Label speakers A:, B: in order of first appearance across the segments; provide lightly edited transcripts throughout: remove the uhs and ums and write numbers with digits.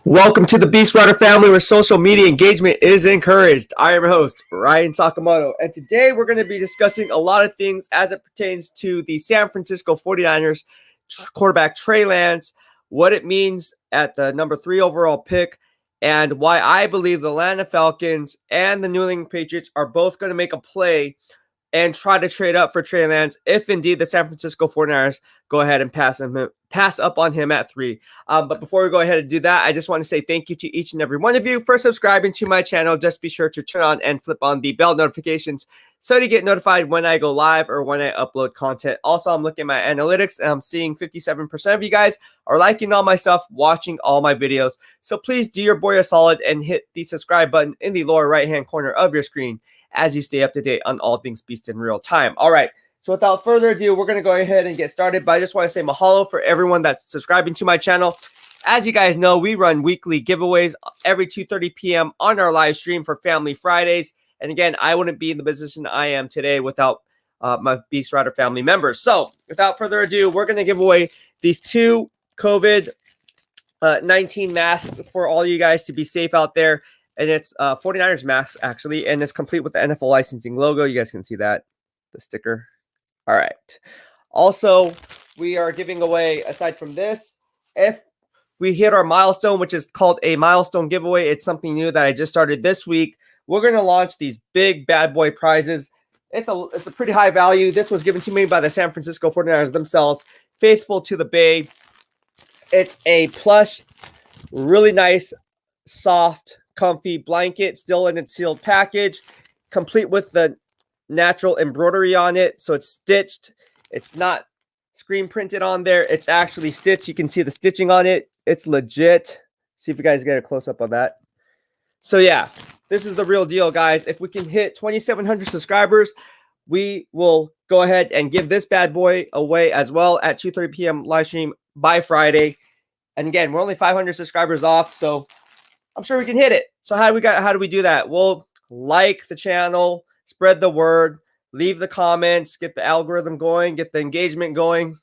A: Welcome to the BEASTwriter family where social media engagement is encouraged. I am your host, Ryan Sakamoto, and today we're going to be discussing a lot of things as it pertains to the San Francisco 49ers quarterback Trey Lance, what it means at the number 3 overall pick, and why I believe the Atlanta Falcons and the New England Patriots are both going to make a play and try to trade up for Trey Lance if indeed the San Francisco 49ers go ahead and pass up on him at 3. But before we go ahead and do that, I just want to say thank you to each and every one of you for subscribing to my channel. Just be sure to turn on and flip on the bell notifications so you get notified when I go live or when I upload content. Also, I'm looking at my analytics and I'm seeing 57% of you guys are liking all my stuff, watching all my videos. So please do your boy a solid and hit the subscribe button in the lower right-hand corner of your screen as you stay up to date on all things Beast in real time. All right. So without further ado, we're going to go ahead and get started. But I just want to say mahalo for everyone that's subscribing to my channel. As you guys know, we run weekly giveaways every 2:30 p.m. on our live stream for Family Fridays. And again, I wouldn't be in the position I am today without my BEASTwriter family members. So without further ado, we're going to give away these 2 COVID-19 masks for all you guys to be safe out there. And it's 49ers masks, actually, and it's complete with the NFL licensing logo. You guys can see that, the sticker. All right. Also, we are giving away, aside from this, if we hit our milestone, which is called a milestone giveaway, it's something new that I just started this week. We're going to launch these big bad boy prizes. It's a pretty high value. This was given to me by the San Francisco 49ers themselves, faithful to the Bay. It's a plush, really nice, soft, comfy blanket, still in its sealed package, complete with the natural embroidery on it. So it's stitched. It's not screen printed on there. It's actually stitched. You can see the stitching on it. It's legit. See if you guys get a close up on that. So yeah, this is the real deal, guys. If we can hit 2,700 subscribers, we will go ahead and give this bad boy away as well at 2:30 p.m. live stream by Friday. And again, we're only 500 subscribers off, so I'm sure we can hit it. So how do we do that? We'll like the channel, spread the word, leave the comments, get the algorithm going, get the engagement going.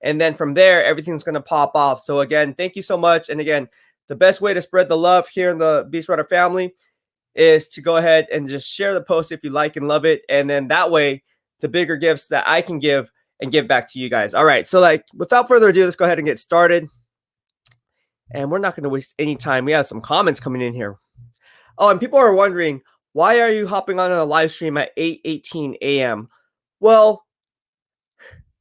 A: And then from there, everything's going to pop off. So again, thank you so much. And again, the best way to spread the love here in the BEASTwriter family is to go ahead and just share the post if you like and love it. And then that way, the bigger gifts that I can give and give back to you guys. All right. So without further ado, let's go ahead and get started. And we're not going to waste any time. We have some comments coming in here. Oh, and people are wondering, why are you hopping on a live stream at 8:18 a.m.? Well,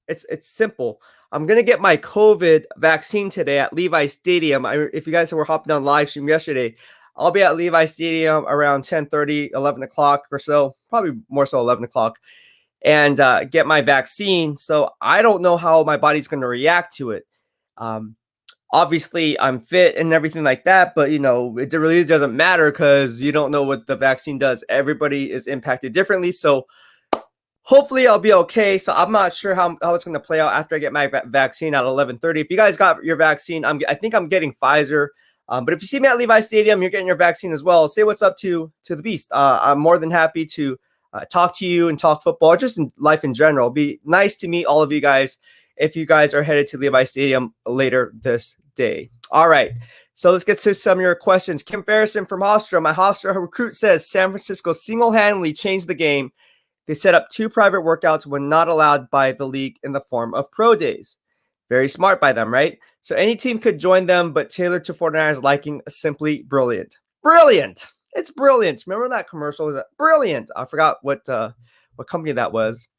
A: it's simple. I'm going to get my COVID vaccine today at Levi Stadium. If you guys were hopping on live stream yesterday, I'll be at Levi Stadium around 10:30, 11 o'clock or so, probably more so 11 o'clock, and get my vaccine. So I don't know how my body's going to react to it. Obviously, I'm fit and everything like that, but, it really doesn't matter because you don't know what the vaccine does. Everybody is impacted differently. So hopefully I'll be okay. So I'm not sure how it's going to play out after I get my vaccine at 11:30. If you guys got your vaccine, I think I'm getting Pfizer. But if you see me at Levi Stadium, you're getting your vaccine as well. Say what's up to the Beast. I'm more than happy to talk to you and talk football, just in life in general. It'll be nice to meet all of you guys if you guys are headed to Levi Stadium later this day. All right. So let's get to some of your questions. Kim Ferrison from Hofstra. My Hofstra recruit says San Francisco single-handedly changed the game. They set up 2 private workouts when not allowed by the league in the form of pro days. Very smart by them, right? So any team could join them, but tailored to 49ers liking, simply brilliant. Brilliant. It's brilliant. Remember that commercial? Is that brilliant? I forgot what company that was.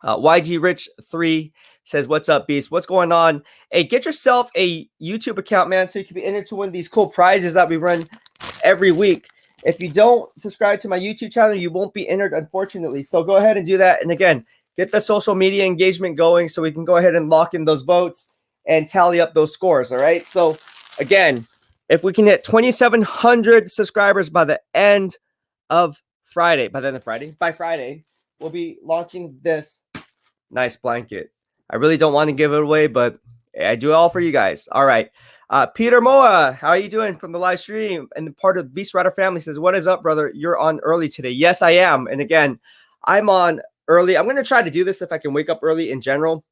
A: YG Rich 3 says, what's up, Beast? What's going on? Hey, get yourself a YouTube account, man, so you can be entered to win these cool prizes that we run every week. If you don't subscribe to my YouTube channel, you won't be entered, unfortunately. So go ahead and do that. And again, get the social media engagement going so we can go ahead and lock in those votes and tally up those scores, all right? So again, if we can hit 2,700 subscribers by the end of Friday, by Friday, we'll be launching this nice blanket. I really don't want to give it away, but I do it all for you guys. All right. Peter Moa, how are you doing from the live stream? And part of the BEASTwriter family says, what is up, brother? You're on early today. Yes, I am. And again, I'm on early. I'm going to try to do this if I can wake up early in general.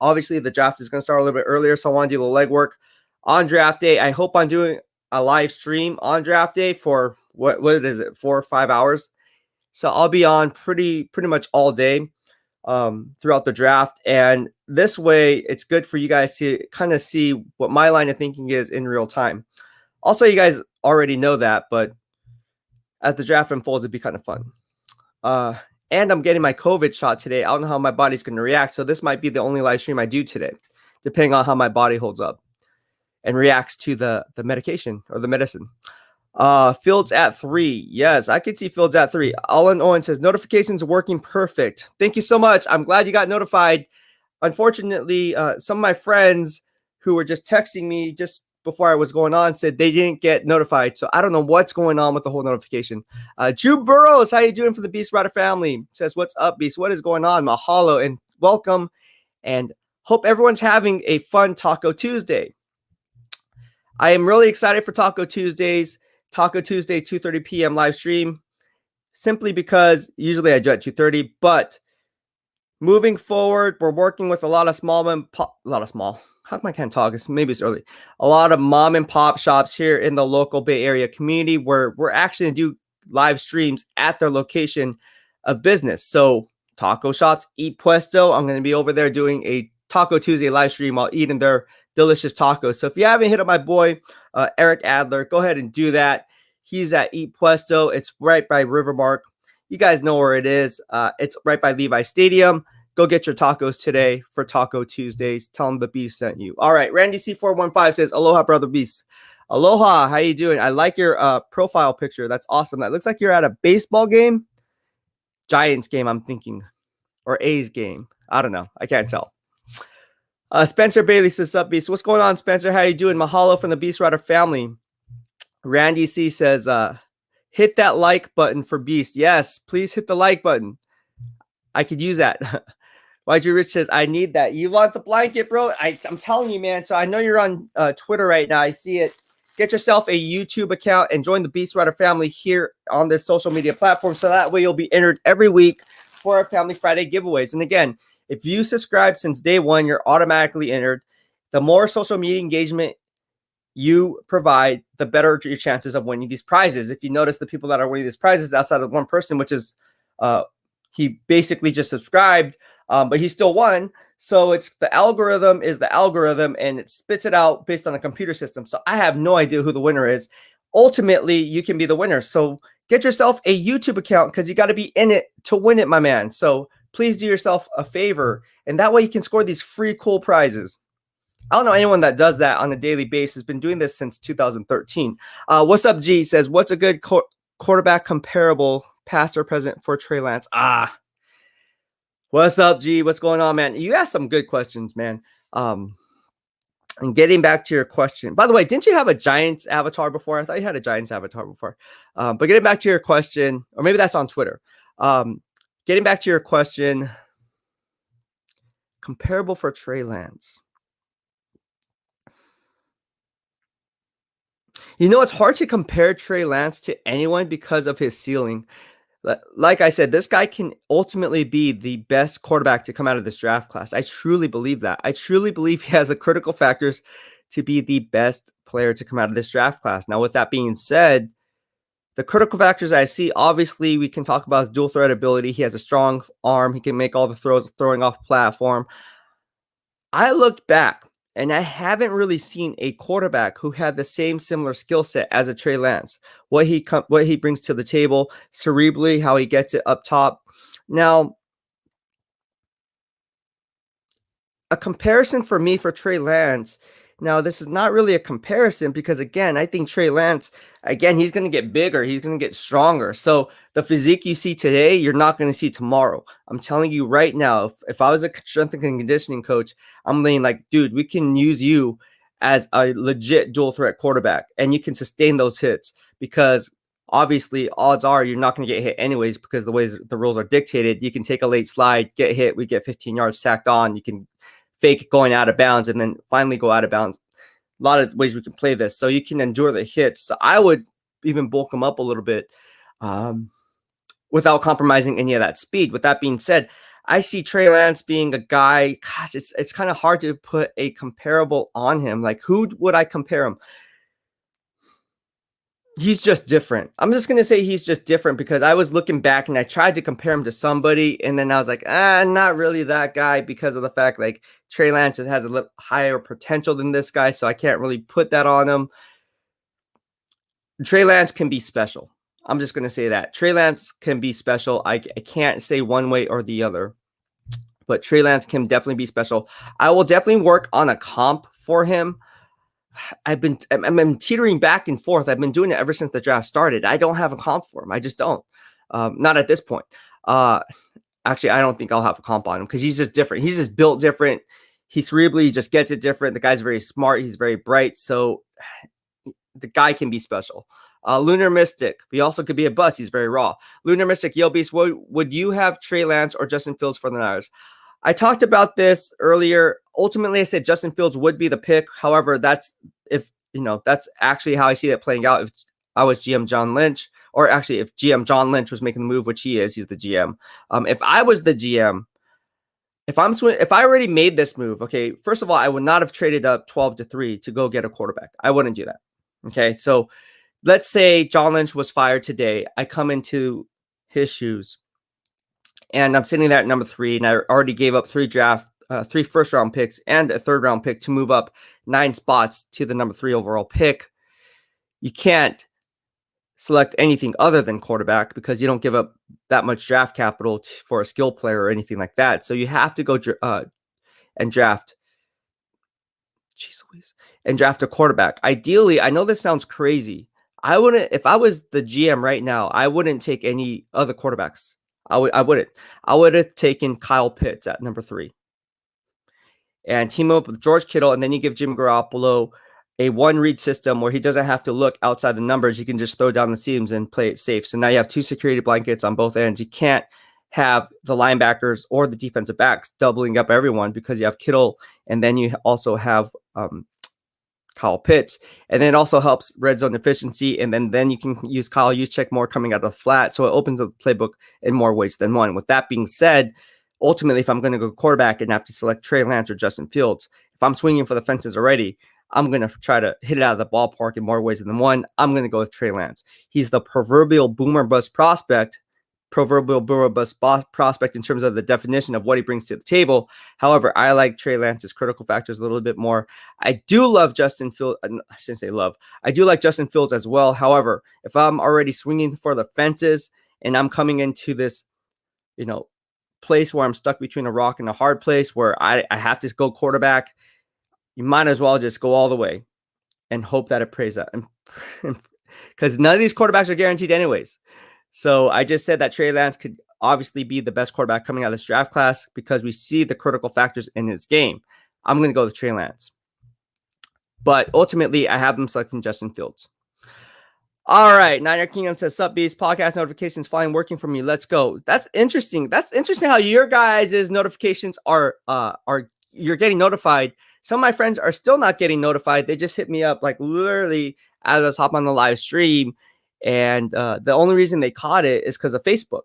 A: Obviously, the draft is going to start a little bit earlier, so I want to do the legwork on draft day. I hope I'm doing a live stream on draft day for what is it, 4 or 5 hours. So I'll be on pretty much all day throughout the draft. And this way, it's good for you guys to kind of see what my line of thinking is in real time. Also, you guys already know that, but as the draft unfolds, it'd be kind of fun. And I'm getting my COVID shot today. I don't know how my body's going to react. So this might be the only live stream I do today, depending on how my body holds up and reacts to the medication or the medicine. Fields at 3. Yes, I can see Fields at 3. Alan Owen says notifications working perfect. Thank you so much. I'm glad you got notified. Unfortunately, some of my friends who were just texting me just before I was going on said they didn't get notified. So I don't know what's going on with the whole notification. Drew Burrows, how you doing for the BEASTwriter family? Says, what's up, Beast? What is going on? Mahalo and welcome. And hope everyone's having a fun Taco Tuesday. I am really excited for Taco Tuesdays. Taco Tuesday, 2:30 p.m. live stream. Simply because usually I do at 2:30, but moving forward, we're working with a lot of small. How come I can't talk? Maybe it's early. A lot of mom and pop shops here in the local Bay Area community where we're actually going to do live streams at their location of business. So taco shops, Eat Puesto. I'm going to be over there doing a Taco Tuesday live stream while eating their delicious tacos. So if you haven't hit up my boy, Eric Adler, go ahead and do that. He's at Eat Puesto. It's right by Rivermark. You guys know where it is. It's right by Levi Stadium. Go get your tacos today for Taco Tuesdays. Tell them the Beast sent you. All right. Randy C415 says, aloha, brother Beast. Aloha. How you doing? I like your profile picture. That's awesome. That looks like you're at a baseball game. Giants game, I'm thinking. Or A's game. I don't know. I can't tell. Spencer Bailey says, up, Beast. What's going on, Spencer? How you doing? Mahalo from the BEASTwriter family. Randy C says, hit that like button for Beast. Yes, please hit the like button. I could use that. YG Rich says, I need that. You want the blanket, bro? I'm telling you, man. So I know you're on Twitter right now. I see it. Get yourself a YouTube account and join the BEASTwriter family here on this social media platform. So that way you'll be entered every week for our Family Friday giveaways. And again, if you subscribe since day one, you're automatically entered. The more social media engagement you provide, the better your chances of winning these prizes. If you notice, the people that are winning these prizes outside of one person, which is he basically just subscribed, but he still won. So it's the algorithm is the algorithm, and it spits it out based on a computer system. So I have no idea who the winner is. Ultimately, you can be the winner. So get yourself a YouTube account because you got to be in it to win it, my man. So please do yourself a favor, and that way you can score these free cool prizes. I don't know anyone that does that on a daily basis. Been doing this since 2013. What's up, G? Says, what's a good quarterback comparable past or present for Trey Lance? What's up, G? What's going on, man? You asked some good questions, man. And getting back to your question, by the way, didn't you have a Giants avatar before? I thought you had a Giants avatar before. But getting back to your question, or maybe that's on Twitter. Getting back to your question, comparable for Trey Lance. You know, it's hard to compare Trey Lance to anyone because of his ceiling. Like I said, this guy can ultimately be the best quarterback to come out of this draft class. I truly believe that. I truly believe he has the critical factors to be the best player to come out of this draft class. Now, with that being said, the critical factors I see, obviously, we can talk about his dual threat ability. He has a strong arm. He can make all the throws, throwing off platform. I looked back, and I haven't really seen a quarterback who had the same similar skill set as a Trey Lance. What he brings to the table, cerebrally, how he gets it up top. Now, a comparison for me for Trey Lance. Now, this is not really a comparison because, again, I think Trey Lance, again, he's going to get bigger. He's going to get stronger. So the physique you see today, you're not going to see tomorrow. I'm telling you right now, if I was a strength and conditioning coach, I'm being like, dude, we can use you as a legit dual threat quarterback, and you can sustain those hits because obviously odds are you're not going to get hit anyways because the ways the rules are dictated. You can take a late slide, get hit, we get 15 yards tacked on. You can fake going out of bounds and then finally go out of bounds. A lot of ways we can play this. So you can endure the hits. So I would even bulk him up a little bit without compromising any of that speed. With that being said, I see Trey Lance being a guy. Gosh, it's kind of hard to put a comparable on him. Like, who would I compare him? He's just different. I'm just gonna say he's just different because I was looking back and I tried to compare him to somebody, and then I was like, not really that guy because of the fact like Trey Lance has a little higher potential than this guy, so I can't really put that on him. Trey Lance can be special. I'm just gonna say that Trey Lance can be special. I can't say one way or the other, but Trey Lance can definitely be special. I will definitely work on a comp for him. I'm teetering back and forth. I've been doing it ever since the draft started. I don't have a comp for him. I just don't. Not at this point. Actually, I don't think I'll have a comp on him because he's just different. He's just built different. He cerebrally just gets it different. The guy's very smart. He's very bright. So the guy can be special. Lunar Mystic. He also could be a bust. He's very raw. Lunar Mystic, Yo Beast, would you have Trey Lance or Justin Fields for the Niners? I talked about this earlier. Ultimately, I said Justin Fields would be the pick. However, that's actually how I see that playing out. If I was GM John Lynch, or actually if GM John Lynch was making the move, which he is, he's the GM. If I was the GM, if I already made this move, okay, first of all, I would not have traded up 12-3 to go get a quarterback. I wouldn't do that. Okay, so let's say John Lynch was fired today. I come into his shoes. And I'm sitting there at number 3, and I already gave up 3 first-round picks and a third-round pick to move up 9 spots to the number 3 overall pick. You can't select anything other than quarterback because you don't give up that much draft capital for a skill player or anything like that. So you have to go and draft. Jeez Louise, and draft a quarterback. Ideally, I know this sounds crazy. I wouldn't, if I was the GM right now, I wouldn't take any other quarterbacks. I wouldn't. I would have taken Kyle Pitts at number 3 and team up with George Kittle. And then you give Jimmy Garoppolo a one-read system where he doesn't have to look outside the numbers. He can just throw down the seams and play it safe. So now you have 2 security blankets on both ends. You can't have the linebackers or the defensive backs doubling up everyone because you have Kittle. And then you also have Kyle Pitts, and then it also helps red zone efficiency. And then you can use Kyle Juszczyk more coming out of the flat. So it opens up the playbook in more ways than one. With that being said, ultimately, if I'm going to go quarterback and have to select Trey Lance or Justin Fields, if I'm swinging for the fences already, I'm going to try to hit it out of the ballpark in more ways than one. I'm going to go with Trey Lance. He's the proverbial boomer bust prospect in terms of the definition of what he brings to the table. However, I like Trey Lance's critical factors a little bit more. I do love Justin Fields. I shouldn't say love. I do like Justin Fields as well. However, if I'm already swinging for the fences and I'm coming into this, place where I'm stuck between a rock and a hard place where I have to go quarterback, you might as well just go all the way and hope that it plays out. Because none of these quarterbacks are guaranteed anyways. So I just said that Trey Lance could obviously be the best quarterback coming out of this draft class because we see the critical factors in his game. I'm going to go with Trey Lance. But ultimately, I have him selecting Justin Fields. All right. Niner Kingdom says, Sup Beast, podcast notifications fine, working for me. Let's go. That's interesting. That's interesting how your guys' notifications are you're getting notified. Some of my friends are still not getting notified. They just hit me up like literally as I was hopping on the live stream. And the only reason they caught it is because of Facebook.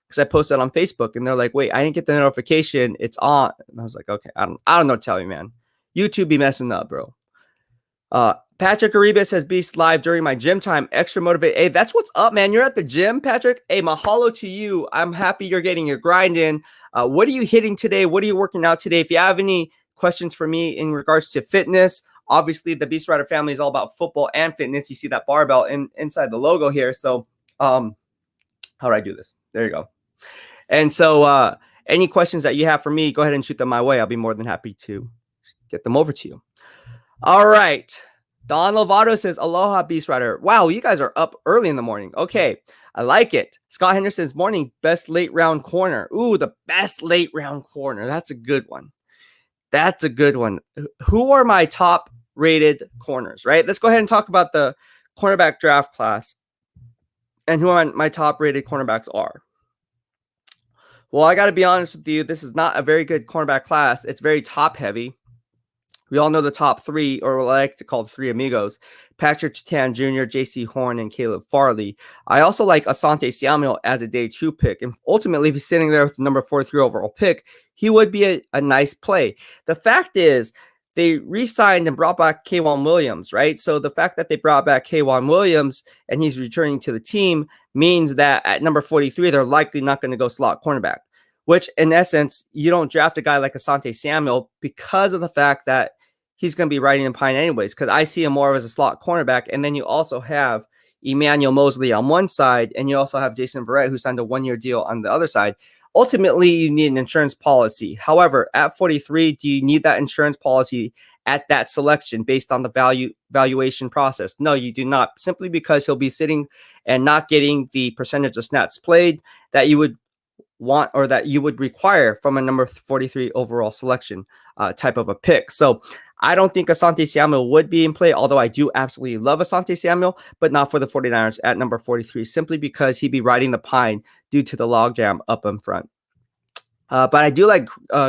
A: Because I posted on Facebook and they're like, wait, I didn't get the notification. It's on. And I was like, okay, I don't know what to tell you, man. YouTube be messing up, bro. Patrick Ariba says, Beast live during my gym time. Extra motivate. Hey, that's what's up, man. You're at the gym, Patrick. Hey, mahalo to you. I'm happy you're getting your grind in. What are you hitting today? What are you working out today? If you have any questions for me in regards to fitness, obviously the BEASTwriter family is all about football and fitness. You see that barbell inside the logo here. So how do I do this? There you go. And so any questions that you have for me, go ahead and shoot them my way. I'll be more than happy to get them over to you. All right. Don Lovato says, Aloha, BEASTwriter. Wow, you guys are up early in the morning. Okay, I like it. Scott Henderson's morning, best late round corner. Ooh, the best late round corner. That's a good one. That's a good one. Who are my top rated corners, right? Let's go ahead and talk about the cornerback draft class and who my top rated cornerbacks are. Well, I got to be honest with you. This is not a very good cornerback class. It's very top heavy. We all know the top three, or what I like to call the three amigos: Patrick Surtain Jr., J.C. Horn, and Caleb Farley. I also like Asante Samuel as a day 2 pick. And ultimately, if he's sitting there with the number 43 overall pick, he would be a nice play. The fact is, they re-signed and brought back K'Wan Williams, right? So the fact that they brought back K'Wan Williams and he's returning to the team means that at number 43, they're likely not going to go slot cornerback, which in essence, you don't draft a guy like Asante Samuel because of the fact that he's going to be riding in pine anyways, because I see him more as a slot cornerback. And then you also have Emmanuel Mosley on one side, and you also have Jason Verrett, who signed a 1-year deal on the other side. Ultimately, you need an insurance policy. However, at 43, do you need that insurance policy at that selection based on the valuation process? No, you do not, simply because he'll be sitting and not getting the percentage of snaps played that you would want or that you would require from a number 43 overall selection type of a pick. So I don't think Asante Samuel would be in play, although I do absolutely love Asante Samuel, but not for the 49ers at number 43, simply because he'd be riding the pine due to the logjam up in front. But I do like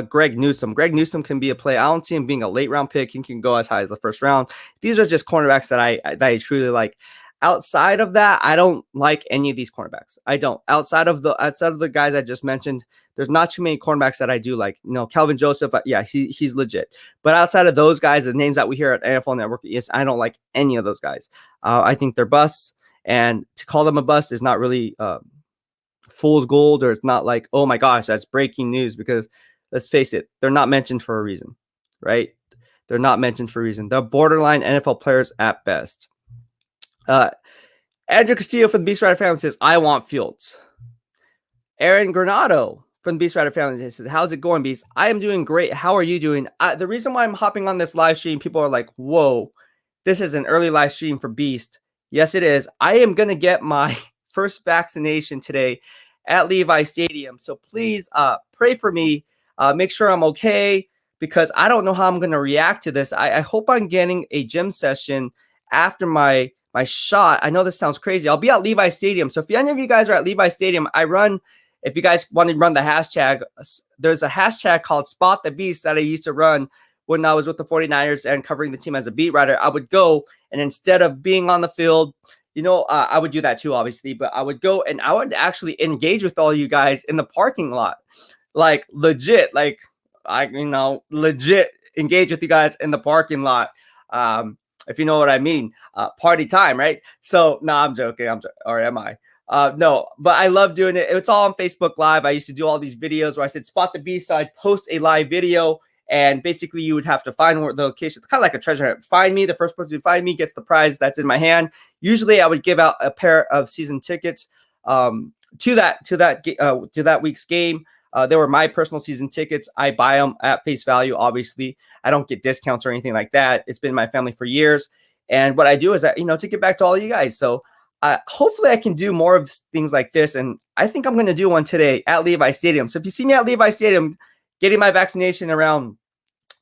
A: Greg Newsome. Greg Newsome can be a play. I don't see him being a late round pick. He can go as high as the first round. These are just cornerbacks that I truly like. Outside of that, I don't like any of these cornerbacks. I don't. Outside of the guys I just mentioned, there's not too many cornerbacks that I do like. Kelvin Joseph, yeah, he's legit. But outside of those guys, the names that we hear at NFL Network, yes, I don't like any of those guys. I think they're busts, and to call them a bust is not really fool's gold, or it's not like, oh my gosh, that's breaking news, because let's face it, they're not mentioned for a reason, right? They're not mentioned for a reason. They're borderline NFL players at best. Andrew Castillo from the BEASTwriter family says, I want Fields. Aaron Granado from the BEASTwriter family says, how's it going, Beast? I am doing great. How are you doing? The reason why I'm hopping on this live stream, people are like, whoa, this is an early live stream for Beast. Yes, it is. I am going to get my first vaccination today at Levi Stadium. So please pray for me. Make sure I'm okay, because I don't know how I'm going to react to this. I hope I'm getting a gym session after my shot. I know this sounds crazy. I'll be at Levi Stadium. So if any of you guys are at Levi Stadium, if you guys want to run the hashtag, there's a hashtag called Spot the Beast that I used to run when I was with the 49ers and covering the team as a beat writer. I would go, and instead of being on the field, I would do that too, obviously, but I would go and I would actually engage with all you guys in the parking lot, like legit, legit engage with you guys in the parking lot. If you know what I mean, party time, right? So, no, I'm joking. Or am I? No, but I love doing it. It's all on Facebook Live. I used to do all these videos where I said, Spot the Beast. So I'd post a live video, and basically you would have to find the location. It's kind of like a treasure hunt. Find me. The first person to find me gets the prize that's in my hand. Usually I would give out a pair of season tickets to that week's game. They were my personal season tickets. I buy them at face value, obviously. I don't get discounts or anything like that. It's been my family for years. And what I do is that, to get back to all you guys. So hopefully I can do more of things like this. And I think I'm going to do one today at Levi Stadium. So if you see me at Levi Stadium getting my vaccination around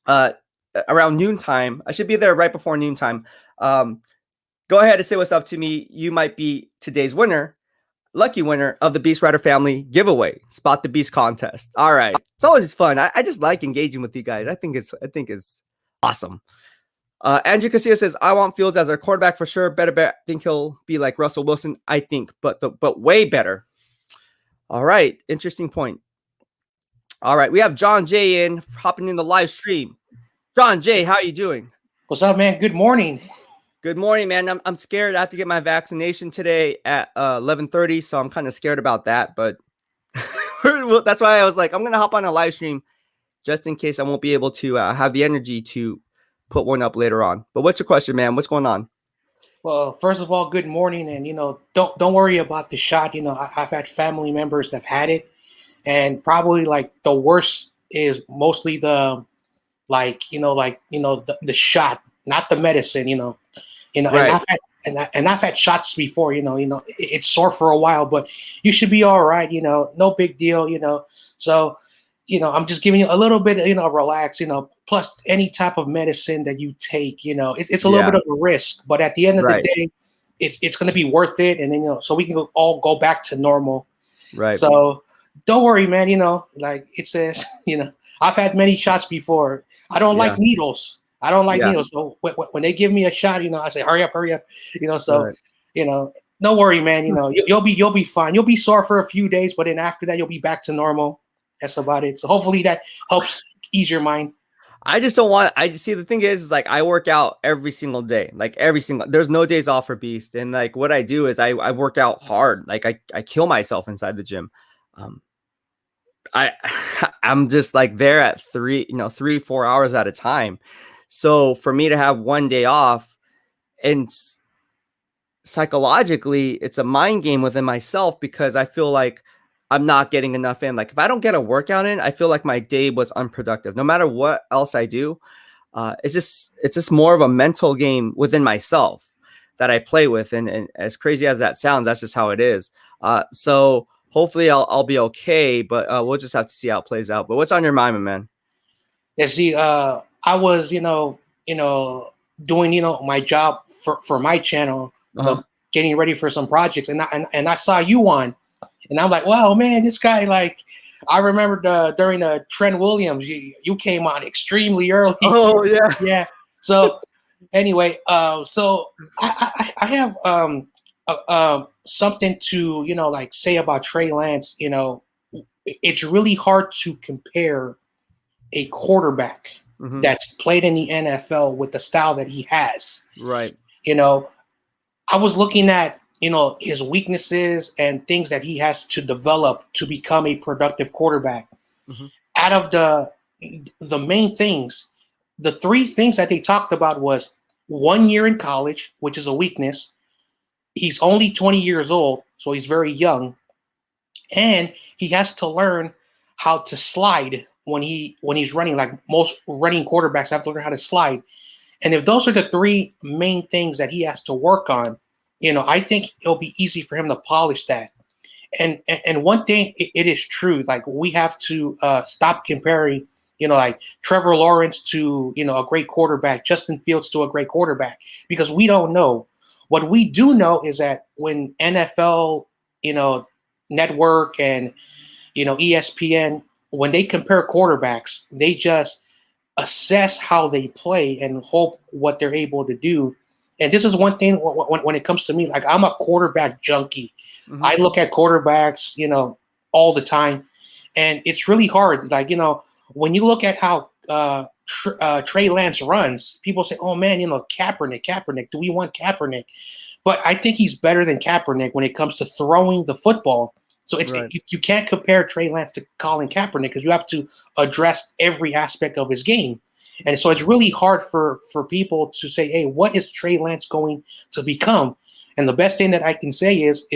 A: noontime, I should be there right before noontime. Go ahead and say what's up to me. You might be today's lucky winner of the BEASTwriter family giveaway, Spot the Beast contest. All right. It's always fun. I just like engaging with you guys. I think it's awesome. Andrew Castillo says, I want Fields as our quarterback for sure. Better think he'll be like Russell Wilson. I think, but way better. All right. Interesting point. All right. We have John J hopping in the live stream. John J, how are you doing?
B: What's up, man? Good morning.
A: Good morning, man. I'm scared. I have to get my vaccination today at 11:30, so I'm kind of scared about that. But that's why I was like, I'm going to hop on a live stream just in case I won't be able to have the energy to put one up later on. But what's your question, man? What's going on?
B: Well, first of all, good morning. And, don't worry about the shot. I've had family members that had it. And probably like the worst is mostly the shot, not the medicine,
A: Right.
B: and I've had shots before, it's sore for a while, but you should be all right, no big deal, so, I'm just giving you a little bit, relax, plus any type of medicine that you take, it's a little bit of a risk, but at the end of the day, it's going to be worth it. And then, so we can all go back to normal.
A: Right.
B: So don't worry, man, like it says, I've had many shots before. I don't like needles. I don't like
A: Yeah.
B: needles. So when they give me a shot, I say, hurry up. So,
A: Right.
B: no worry, man. You'll be fine. You'll be sore for a few days, but then after that, you'll be back to normal. That's about it. So hopefully that helps ease your mind.
A: I just don't want. I just see the thing is like I work out every single day, like There's no days off for Beast, and like what I do is I work out hard. Like I kill myself inside the gym. Um, I I'm just like there at 3, 4 hours at a time. So for me to have one day off, and psychologically, it's a mind game within myself because I feel like I'm not getting enough in. Like if I don't get a workout in, I feel like my day was unproductive. No matter what else I do, it's just more of a mental game within myself that I play with, and as crazy as that sounds, that's just how it is. So hopefully I'll be okay, but we'll just have to see how it plays out. But what's on your mind, my man?
B: Yeah, see, I was, doing, my job for my channel,
A: Uh-huh.
B: getting ready for some projects, and I saw you on, and I'm like, wow, man, this guy, like, I remember during the Trent Williams, you came on extremely early.
A: Oh yeah.
B: Yeah. So anyway, so I have something to like say about Trey Lance. It's really hard to compare a quarterback
A: Mm-hmm.
B: that's played in the NFL with the style that he has.
A: Right.
B: I was looking at his weaknesses and things that he has to develop to become a productive quarterback.
A: Mm-hmm.
B: Out of the main things, the three things that they talked about was 1 year in college, which is a weakness. He's only 20 years old, so he's very young, and he has to learn how to slide when he's running. Like most running quarterbacks have to learn how to slide. And if those are the three main things that he has to work on, I think it'll be easy for him to polish that. And one thing, it is true. Like we have to stop comparing, like Trevor Lawrence to a great quarterback, Justin Fields to a great quarterback, because we don't know. What we do know is that when NFL, Network and ESPN, when they compare quarterbacks, they just assess how they play and hope what they're able to do. And this is one thing when it comes to me, like I'm a quarterback junkie.
A: Mm-hmm.
B: I look at quarterbacks, all the time, and it's really hard. Like, when you look at how Trey Lance runs, people say, "Oh man, Kaepernick. Do we want Kaepernick?" But I think he's better than Kaepernick when it comes to throwing the football. So
A: Right.
B: you can't compare Trey Lance to Colin Kaepernick because you have to address every aspect of his game. And so it's really hard for people to say, hey, what is Trey Lance going to become? And the best thing that I can say is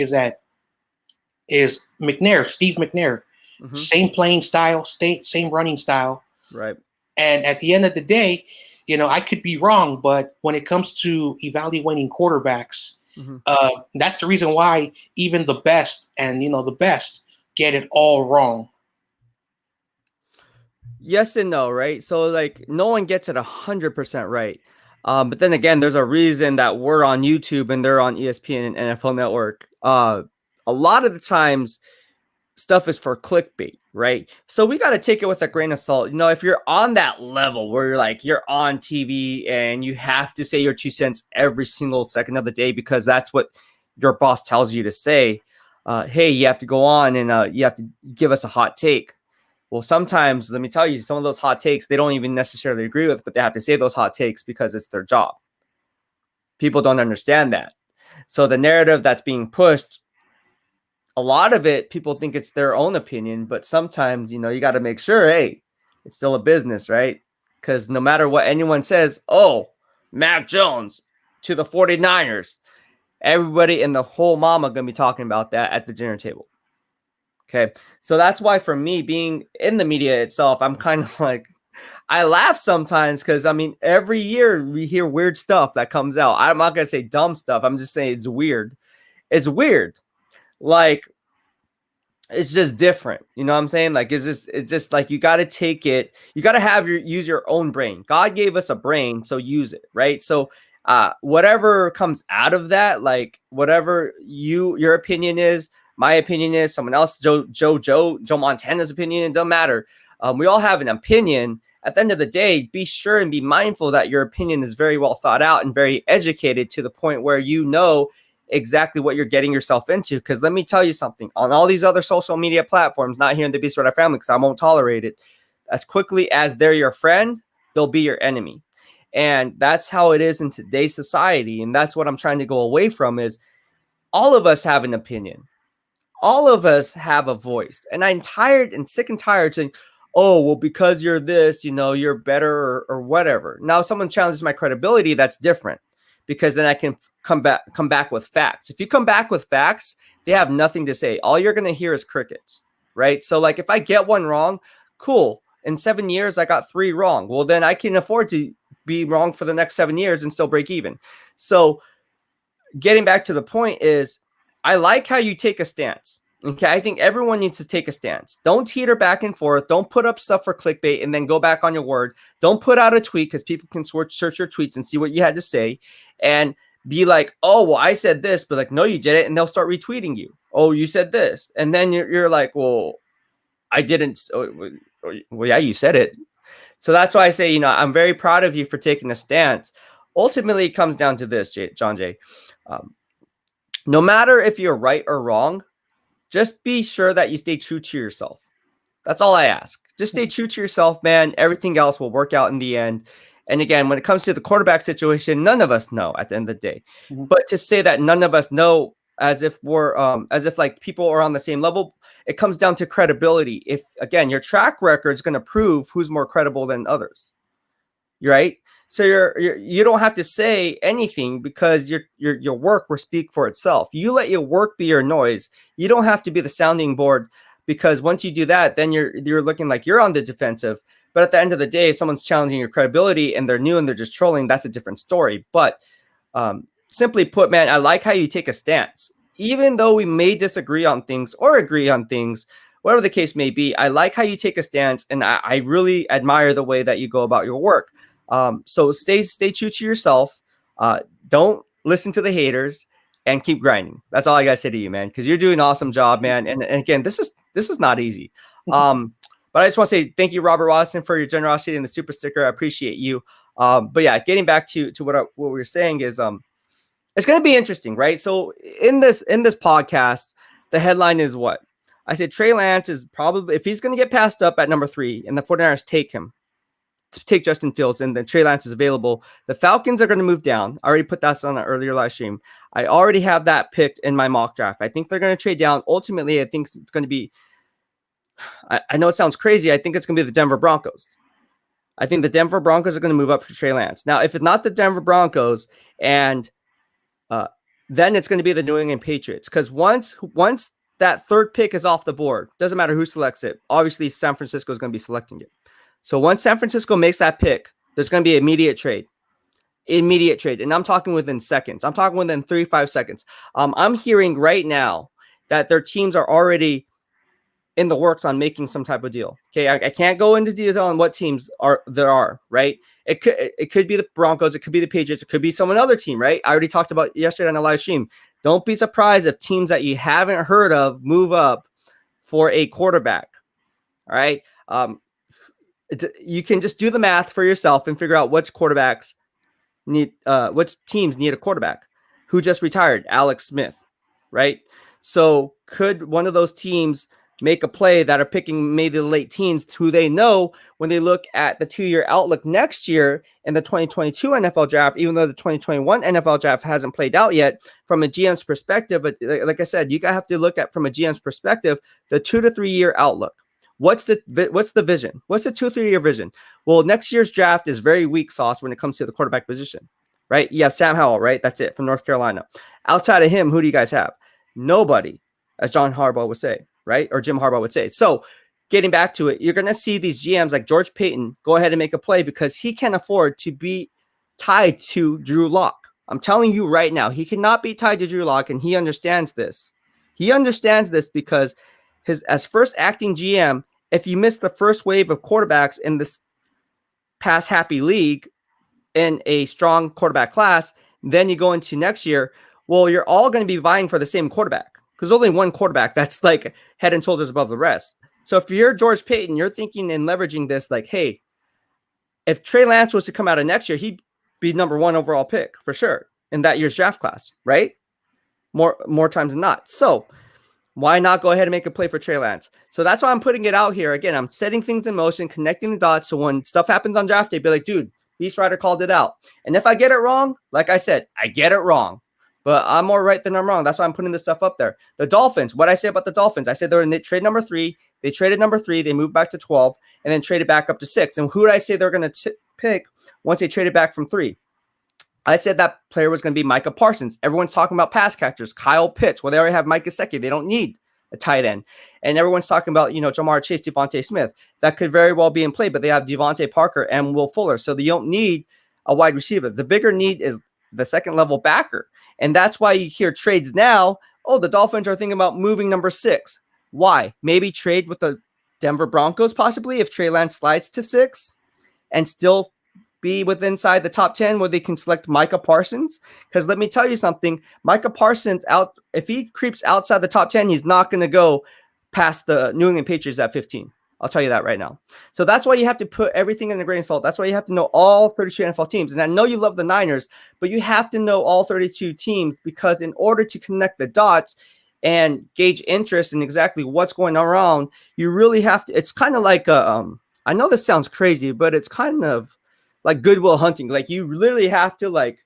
B: McNair, Steve McNair,
A: Mm-hmm.
B: same playing style, same running style.
A: Right.
B: And at the end of the day, I could be wrong, but when it comes to evaluating quarterbacks,
A: Mm-hmm.
B: that's the reason why even the best and the best get it all wrong.
A: Yes and no, right? So like no one gets it 100% right. But then again, there's a reason that we're on YouTube and they're on ESPN and NFL Network. A lot of the times stuff is for clickbait, right? So we got to take it with a grain of salt. If you're on that level where you're on TV and you have to say your 2 cents every single second of the day because that's what your boss tells you to say. Hey, you have to go on and you have to give us a hot take. Well, sometimes, let me tell you, some of those hot takes, they don't even necessarily agree with, but they have to say those hot takes because it's their job. People don't understand that. So the narrative that's being pushed, a lot of it, people think it's their own opinion, but sometimes, you got to make sure, hey, it's still a business, right? Because no matter what anyone says, oh, Mac Jones to the 49ers, everybody in the whole mama going to be talking about that at the dinner table. Okay. So that's why for me being in the media itself, I'm kind of like, I laugh sometimes because every year we hear weird stuff that comes out. I'm not going to say dumb stuff. I'm just saying it's weird. It's weird. Like, it's just different. You know what I'm saying? Like, it's just like, you got to take it. You got to use your own brain. God gave us a brain, so use it. Right. So, whatever comes out of that, like whatever your opinion is, my opinion is, someone else, Joe Montana's opinion, it doesn't matter. We all have an opinion, at the end of the day, be sure and be mindful that your opinion is very well thought out and very educated to the point where you know exactly what you're getting yourself into. Because let me tell you something, on all these other social media platforms, not here in the BEASTwriter family, because I won't tolerate it, as quickly as they're your friend, they'll be your enemy. And that's how it is in today's society. And that's what I'm trying to go away from is all of us have an opinion. All of us have a voice. And I'm tired and sick and tired saying, oh, well, because you're this, you're better or whatever. Now, if someone challenges my credibility, that's different, because then I can come back with facts. If you come back with facts, they have nothing to say. All you're going to hear is crickets, right? So like if I get one wrong, cool. In 7 years, I got 3 wrong. Well, then I can afford to be wrong for the next 7 years and still break even. So getting back to the point is, I like how you take a stance. Okay, I think everyone needs to take a stance. Don't teeter back and forth. Don't put up stuff for clickbait and then go back on your word. Don't put out a tweet, because people can search your tweets and see what you had to say and be like, oh, well, I said this, but like, no, you did it. And they'll start retweeting you. Oh, you said this. And then you're like, well, I didn't. Well, yeah, you said it. So that's why I say, I'm very proud of you for taking a stance. Ultimately, it comes down to this, John Jay. No matter if you're right or wrong, just be sure that you stay true to yourself. That's all I ask. Just stay true to yourself, man. Everything else will work out in the end. And again, when it comes to the quarterback situation, none of us know at the end of the day. Mm-hmm. But to say that none of us know as if we're like people are on the same level, it comes down to credibility. If again, your track record is going to prove who's more credible than others. Right? So you don't have to say anything, because your work will speak for itself. You let your work be your noise. You don't have to be the sounding board, because once you do that, then you're looking like you're on the defensive. But at the end of the day, if someone's challenging your credibility and they're new and they're just trolling, that's a different story. But simply put, man, I like how you take a stance. Even though we may disagree on things or agree on things, whatever the case may be, I like how you take a stance, and I really admire the way that you go about your work. So stay true to yourself. Don't listen to the haters, and keep grinding. That's all I gotta say to you, man, because you're doing an awesome job, man. And again, this is not easy. But I just want to say thank you, Robert Watson, for your generosity and the super sticker. I appreciate you. But yeah, getting back to what we were saying is it's going to be interesting, right? So in this podcast, the headline is what? I said Trey Lance is probably, if he's going to get passed up at number 3 and the 49ers take Justin Fields and then Trey Lance is available, the Falcons are going to move down. I already put that on an earlier live stream. I already have that picked in my mock draft. I think they're going to trade down. Ultimately, I think it's going to be, I know it sounds crazy. I think it's going to be the Denver Broncos. I think the Denver Broncos are going to move up for Trey Lance. Now, if it's not the Denver Broncos, and then it's going to be the New England Patriots, because once that third pick is off the board, doesn't matter who selects it. Obviously, San Francisco is going to be selecting it. So once San Francisco makes that pick, there's going to be immediate trade. And I'm talking within seconds. I'm talking within 3-5 seconds. I'm hearing right now that their teams are already in the works on making some type of deal. Okay, I can't go into detail on what teams there are, right? It could be the Broncos, it could be the Patriots, it could be some other team, right? I already talked about yesterday on the live stream. Don't be surprised if teams that you haven't heard of move up for a quarterback. All right. You can just do the math for yourself and figure out which quarterbacks need, which teams need a quarterback. Who just retired? Alex Smith, right? So could one of those teams make a play that are picking maybe the late teens, who they know when they look at the 2-year outlook next year in the 2022 NFL draft, even though the 2021 NFL draft hasn't played out yet, from a GM's perspective. But like I said, you have to look at, from a GM's perspective, the 2 to 3 year outlook. What's the vision? What's the 2-3 year vision? Well, next year's draft is very weak sauce when it comes to the quarterback position, right? You have Sam Howell, right? That's it, from North Carolina. Outside of him, who do you guys have? Nobody, as John Harbaugh would say, right? Or Jim Harbaugh would say. So getting back to it, you're going to see these GMs like George Paton go ahead and make a play because he can't afford to be tied to Drew Lock. I'm telling you right now, he cannot be tied to Drew Lock, and he understands this. He understands this because as first acting GM, if you miss the first wave of quarterbacks in this pass happy league in a strong quarterback class, then you go into next year, well, you're all going to be vying for the same quarterback. Because only one quarterback that's like head and shoulders above the rest. So if you're George Paton, you're thinking and leveraging this like, hey, if Trey Lance was to come out of next year, he'd be number 1 overall pick for sure in that year's draft class, right? More times than not. So why not go ahead and make a play for Trey Lance? So that's why I'm putting it out here. Again, I'm setting things in motion, connecting the dots. So when stuff happens on draft day, be like, dude, BEASTwriter called it out. And if I get it wrong, like I said, I get it wrong. But I'm more right than I'm wrong. That's why I'm putting this stuff up there. The Dolphins, what I say about the Dolphins, I said they're in trade number 3. They traded number 3. They moved back to 12 and then traded back up to 6. And who did I say they're going to pick once they traded back from 3? I said that player was going to be Micah Parsons. Everyone's talking about pass catchers. Kyle Pitts. Well, they already have Mike Gesicki. They don't need a tight end. And everyone's talking about, Jamar Chase, Devontae Smith. That could very well be in play, but they have Devontae Parker and Will Fuller. So they don't need a wide receiver. The bigger need is the second level backer. And that's why you hear trades now. Oh, the Dolphins are thinking about moving number 6. Why? Maybe trade with the Denver Broncos possibly if Trey Lance slides to 6 and still be inside the top 10 where they can select Micah Parsons. Because let me tell you something, Micah Parsons, if he creeps outside the top 10, he's not going to go past the New England Patriots at 15. I'll tell you that right now. So that's why you have to put everything in a grain of salt. That's why you have to know all 32 NFL teams. And I know you love the Niners, but you have to know all 32 teams because in order to connect the dots and gauge interest in exactly what's going around, you really have to. It's kind of like I know this sounds crazy, but it's kind of like Goodwill Hunting. Like you literally have to like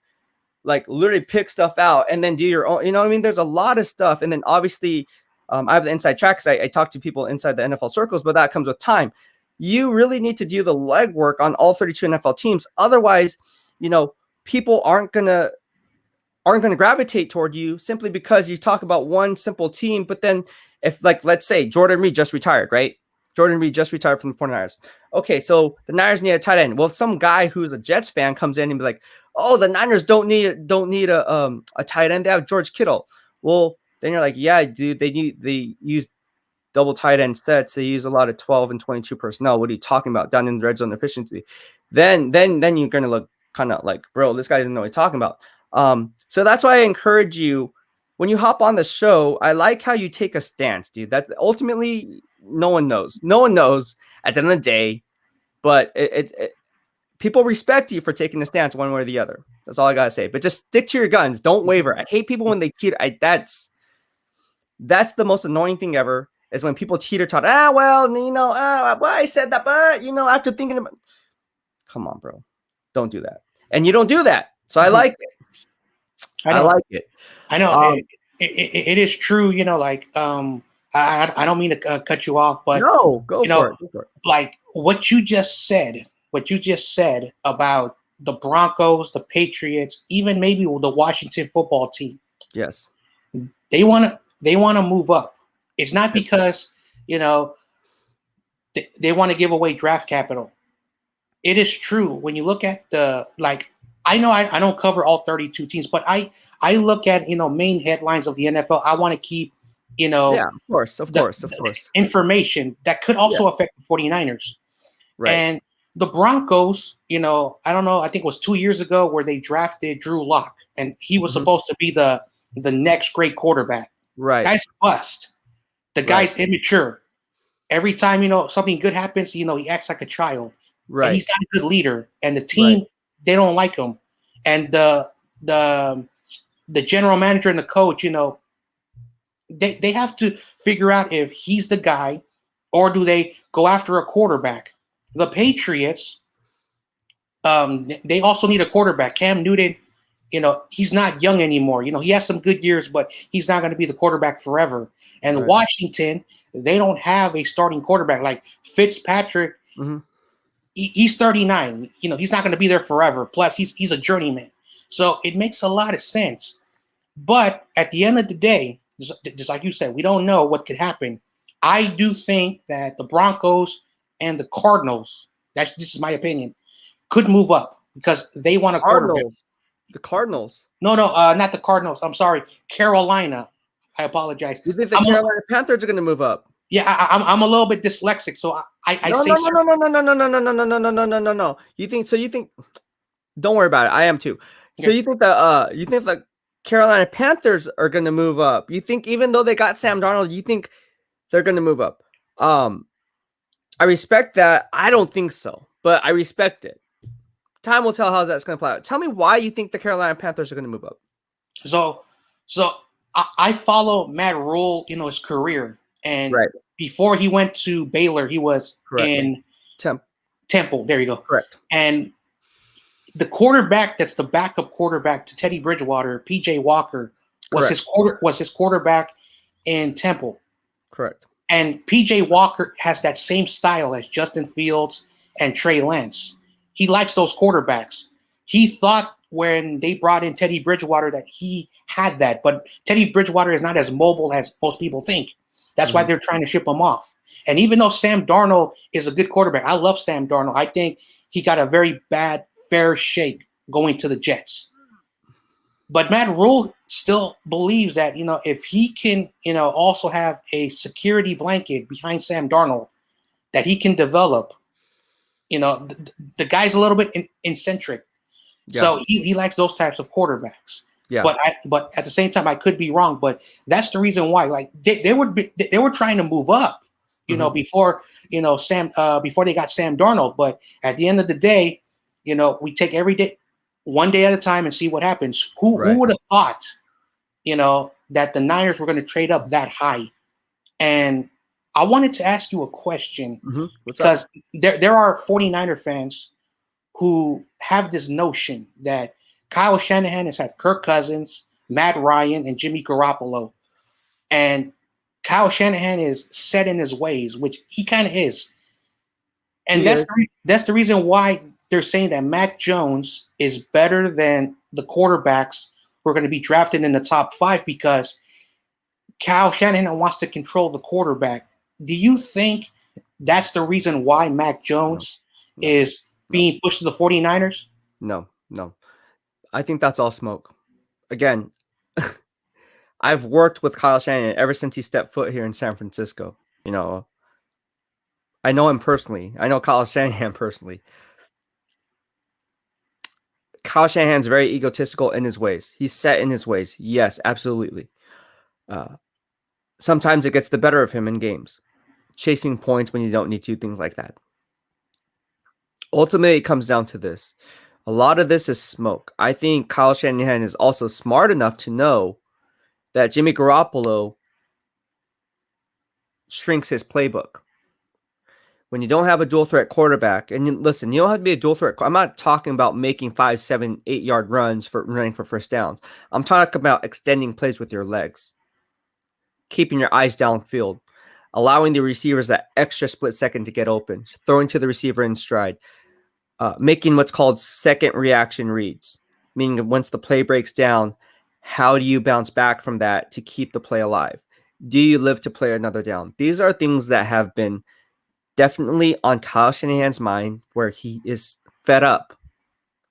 A: literally pick stuff out and then do your own. You know what I mean? There's a lot of stuff, and then obviously. I have the inside track because I talk to people inside the NFL circles, but that comes with time. You really need to do the legwork on all 32 NFL teams. Otherwise, people aren't gonna gravitate toward you simply because you talk about one simple team. But then if let's say Jordan Reed just retired, right? Jordan Reed just retired from the 49ers. Okay, so the Niners need a tight end. Well, if some guy who's a Jets fan comes in and be like, oh, the Niners don't need a tight end. They have George Kittle. Well, then you're like, yeah, dude, they use double tight end sets. They use a lot of 12 and 22 personnel. What are you talking about? Down in the red zone efficiency. Then you're going to look kind of like, bro, this guy doesn't know what he's talking about. So that's why I encourage you when you hop on the show. I like how you take a stance, dude. That ultimately no one knows. No one knows at the end of the day, but people respect you for taking a stance one way or the other. That's all I got to say. But just stick to your guns. Don't waver. I hate people when they teeter. That's the most annoying thing ever is when people teeter-totter. I said that, but, after thinking about come on, bro. Don't do that. And you don't do that. So I like it. I like it.
B: I know. It is true, I don't mean to cut you off, but
A: no, go for it.
B: Like what you just said about the Broncos, the Patriots, even maybe the Washington football team.
A: Yes.
B: They want to move up. It's not because, they want to give away draft capital. It is true. When you look at I know I don't cover all 32 teams, but I look at, main headlines of the NFL. I want to keep,
A: yeah, of course.
B: Information that could also affect the 49ers.
A: Right.
B: And the Broncos, I don't know, I think it was 2 years ago where they drafted Drew Lock, and he was supposed to be the next great quarterback.
A: Right.
B: Guy's bust. The guy's immature. Every time, something good happens, he acts like a child.
A: Right.
B: And he's not a good leader. And the team, they don't like him. And the general manager and the coach, they have to figure out if he's the guy or do they go after a quarterback. The Patriots, they also need a quarterback. Cam Newton, he's not young anymore. He has some good years, but he's not going to be the quarterback forever. And Washington, they don't have a starting quarterback. Like Fitzpatrick, he's 39. He's not going to be there forever. Plus, he's a journeyman. So it makes a lot of sense. But at the end of the day, just like you said, we don't know what could happen. I do think that the Broncos and the Cardinals, this is my opinion, could move up because they want a quarterback.
A: The Cardinals?
B: No, not the Cardinals. I'm sorry, Carolina. I apologize.
A: You think the Carolina Panthers are going to move up?
B: Yeah, I'm a little bit dyslexic, so
A: No. You think? Don't worry about it. I am too. So you think the Carolina Panthers are going to move up? You think even though they got Sam Darnold, you think they're going to move up? I respect that. I don't think so, but I respect it. Time will tell how that's going to play out. Tell me why you think the Carolina Panthers are going to move up.
B: So I follow Matt Rule, his career, and
A: Right.
B: before he went to Baylor, he was
A: Correct.
B: in Temple. There you go.
A: Correct.
B: And the quarterback that's the backup quarterback to Teddy Bridgewater, PJ Walker, was his quarterback in Temple.
A: Correct.
B: And PJ Walker has that same style as Justin Fields and Trey Lance. He likes those quarterbacks. He thought when they brought in Teddy Bridgewater that he had that, but Teddy Bridgewater is not as mobile as most people think. That's why they're trying to ship him off. And even though Sam Darnold is a good quarterback, I love Sam Darnold. I think he got a very bad fair shake going to the Jets. But Matt Rule still believes that, if he can, also have a security blanket behind Sam Darnold that he can develop, the guy's a little bit eccentric. Yeah. So he likes those types of quarterbacks. Yeah. But at the same time, I could be wrong. But that's the reason why. Like they were trying to move up, before before they got Sam Darnold. But at the end of the day, we take every day, one day at a time, and see what happens. Who would have thought, that the Niners were going to trade up that high? And I wanted to ask you a question because there are 49er fans who have this notion that Kyle Shanahan has had Kirk Cousins, Matt Ryan, and Jimmy Garoppolo. And Kyle Shanahan is set in his ways, which he kind of is. And that's the reason why they're saying that Mac Jones is better than the quarterbacks who are going to be drafted in the top 5 because Kyle Shanahan wants to control the quarterback. Do you think that's the reason why Mac Jones is being pushed to the 49ers?
A: No. I think that's all smoke. Again, I've worked with Kyle Shanahan ever since he stepped foot here in San Francisco. I know him personally. I know Kyle Shanahan personally. Kyle Shanahan's very egotistical in his ways. He's set in his ways. Yes, absolutely. Sometimes it gets the better of him in games. Chasing points when you don't need to, things like that. Ultimately, it comes down to this. A lot of this is smoke. I think Kyle Shanahan is also smart enough to know that Jimmy Garoppolo shrinks his playbook. When you don't have a dual threat quarterback, and listen, you don't have to be a dual threat. I'm not talking about making 5, 7, 8 yard runs for running for first downs. I'm talking about extending plays with your legs, keeping your eyes downfield, allowing the receivers that extra split second to get open, throwing to the receiver in stride, making what's called second reaction reads, meaning once the play breaks down, how do you bounce back from that to keep the play alive? Do you live to play another down? These are things that have been definitely on Kyle Shanahan's mind, where he is fed up,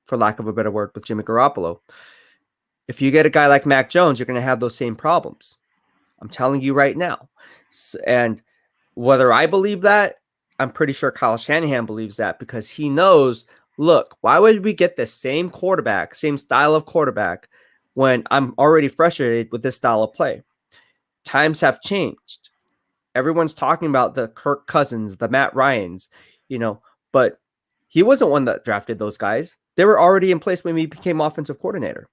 A: for lack of a better word, with Jimmy Garoppolo. If you get a guy like Mac Jones, you're going to have those same problems. I'm telling you right now. And whether I believe that, I'm pretty sure Kyle Shanahan believes that, because he knows, look, why would we get the same quarterback, same style of quarterback, when I'm already frustrated with this style of play? Times have changed. Everyone's talking about the Kirk Cousins, the Matt Ryans, but he wasn't one that drafted those guys. They were already in place when he became offensive coordinator,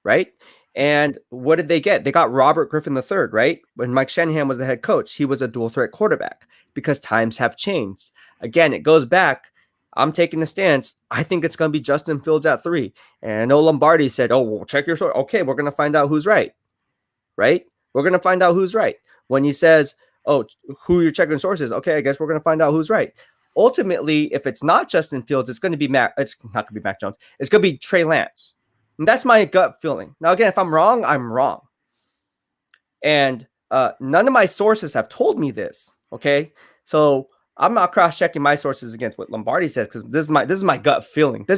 A: right? And what did they get? They got Robert Griffin III, right? When Mike Shanahan was the head coach, he was a dual threat quarterback, because times have changed. Again, it goes back. I'm taking the stance. I think it's going to be Justin Fields at 3. And I know Lombardi said, oh, well, check your source. Okay, we're going to find out who's right, right? We're going to find out who's right. When he says, oh, who you're checking sources, okay, I guess we're going to find out who's right. Ultimately, if it's not Justin Fields, it's going to be it's not going to be Mac Jones. It's going to be Trey Lance. And that's my gut feeling. Now, again, if I'm wrong, I'm wrong. And none of my sources have told me this, okay? So I'm not cross-checking my sources against what Lombardi says, because this is my gut feeling. I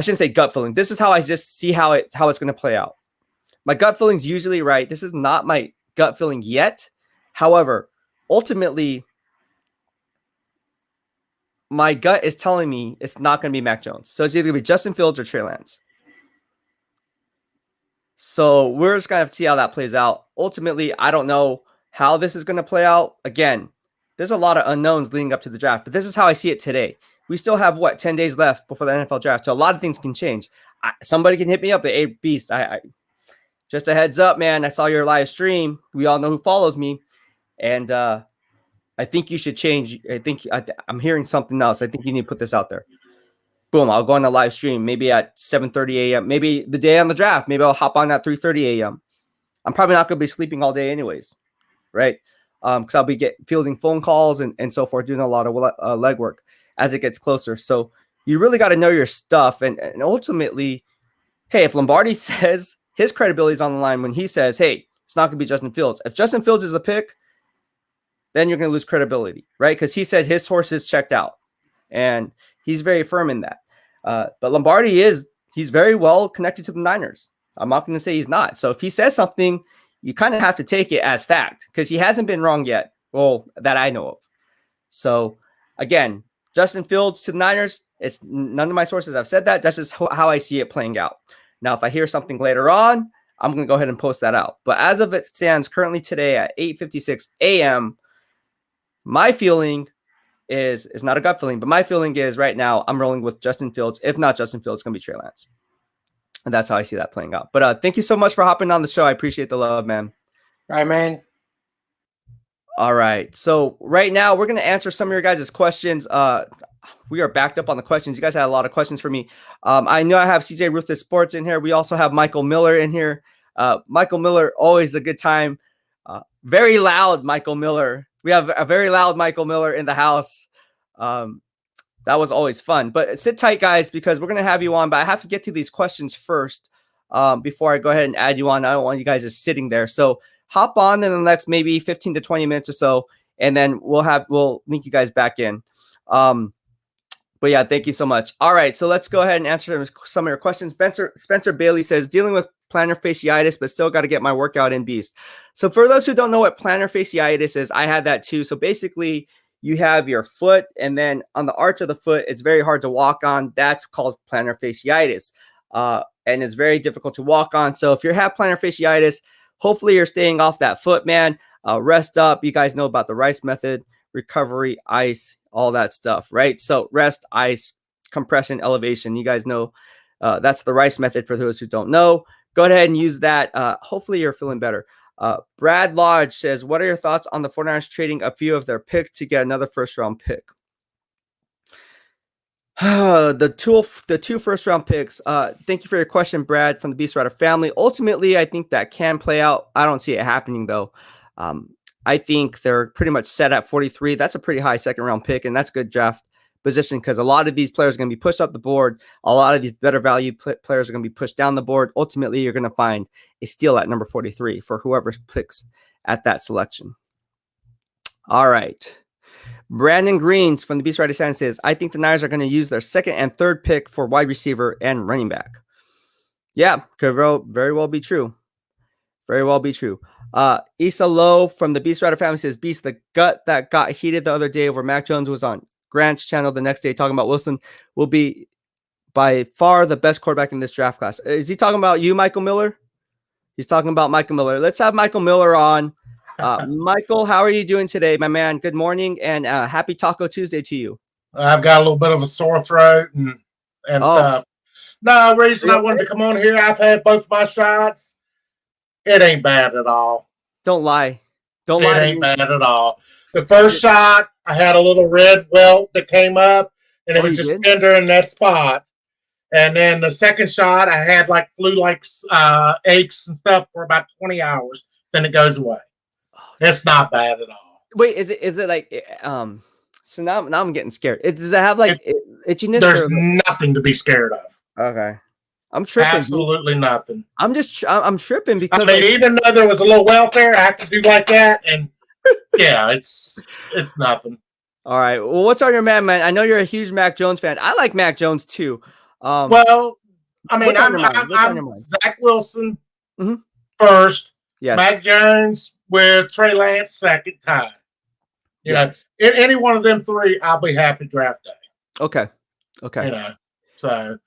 A: shouldn't say gut feeling. This is how I just see how it's going to play out. My gut feeling's usually right. This is not my gut feeling yet. However, ultimately, my gut is telling me it's not going to be Mac Jones. So it's either going to be Justin Fields or Trey Lance. So we're just going to have to see how that plays out. Ultimately, I don't know how this is going to play out. Again, there's a lot of unknowns leading up to the draft, but this is how I see it today. we still have what 10 days left before the NFL draft. So a lot of things can change. Somebody can hit me up at A Beast. I just a heads up, man. I saw your live stream. We all know who follows me, and I think you should change. I'm hearing something else. I think you need to put this out there. Boom, I'll go on the live stream maybe at 7:30 a.m. Maybe the day on the draft. Maybe I'll hop on at 3:30 a.m. I'm probably not going to be sleeping all day anyways, right? Because I'll be fielding phone calls and so forth, doing a lot of legwork as it gets closer. So you really got to know your stuff. And ultimately, hey, if Lombardi says his credibility is on the line when he says, hey, it's not going to be Justin Fields. If Justin Fields is the pick, then you're going to lose credibility, right? Because he said his sources checked out. And he's very firm in that. But Lombardi he's very well connected to the Niners. I'm not going to say he's not. So if he says something, you kind of have to take it as fact because he hasn't been wrong yet. Well, that I know of. So again, Justin Fields to the Niners, it's none of my sources have said that. That's just how I see it playing out. Now, if I hear something later on, I'm going to go ahead and post that out. But as of it stands currently today at 8:56 a.m., my feeling is not a gut feeling, but my feeling is right now I'm rolling with Justin Fields. If not Justin Fields, it's going to be Trey Lance. And that's how I see that playing out. But thank you so much for hopping on the show. I appreciate the love, man.
B: All right, man.
A: All right. So right now we're going to answer some of your guys' questions. We are backed up on the questions. You guys had a lot of questions for me. I know I have CJ Ruthless Sports in here. We also have Michael Miller in here. Michael Miller, always a good time. Very loud Michael Miller. We have a very loud Michael Miller in the house. That was always fun. But sit tight, guys, because we're going to have you on. But I have to get to these questions first before I go ahead and add you on. I don't want you guys just sitting there. So hop on in the next maybe 15 to 20 minutes or so, and then we'll link you guys back in. But yeah, thank you so much. All right, so let's go ahead and answer some of your questions. Spencer Bailey says, dealing with plantar fasciitis, but still got to get my workout in, Beast. So for those who don't know what plantar fasciitis is, I had that too. So basically, you have your foot, and then on the arch of the foot, it's very hard to walk on. That's called plantar fasciitis, and it's very difficult to walk on. So if you have plantar fasciitis, hopefully you're staying off that foot, man. Rest up. You guys know about the Rice method, recovery, ice, all that stuff, right? So rest, ice, compression, elevation. You guys know that's the Rice method for those who don't know. Go ahead and use that. Hopefully you're feeling better. Brad Lodge says, what are your thoughts on the 49ers trading a few of their picks to get another first-round pick? The two first-round picks. Thank you for your question, Brad, from the BEASTwriter family. Ultimately, I think that can play out. I don't see it happening, though. I think they're pretty much set at 43. That's a pretty high second-round pick, and that's good draft position because a lot of these players are going to be pushed up the board. A lot of these better value players are going to be pushed down the board. Ultimately, you're going to find a steal at number 43 for whoever picks at that selection. All right. Brandon Greens from the BEASTwriter San says, I think the Niners are going to use their second and third pick for wide receiver and running back. Yeah, could very well be true. Very well be true. Issa Lowe from the BEASTwriter family says, Beast, the gut that got heated the other day over Mac Jones was on Grant's channel the next day talking about Wilson will be by far the best quarterback in this draft class. Is he talking about you, Michael Miller? He's talking about Michael Miller. Let's have Michael Miller on. Michael, how are you doing today, my man? Good morning and happy Taco Tuesday to you.
C: I've got a little bit of a sore throat and stuff. No, reason I wanted to come on here, I've had both my shots. It ain't bad at all.
A: Don't lie. It
C: ain't bad at all. The first shot, I had a little red welt that came up, and it was just tender in that spot. And then the second shot, I had like flu-like aches and stuff for about 20 hours. Then it goes away. It's not bad at all.
A: Wait, is it like so now I'm getting scared. Does it have like itchiness?
C: There's nothing to be scared of.
A: Okay. I'm tripping.
C: Absolutely nothing.
A: I'm tripping because
C: I mean, even though there was a little welfare, I could do like that, and yeah, it's nothing.
A: All right. Well, what's on your man? I know you're a huge Mac Jones fan. I like Mac Jones too.
C: Well, I mean, I'm Zach Wilson first.
A: Yes.
C: Mac Jones with Trey Lance second time. You know, in any one of them three, I'll be happy draft day.
A: Okay.
C: You know, so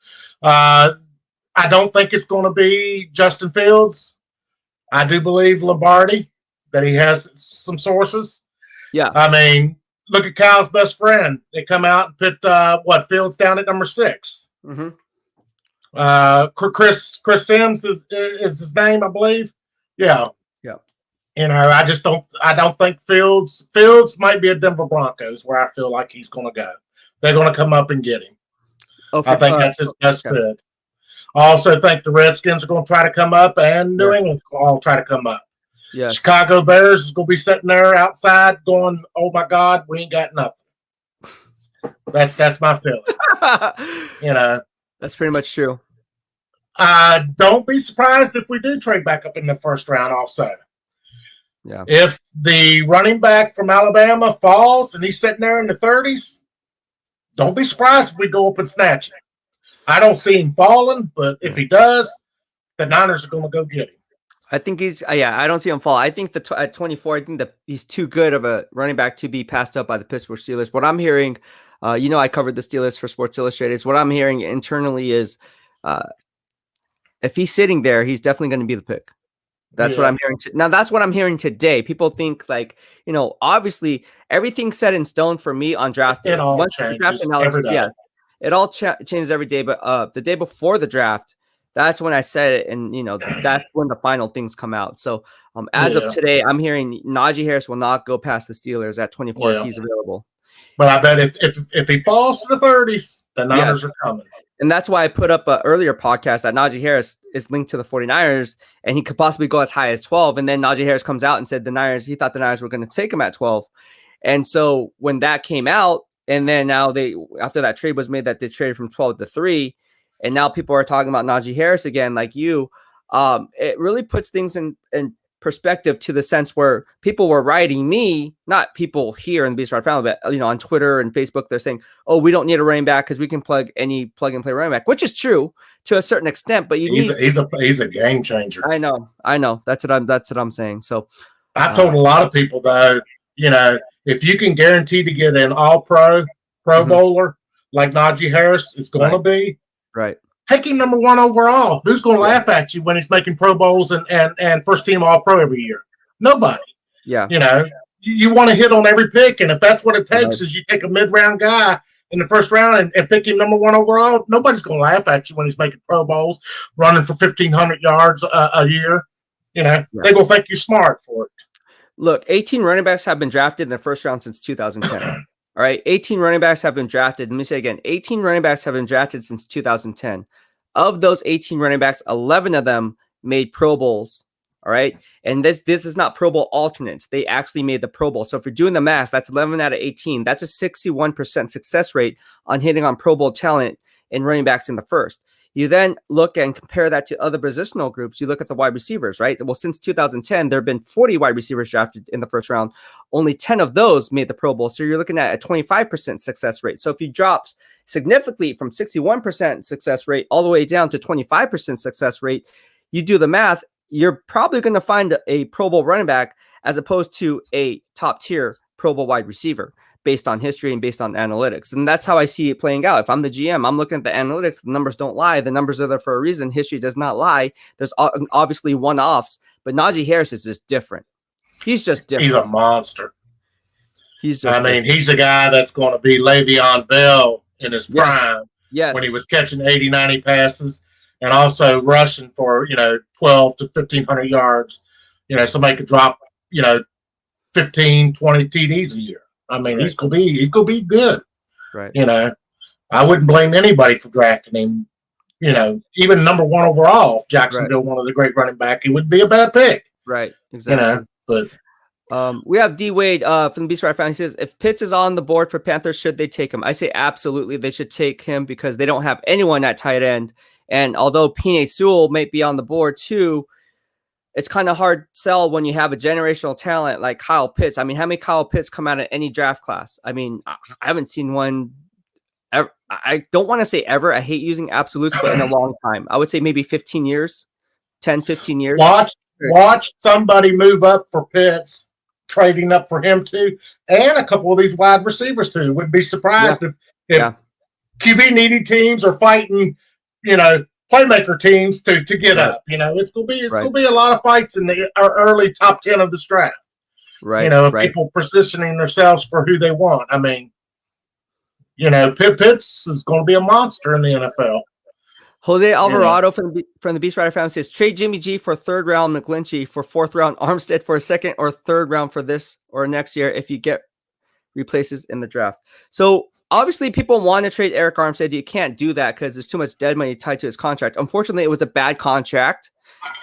C: I don't think it's going to be Justin Fields. I do believe Lombardi that he has some sources.
A: Yeah.
C: I mean, look at Kyle's best friend. They come out and put Fields down at number 6.
A: Mm-hmm.
C: Chris Sims is his name, I believe. Yeah.
A: Yeah.
C: You know, I don't think Fields might be a Denver Broncos where I feel like he's going to go. They're going to come up and get him. I think that's his best fit. I also think the Redskins are going to try to come up, and New England's going to all try to come up.
A: Yes.
C: Chicago Bears is going to be sitting there outside going, "Oh my God, we ain't got nothing." That's my feeling. You know,
A: that's pretty much true.
C: Don't be surprised if we do trade back up in the first round. Also,
A: yeah.
C: If the running back from Alabama falls and he's sitting there in the 30s, don't be surprised if we go up and snatch him. I don't see him falling, but if he does, the Niners are going to go get him.
A: I think he's I don't see him fall. I think at 24, I think that he's too good of a running back to be passed up by the Pittsburgh Steelers. What I'm hearing, I covered the Steelers for Sports Illustrated. What I'm hearing internally is if he's sitting there, he's definitely going to be the pick. That's what I'm hearing. Now, that's what I'm hearing today. People think obviously everything's set in stone for me on draft day.
C: It all changes every day.
A: Yeah, it all changes every day. But the day before the draft, that's when I said it, and that's when the final things come out. So as of today, I'm hearing Najee Harris will not go past the Steelers at 24 if he's available.
C: But I bet if he falls to the 30s, the Niners are coming.
A: And that's why I put up an earlier podcast that Najee Harris is linked to the 49ers, and he could possibly go as high as 12. And then Najee Harris comes out and said he thought the Niners were going to take him at 12. And so when that came out, and then now after that trade was made, that they traded from 12 to 3, and now people are talking about Najee Harris again, like you, it really puts things in perspective to the sense where people were writing me, not people here in the BEASTwriter family, but on Twitter and Facebook, they're saying, "Oh, we don't need a running back because we can plug and play running back," which is true to a certain extent. But he's
C: a game changer.
A: I know. That's what I'm saying. So
C: I've told a lot of people though, if you can guarantee to get an All-Pro bowler like Najee Harris is going to be,
A: right.
C: Take him number 1 overall. Who's going to laugh at you when he's making Pro Bowls and first team All-Pro every year? Nobody.
A: Yeah.
C: You want to hit on every pick, and if that's what it takes is you take a mid-round guy in the first round and pick him number 1 overall, nobody's going to laugh at you when he's making Pro Bowls, running for 1,500 yards a year. They're going to think you're smart for it.
A: Look, 18 running backs have been drafted in the first round since 2010. All right, 18 running backs have been drafted. Let me say again, 18 running backs have been drafted since 2010. Of those 18 running backs, 11 of them made Pro Bowls. All right, and this is not Pro Bowl alternates. They actually made the Pro Bowl. So if you're doing the math, that's 11 out of 18. That's a 61% success rate on hitting on Pro Bowl talent in running backs in the first. You then look and compare that to other positional groups. You look at the wide receivers, right? Well, since 2010, there have been 40 wide receivers drafted in the first round. Only 10 of those made the Pro Bowl. So you're looking at a 25% success rate. So if you drop significantly from 61% success rate all the way down to 25% success rate, you do the math, you're probably going to find a Pro Bowl running back as opposed to a top tier Pro Bowl wide receiver, based on history and based on analytics. And that's how I see it playing out. If I'm the GM, I'm looking at the analytics. The numbers don't lie. The numbers are there for a reason. History does not lie. There's obviously one-offs, but Najee Harris is just different. He's just different.
C: He's a monster.
A: He's
C: a guy that's going to be Le'Veon Bell in his prime.
A: Yes.
C: When he was catching 80, 90 passes and also rushing for, 12 to 1,500 yards. Somebody could drop, 15, 20 TDs a year. He's gonna be good.
A: Right.
C: I wouldn't blame anybody for drafting him. Even number 1 overall, if Jacksonville wanted a great running back, it would be a bad pick.
A: Right. Exactly.
C: But
A: we have D Wade from the BEASTwriter fan. He says, if Pitts is on the board for Panthers, should they take him? I say absolutely they should take him because they don't have anyone at tight end. And although Penei Sewell might be on the board too, it's kind of hard sell when you have a generational talent like Kyle Pitts. How many Kyle Pitts come out of any draft class? I haven't seen one ever. I don't want to say ever. I hate using absolutes, but in a long time. I would say maybe 15 years, 10, 15 years.
C: Watch somebody move up for Pitts, trading up for him too, and a couple of these wide receivers too. Wouldn't be surprised if QB needy teams are fighting, playmaker teams to get up. It's gonna be a lot of fights in the early top 10 of this draft.
A: Right.
C: You know,
A: right.
C: people positioning themselves for who they want. I mean, you know, Pitts is going to be a monster in the NFL.
A: Jose Alvarado from the BEASTwriter family says, trade Jimmy G for 3rd round McGlinchey for 4th round Armstead for a 2nd or 3rd round for this or next year if you get replaces in the draft. So obviously people want to trade Eric Armstead. You can't do that because there's too much dead money tied to his contract. Unfortunately, it was a bad contract.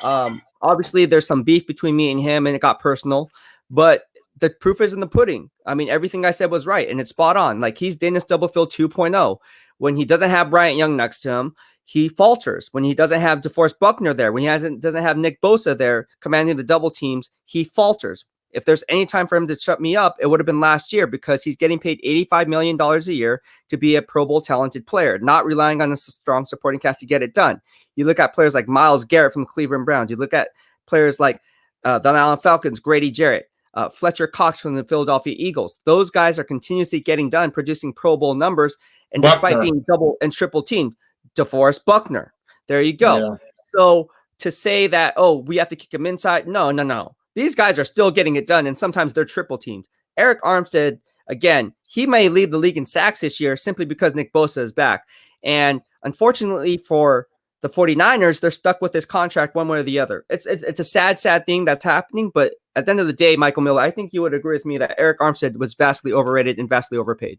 A: Obviously, there's some beef between me and him, and it got personal. But the proof is in the pudding. I mean, everything I said was right, and it's spot on. Like, he's Dennis Stubblefield 2.0. When he doesn't have Bryant Young next to him, he falters. When he doesn't have DeForest Buckner there, when he doesn't have Nick Bosa there commanding the double teams, he falters. If there's any time for him to shut me up, it would have been last year because he's getting paid $85 million a year to be a Pro Bowl talented player, not relying on a strong supporting cast to get it done. You look at players like Myles Garrett from the Cleveland Browns. You look at players like the Allen Falcons, Grady Jarrett, Fletcher Cox from the Philadelphia Eagles. Those guys are continuously getting done, producing Pro Bowl numbers, and despite being double and triple teamed, DeForest Buckner. There you go. Yeah. So to say that, oh, we have to kick him inside, no. These guys are still getting it done, and sometimes they're triple teamed. Eric Armstead, again, he may lead the league in sacks this year simply because Nick Bosa is back. And unfortunately for the 49ers, they're stuck with this contract one way or the other. It's a sad thing that's happening, but at the end of the day, Michael Miller, I think you would agree with me that Eric Armstead was vastly overrated and vastly overpaid.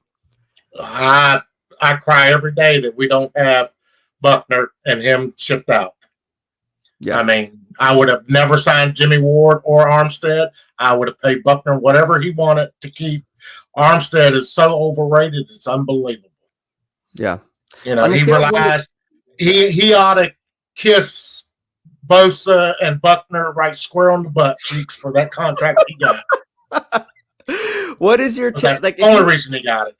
C: I cry every day that we don't have Buckner and him shipped out. Yeah. I mean, I would have never signed Jimmy Ward or Armstead. I would have paid Buckner whatever he wanted to keep. Armstead is so overrated, it's unbelievable.
A: Yeah.
C: You know, he realized he ought to kiss Bosa and Buckner right square on the butt cheeks for that contract he got.
A: What is your
C: take? Like the only reason he got it.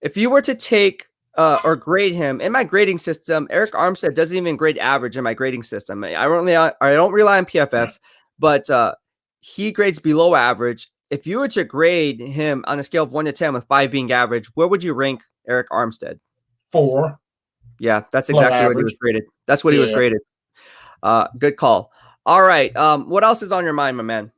A: If you were to take or grade him in my grading system, Eric Armstead doesn't even grade average in my grading system. I don't rely on PFF, but he grades below average. If you were to grade him on a scale of 1 to 10, with 5 being average, where would you rank Eric Armstead?
C: 4.
A: Yeah, that's exactly what he was graded. That's what he was graded. Good call. All right. What else is on your mind, my man?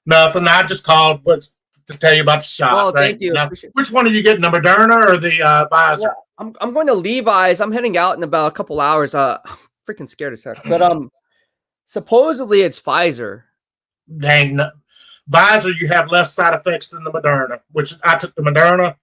C: Nothing. I just called to tell you about the shot.
A: Oh, thank you.
C: Now, which one are you getting, the Moderna or the Pfizer?
A: Yeah, I'm going to Levi's. I'm heading out in about a couple hours. I'm freaking scared as heck. But supposedly it's Pfizer.
C: Dang, no. Pfizer, you have less side effects than the Moderna, which I took the Moderna.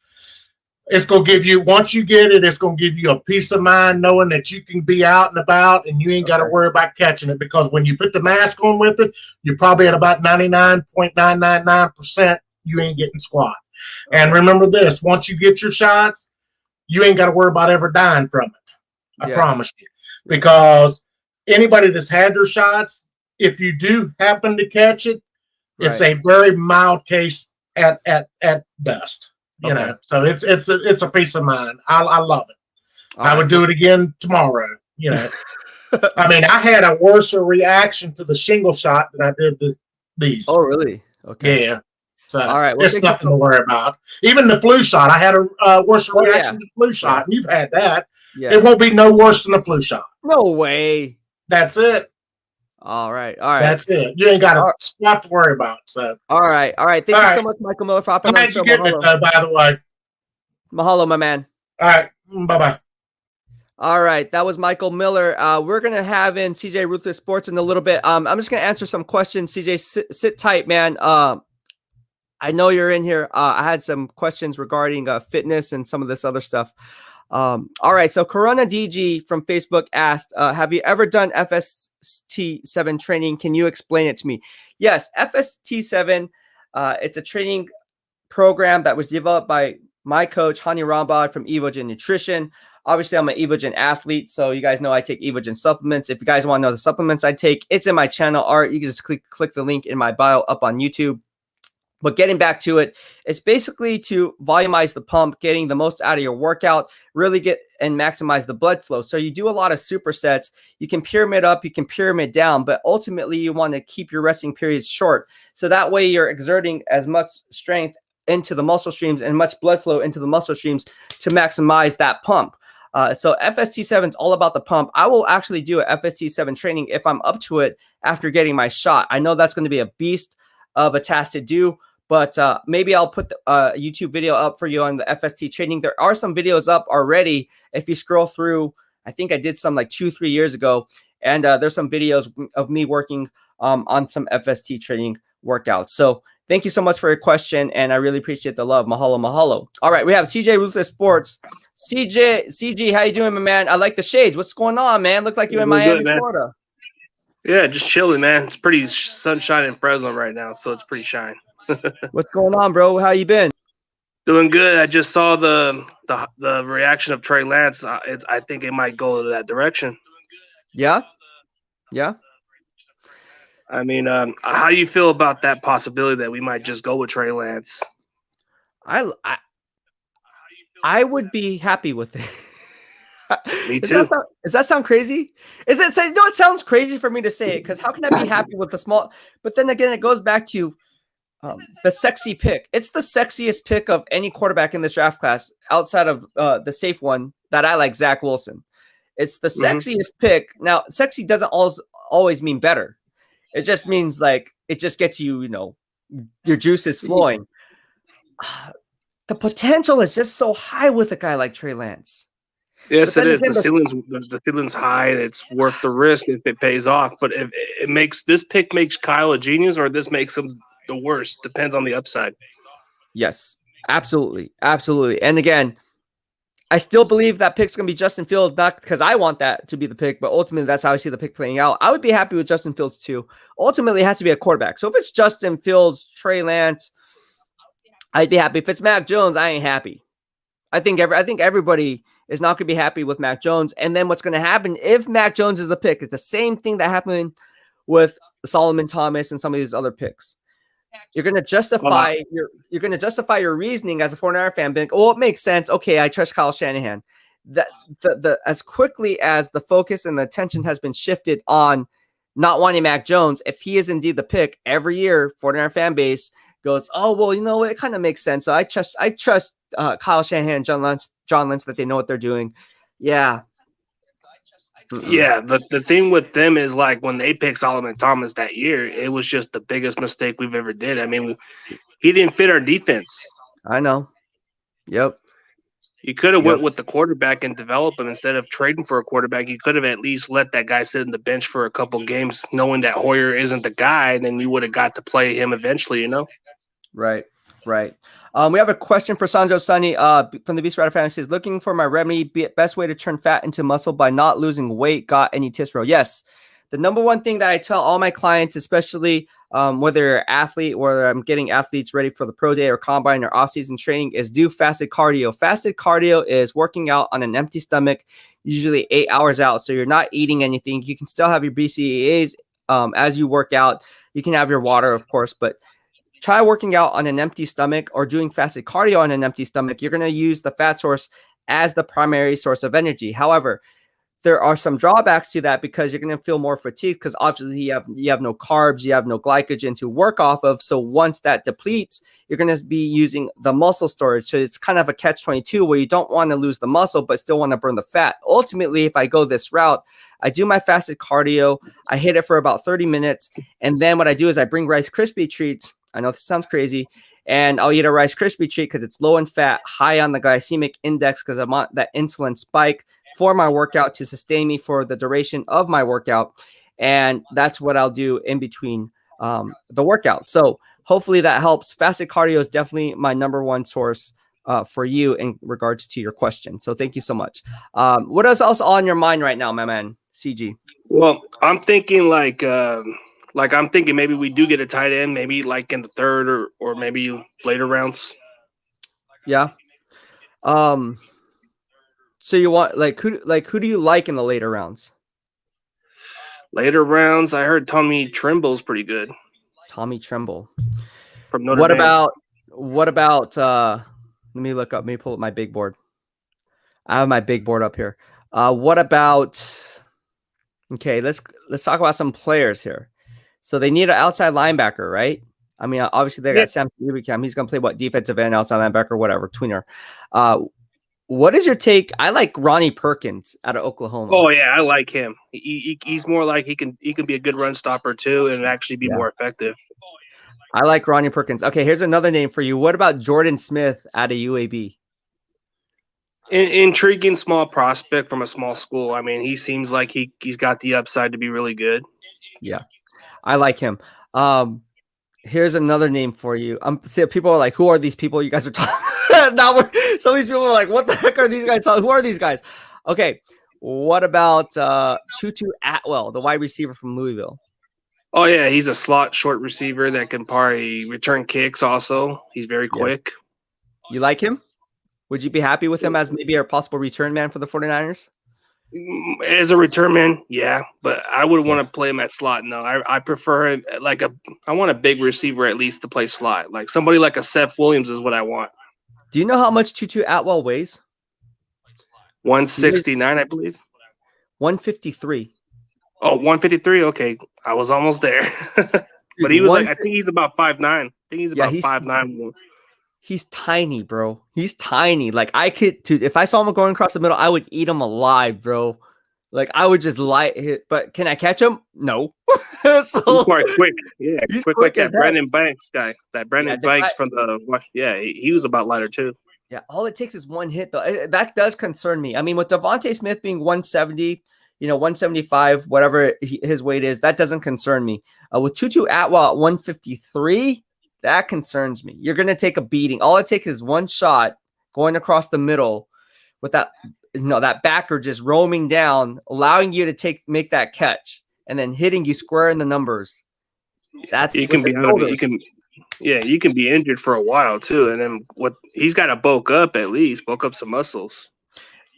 C: It's going to give you, once you get it, it's going to give you a peace of mind knowing that you can be out and about and you ain't got to worry about catching it, because when you put the mask on with it, you're probably at about 99.999%. You ain't getting squat. And remember this, once you get your shots, you ain't got to worry about ever dying from it. I promise you. Because anybody that's had their shots, if you do happen to catch it, it's a very mild case at best. You know, so it's a peace of mind. I love it. I would do it again tomorrow. You know, I mean, I had a worse reaction to the shingle shot than I did these.
A: Oh, really? Okay.
C: Yeah. So
A: all right, well,
C: it's nothing to worry about. Even the flu shot, I had a worse reaction to the flu shot, and you've had that. Yeah. It won't be no worse than the flu shot.
A: No way.
C: That's it.
A: All right.
C: That's it. You ain't got a squat to worry about. So.
A: All right. Thank you so much, Michael Miller, for hopping on.
C: How did you get it, though, by the way?
A: Mahalo, my man.
C: All right. Bye-bye.
A: All right. That was Michael Miller. We're going to have in CJ Ruthless Sports in a little bit. I'm just going to answer some questions. CJ, sit tight, man. I know you're in here. I had some questions regarding fitness and some of this other stuff. All right. So Corona DG from Facebook asked, have you ever done FST7 training? Can you explain it to me? Yes. FST7. It's a training program that was developed by my coach, Hani Rambad from Evogen Nutrition. Obviously, I'm an Evogen athlete, so you guys know I take Evogen supplements. If you guys want to know the supplements I take, it's in my channel art. You can just click the link in my bio up on YouTube. But getting back to it, it's basically to volumize the pump, getting the most out of your workout, really get and maximize the blood flow. So you do a lot of supersets. You can pyramid up, you can pyramid down, but ultimately you want to keep your resting periods short. So that way you're exerting as much strength into the muscle streams and much blood flow into the muscle streams to maximize that pump. So FST7 is all about the pump. I will actually do a FST7 training if I'm up to it after getting my shot. I know that's going to be a beast. of a task to do. But maybe I'll put a YouTube video up for you on the FST training. There are some videos up already. If you scroll through, I think I did some like 2-3 years ago. And there's some videos of me working on some FST training workouts. So thank you so much for your question. And I really appreciate the love. Mahalo, mahalo. All right. We have CJ Ruthless Sports. CG, how you doing, my man? I like the shades. What's going on, man? Look like you're in Miami, Florida.
D: Yeah, just chilling, man. It's pretty sunshine in Fresno right now, so it's pretty shine.
A: What's going on, bro? How you been?
D: Doing good. I just saw the reaction of Trey Lance. I think it might go that direction.
A: Yeah.
D: I mean, how do you feel about that possibility that we might just go with Trey Lance?
A: I would be happy with it.
D: Me too.
A: Does that sound crazy? It sounds crazy for me to say it, because how can I be happy with the small? But then again, it goes back to the sexy pick. It's the sexiest pick of any quarterback in this draft class outside of the safe one that I like, Zach Wilson. It's the sexiest pick. Now, sexy doesn't always mean better. It just means like it just gets you, your juices flowing. The potential is just so high with a guy like Trey Lance.
D: Yes, it is. The ceiling's high, and it's worth the risk if it pays off. But if this pick makes Kyle a genius, or this makes him the worst, depends on the upside.
A: Yes, absolutely. And again, I still believe that pick's going to be Justin Fields, not because I want that to be the pick, but ultimately that's how I see the pick playing out. I would be happy with Justin Fields too. Ultimately, it has to be a quarterback. So if it's Justin Fields, Trey Lance, I'd be happy. If it's Mac Jones, I ain't happy. I think everybody is not going to be happy with Mac Jones. And then what's going to happen if Mac Jones is the pick? It's the same thing that happened with Solomon Thomas and some of these other picks. You're going to justify your reasoning as a 49er fan, being, it makes sense. Okay, I trust Kyle Shanahan. As quickly as the focus and the attention has been shifted on not wanting Mac Jones, if he is indeed the pick, every year 49er fan base goes, it kind of makes sense. So I trust Kyle Shanahan and John Lynch that they know what they're doing. Yeah.
D: Yeah, the thing with them is, like, when they picked Solomon Thomas that year, it was just the biggest mistake we've ever did. I mean, he didn't fit our defense.
A: I know. Yep.
D: You could have went with the quarterback and developed him instead of trading for a quarterback. You could have at least let that guy sit in the bench for a couple games, knowing that Hoyer isn't the guy, and then we would have got to play him eventually,
A: Right. We have a question for Sanjo Sunny from the BEASTwriter Fantasy. Is looking for my remedy, best way to turn fat into muscle by not losing weight. Got any tips, bro? Yes. The number one thing that I tell all my clients, especially whether you're an athlete or I'm getting athletes ready for the pro day or combine or off-season training, is do fasted cardio. Fasted cardio is working out on an empty stomach, usually 8 hours out. So you're not eating anything. You can still have your BCAAs as you work out. You can have your water, of course, but try working out on an empty stomach or doing fasted cardio on an empty stomach. You're going to use the fat source as the primary source of energy. However, there are some drawbacks to that because you're going to feel more fatigued because obviously you have no carbs, you have no glycogen to work off of. So once that depletes, you're going to be using the muscle storage. So it's kind of a catch-22 where you don't want to lose the muscle but still want to burn the fat. Ultimately, if I go this route, I do my fasted cardio, I hit it for about 30 minutes, and then what I do is I bring Rice Krispie treats. I know this sounds crazy, and I'll eat a Rice Krispie treat because it's low in fat, high on the glycemic index because I want that insulin spike for my workout to sustain me for the duration of my workout. And that's what I'll do in between the workout. So hopefully that helps. Fasted cardio is definitely my number one source for you in regards to your question. So thank you so much. What else on your mind right now, my man, CG?
D: Well, I'm thinking I'm thinking maybe we do get a tight end, maybe like in the third or maybe later rounds.
A: Yeah. So you want who do you like in the later rounds?
D: Later rounds, I heard Tommy Tremble's pretty good.
A: Tommy Tremble
D: from Notre Dame.
A: What about let me look up, let me pull up my big board. I have my big board up here. What about let's talk about some players here. So they need an outside linebacker, right? I mean, obviously they got Sam Rubicam. He's going to play what, defensive end, outside linebacker, whatever, tweener. What is your take? I like Ronnie Perkins out of Oklahoma.
D: Oh yeah, I like him. He's more like he can be a good run stopper too, and actually be more effective.
A: I like Ronnie Perkins. Okay, here's another name for you. What about Jordan Smith out of UAB?
D: Intriguing small prospect from a small school. I mean, he seems like he's got the upside to be really good.
A: Yeah, I like him. Here's another name for you. See, people are like, who are these people you guys are talking? Now some of these people are like, what the heck are these guys? Who are these guys? Okay, what about Tutu Atwell, the wide receiver from Louisville?
D: Oh yeah, he's a slot short receiver that can probably return kicks. Also, he's very quick.
A: You like him? Would you be happy with him as maybe a possible return man for the 49ers?
D: As a return man, yeah, but I wouldn't want to play him at slot. No, I prefer I want a big receiver at least to play slot. Like somebody like a Seth Williams is what I want.
A: Do you know how much Tutu Atwell weighs?
D: 169, I believe.
A: 153.
D: Oh, 153. Okay, I was almost there. But he was I think he's about 5'9". I think he's about 5'9".
A: He's tiny, bro. He's tiny. Like if I saw him going across the middle, I would eat him alive, bro. Like I would just light hit. But can I catch him? No.
D: He's quite quick. Yeah,
A: he's
D: quick like that Brandon Banks guy. That Brandon Banks from the he was about lighter too.
A: Yeah, all it takes is one hit though. That does concern me. I mean, with Devontae Smith being 170, 175, whatever his weight is, that doesn't concern me. With Tutu Atwell at 153. That concerns me. You're going to take a beating. All it takes is one shot going across the middle with that backer just roaming down, allowing you to make that catch and then hitting you square in the numbers. That's
D: you can be you can be injured for a while too. And then he's got to bulk up some muscles.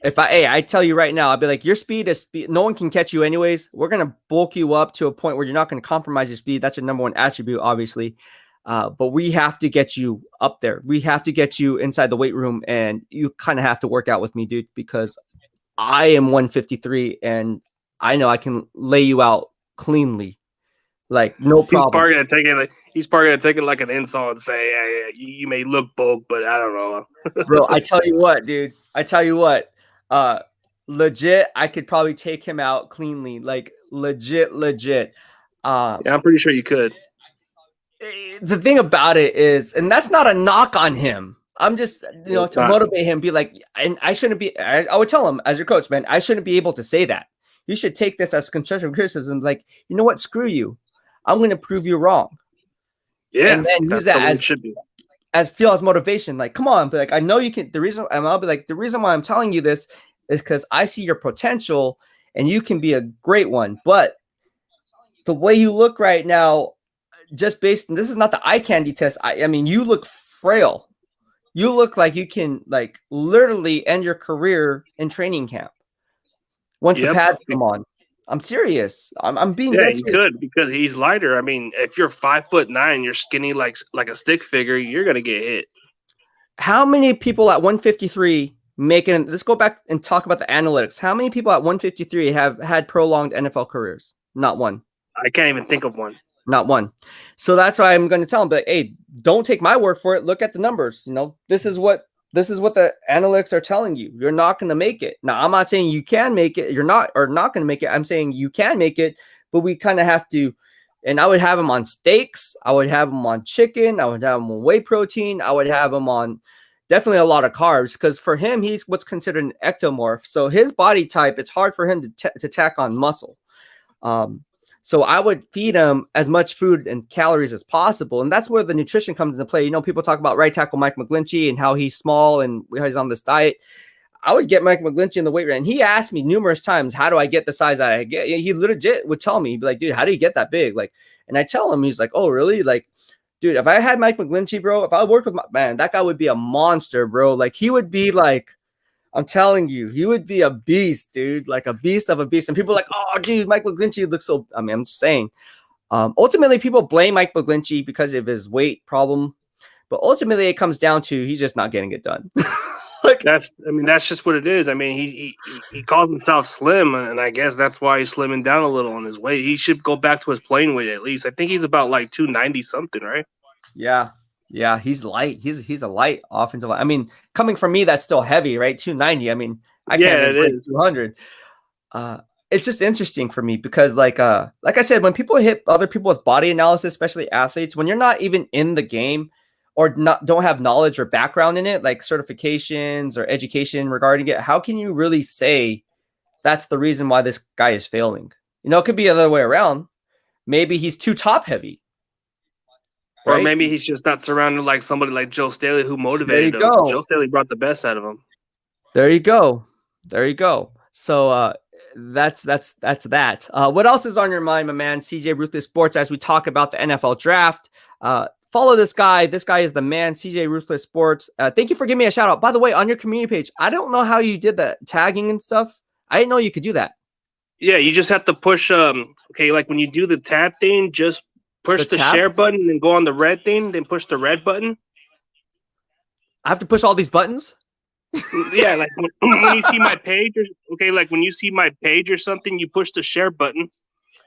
A: I tell you right now, I'd be like, your speed is speed. No one can catch you anyways. We're going to bulk you up to a point where you're not going to compromise your speed. That's your number one attribute, obviously. But we have to get you up there. We have to get you inside the weight room, and you kind of have to work out with me, dude, because I am 153, and I know I can lay you out cleanly, like no problem.
D: He's probably gonna take it like an insult and say, "Hey, you may look bulk, but I don't know."
A: Bro, I tell you what, dude. Legit, I could probably take him out cleanly, like legit.
D: Yeah, I'm pretty sure you could.
A: The thing about it is, and that's not a knock on him. I'm just, to motivate him, be like, and I shouldn't be, I would tell him as your coach, man, I shouldn't be able to say that. You should take this as constructive criticism. Like, you know what? Screw you. I'm going to prove you wrong.
D: Yeah.
A: And then use that as motivation. Like, come on. But like, I know you can, I'll be like, the reason why I'm telling you this is because I see your potential and you can be a great one. But the way you look right now, just based, and this is not the eye candy test. I mean, you look frail. You look like you can like literally end your career in training camp once the pads come on. I'm serious. I'm being.
D: Yeah, you could because he's lighter. I mean, if you're 5'9", you're skinny like a stick figure. You're gonna get hit.
A: How many people at 153 making? Let's go back and talk about the analytics. How many people at 153 have had prolonged NFL careers? Not one.
D: I can't even think of one.
A: Not one. So that's why I'm going to tell him, but hey, don't take my word for it. Look at the numbers. This is what the analytics are telling you. You're not going to make it. Now, I'm not saying you can make it. You're not going to make it. I'm saying you can make it, but we kind of have to. And I would have him on steaks. I would have him on chicken. I would have him on whey protein. I would have him on definitely a lot of carbs because for him, he's what's considered an ectomorph. So his body type, it's hard for him to tack on muscle. So I would feed him as much food and calories as possible. And that's where the nutrition comes into play. People talk about right tackle Mike McGlinchey and how he's small and how he's on this diet. I would get Mike McGlinchey in the weight room. And he asked me numerous times, how do I get the size that I get? He legit would tell me, he'd be like, dude, how do you get that big? Like, and I tell him, he's like, oh, really? Like, dude, if I had Mike McGlinchey, bro, if I worked with that guy would be a monster, bro. Like, he would be like, I'm telling you, he would be a beast, dude, like a beast of a beast. And people are like, oh, dude, Mike McGlinchey looks so. I mean, I'm just saying. Ultimately, people blame Mike McGlinchey because of his weight problem, but ultimately, it comes down to he's just not getting it done.
D: That's just what it is. I mean, he calls himself slim, and I guess that's why he's slimming down a little on his weight. He should go back to his playing weight at least. I think he's about like 290 something, right?
A: Yeah, he's light. He's a light offensive line. I mean, coming from me, that's still heavy, right? 290. I mean, I can't even break 200. it's just interesting for me because like I said, when people hit other people with body analysis, especially athletes, when you're not even in the game or don't have knowledge or background in it, like certifications or education regarding it, how can you really say that's the reason why this guy is failing? You know, it could be the other way around. Maybe he's too top heavy.
D: Or maybe he's just not surrounded like somebody like Joe Staley who motivated him. Joe Staley brought the best out of him.
A: There you go. So that's that. What else is on your mind, my man? CJ Ruthless Sports, as we talk about the NFL draft. Follow this guy. This guy is the man, CJ Ruthless Sports. Thank you for giving me a shout out. By the way, on your community page, I don't know how you did the tagging and stuff. I didn't know you could do that.
D: Yeah, you just have to push. Okay, like when you do the tab thing, just push the share button and go on the red thing, then push the red button.
A: I have to push all these buttons?
D: Yeah, like when you see my page, like when you see my page or something, you push the share button,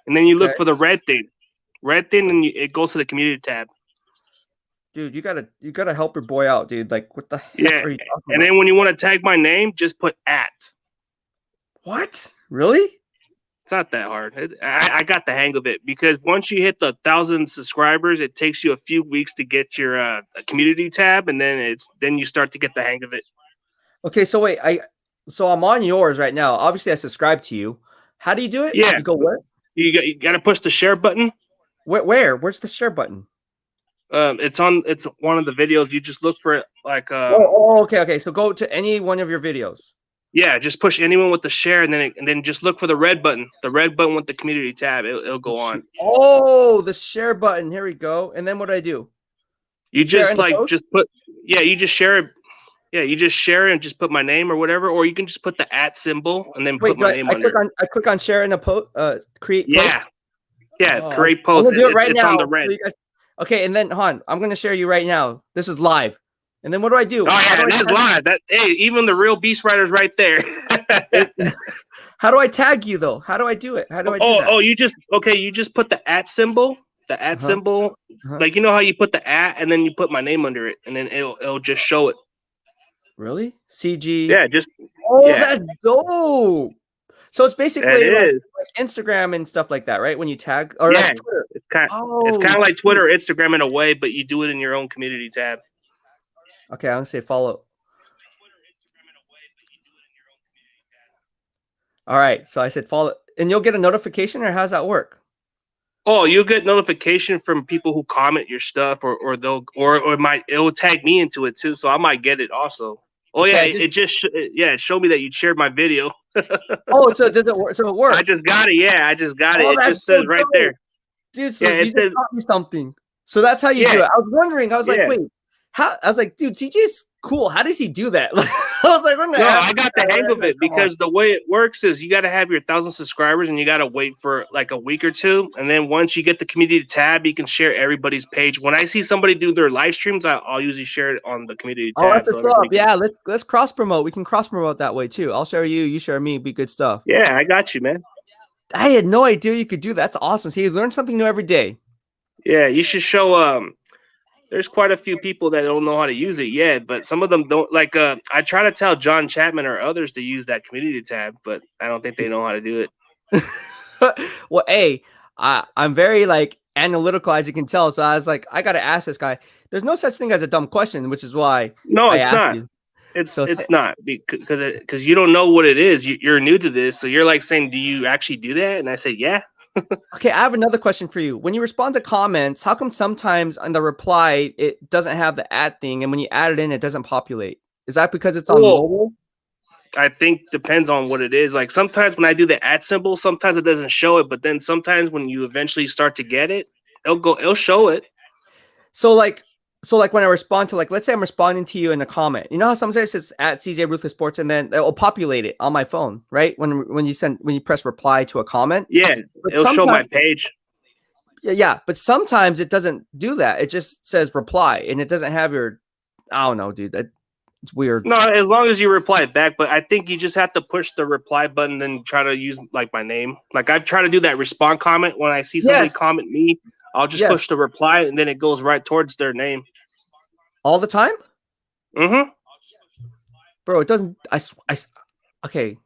D: and then you look for the red thing, and it goes to the community tab.
A: Dude, you gotta help your boy out, dude. Like, what the heck are you talking about?
D: And then when you want to tag my name, just put @.
A: What? Really?
D: It's not that hard. I got the hang of it because once you hit the 1,000 subscribers, it takes you a few weeks to get your community tab, and then you start to get the hang of it.
A: Okay, so wait, I'm on yours right now. Obviously, I subscribe to you. How do you do it?
D: Yeah,
A: you go where?
D: You got to push the share button.
A: Where? Where's the share button?
D: It's one of the videos. You just look for it like.
A: Okay. So go to any one of your videos.
D: Yeah, just push anyone with the share, and then just look for the red button. The red button with the community tab. It'll go on.
A: Oh, the share button. Here we go. And then what do I do?
D: You just you just share it. Yeah, you just share it and just put my name or whatever, or you can just put the @ symbol and then put my name on it.
A: I click on share in a post. Create.
D: Yeah.
A: Post.
D: Yeah, create post.
A: I'm gonna do it right now.
D: On the red.
A: Okay, and then Han, I'm gonna share you right now. This is live. And then what do I do?
D: Oh yeah, this is live. Even the real BEASTwriter's right there.
A: How do I tag you though? How do I do it? How do I do that?
D: Oh, you just put the @ symbol. The @ symbol. Like you know how you put the @ and then you put my name under it, and then it'll just show it.
A: Really? CG.
D: Yeah,
A: that's dope. So it's basically like Instagram and stuff like that, right? When you tag or like Twitter.
D: It's kind of like Twitter or Instagram in a way, but you do it in your own community tab.
A: Okay, I'm gonna say follow. All right, so I said follow, and you'll get a notification, or how does that work?
D: Oh, you'll get notification from people who comment your stuff, or it'll tag me into it too, so I might get it also. Oh yeah, it showed me that you shared my video.
A: Oh, so does it work? So it works.
D: I just got it. Yeah, I just got it. It just says right there,
A: dude. So you just taught me something. So that's how you do it. I was wondering. I was like, wait, how? I was like, dude, CJ's cool. How does he do that? I was like,
D: I got the hang of it because the way it works is you got to have your 1,000 subscribers and you got to wait for like a week or two, and then once you get the community tab, you can share everybody's page. When I see somebody do their live streams, I'll usually share it on the community tab.
A: Yeah, let's cross promote. We can cross promote that way too. I'll share you, you share me. Be good stuff.
D: Yeah, I got you, man.
A: I had no idea you could do that. That's awesome. See, you learn something new every day.
D: Yeah, you should show. There's quite a few people that don't know how to use it yet, but some of them don't. Like, I try to tell John Chapman or others to use that community tab, but I don't think they know how to do it.
A: Well, I'm very like analytical, as you can tell. So I was like, I got to ask this guy. There's no such thing as a dumb question, which is why.
D: No, it's not. It's not because you don't know what it is. You're new to this, so you're like saying, "Do you actually do that?" And I said, "Yeah."
A: Okay, I have another question for you. When you respond to comments, how come sometimes on the reply it doesn't have the @ thing, and when you add it in, it doesn't populate? Is that because it's on mobile?
D: I think depends on what it is. Like sometimes when I do the @ symbol, sometimes it doesn't show it, but then sometimes when you eventually start to get it, it'll show it.
A: So like when I respond to, like, let's say I'm responding to you in a comment, you know how sometimes it says @CJ Ruthless Sports and then it will populate it on my phone, right? When you press reply to a comment.
D: Yeah, it'll show my page.
A: Yeah, but sometimes it doesn't do that. It just says reply and it doesn't have your, I don't know, dude. It's weird.
D: No, as long as you reply back, but I think you just have to push the reply button and try to use like my name. Like I try to do that respond comment when I see somebody comment me. I'll just push the reply and then it goes right towards their name.
A: All the time?
D: Mm-hmm.
A: Bro, it doesn't. Okay.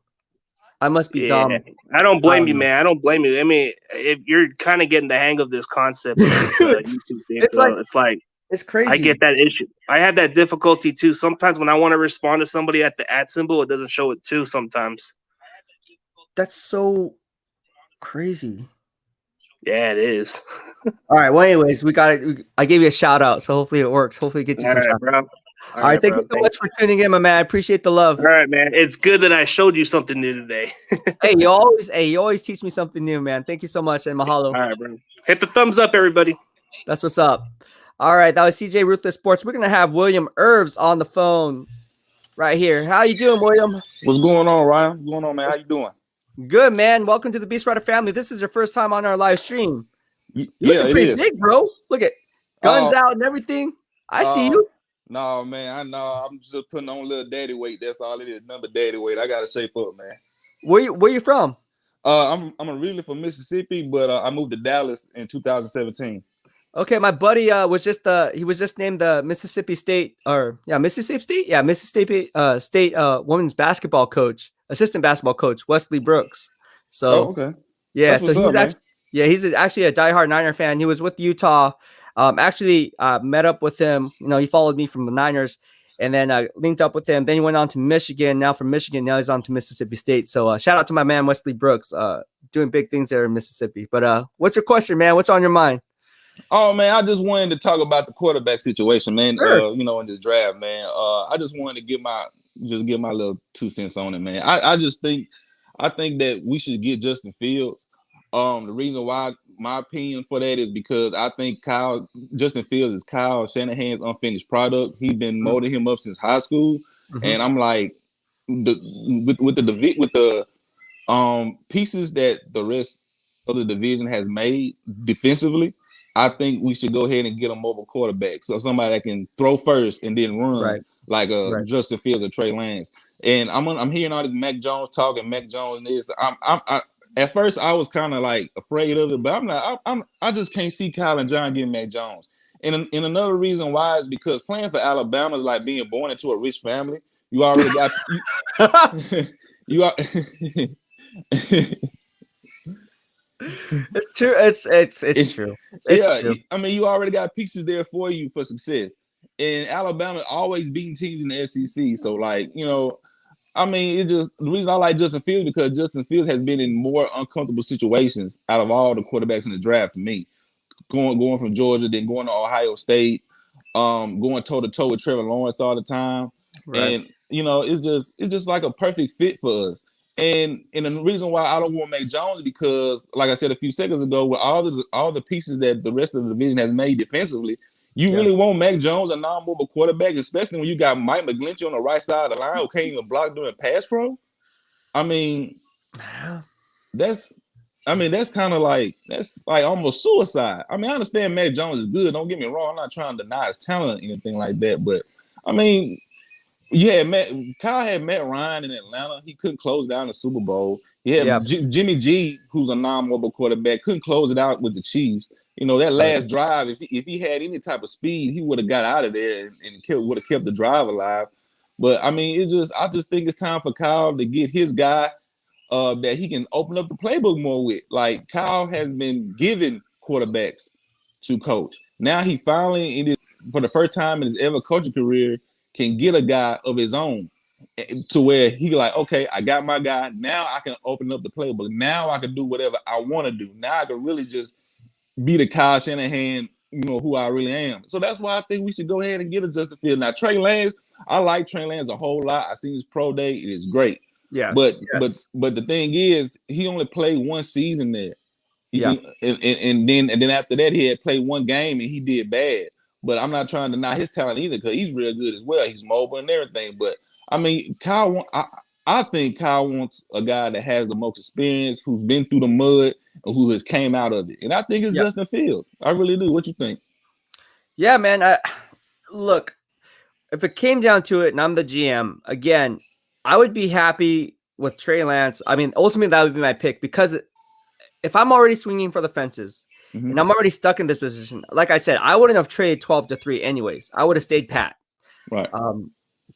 A: I must be dumb.
D: I don't blame you, man. I don't blame you. I mean, if you're kind of getting the hang of this concept of this YouTube thing, it's like
A: it's crazy.
D: I get that issue. I have that difficulty too. Sometimes when I want to respond to somebody at the @ symbol, it doesn't show it too. Sometimes.
A: That's so crazy.
D: Yeah, it is.
A: All right. Well, anyways, we got it. I gave you a shout out, so hopefully it works. Hopefully it gets you some shout out. All right, thank you so much for tuning in, my man. I appreciate the love.
D: All right, man. It's good that I showed you something new today.
A: Hey, you always teach me something new, man. Thank you so much, and mahalo.
D: All right, bro. Hit the thumbs up, everybody.
A: That's what's up. All right, that was CJ Ruthless Sports. We're gonna have William Irvs on the phone right here. How you doing, William?
E: What's going on, Ryan? What's going on, man? How you doing?
A: Good, man. Welcome to the BEASTwriter family. This is your first time on our live stream. You're
E: Yeah, it
A: pretty
E: is.
A: big, bro. Look at guns out and everything. I see you.
E: No, man. I know. I'm just putting on a little daddy weight. That's all it is. Number daddy weight. I gotta shape up, man.
A: Where you from?
E: I'm originally from Mississippi, but I moved to Dallas in 2017.
A: Okay, my buddy was just named the Mississippi State Mississippi State women's basketball coach, assistant basketball coach, Wesley Brooks. So
E: okay.
A: Yeah,
E: That's
A: so he's actually a diehard Niner fan. He was with Utah. Met up with him. You know, he followed me from the Niners, and then linked up with him. Then he went on to Michigan. Now from Michigan, now he's on to Mississippi State. So shout out to my man Wesley Brooks, doing big things there in Mississippi. But what's your question, man? What's on your mind?
E: Oh man, I just wanted to talk about the quarterback situation, man.
A: Sure.
E: In this draft, man. I just wanted to give my little 2 cents on it, man. I think that we should get Justin Fields. The reason why my opinion for that is because I think Justin Fields is Kyle Shanahan's unfinished product. He's been molding him up since high school, and I'm like, with the pieces that the rest of the division has made defensively, I think we should go ahead and get a mobile quarterback, so somebody that can throw first and then run, like Justin Fields or Trey Lance. And I'm hearing all this Mac Jones talk, and Mac Jones is at first I was kind of like afraid of it, but I'm not. I just can't see Kyle and John getting Mac Jones. And another reason why is because playing for Alabama is like being born into a rich family. You already got you are.
A: It's true. It's true. It's true.
E: I mean, you already got pieces there for you for success. And Alabama always beating teams in the SEC. So, I mean, it's just the reason I like Justin Fields because Justin Fields has been in more uncomfortable situations out of all the quarterbacks in the draft to me. Going from Georgia, then going to Ohio State, going toe to toe with Trevor Lawrence all the time. Right. And it's just like a perfect fit for us. And the reason why I don't want to make Jones is because, like I said a few seconds ago, with all the pieces that the rest of the division has made defensively, you really want Mac Jones, a non-mobile quarterback, especially when you got Mike McGlinchey on the right side of the line who can't even block during pass pro. I mean, that's kind of like almost suicide. I mean, I understand Mac Jones is good. Don't get me wrong. I'm not trying to deny his talent or anything like that, but I mean, Kyle had Matt Ryan in Atlanta. He couldn't close down the Super Bowl. He had Jimmy G, who's a non-mobile quarterback, couldn't close it out with the Chiefs. That last drive, if he had any type of speed, he would have got out of there and would have kept the drive alive. But I mean, I just think it's time for Kyle to get his guy that he can open up the playbook more with. Like Kyle has been given quarterbacks to coach. Now he finally, for the first time in his ever coaching career, can get a guy of his own to where he like, okay, I got my guy. Now I can open up the playbook. Now I can do whatever I want to do. Now I can really just be the Kyle Shanahan, who I really am. So that's why I think we should go ahead and get a Justin Fields. Now, Trey Lance, I like Trey Lance a whole lot. I've seen his pro day. It is great. Yeah. But the thing is, he only played one season there. And then after that, he had played one game and he did bad. But I'm not trying to deny his talent either because he's real good as well. He's mobile and everything. But I mean, I think Kyle wants a guy that has the most experience, who's been through the mud, and who has came out of it. And I think it's Justin Fields. I really do. What you think?
A: Yeah, man. Look, if it came down to it and I'm the GM, again, I would be happy with Trey Lance. I mean, ultimately, that would be my pick because if I'm already swinging for the fences, and I'm already stuck in this position. Like I said, I wouldn't have traded 12-3 anyways. I would have stayed pat.
E: Right.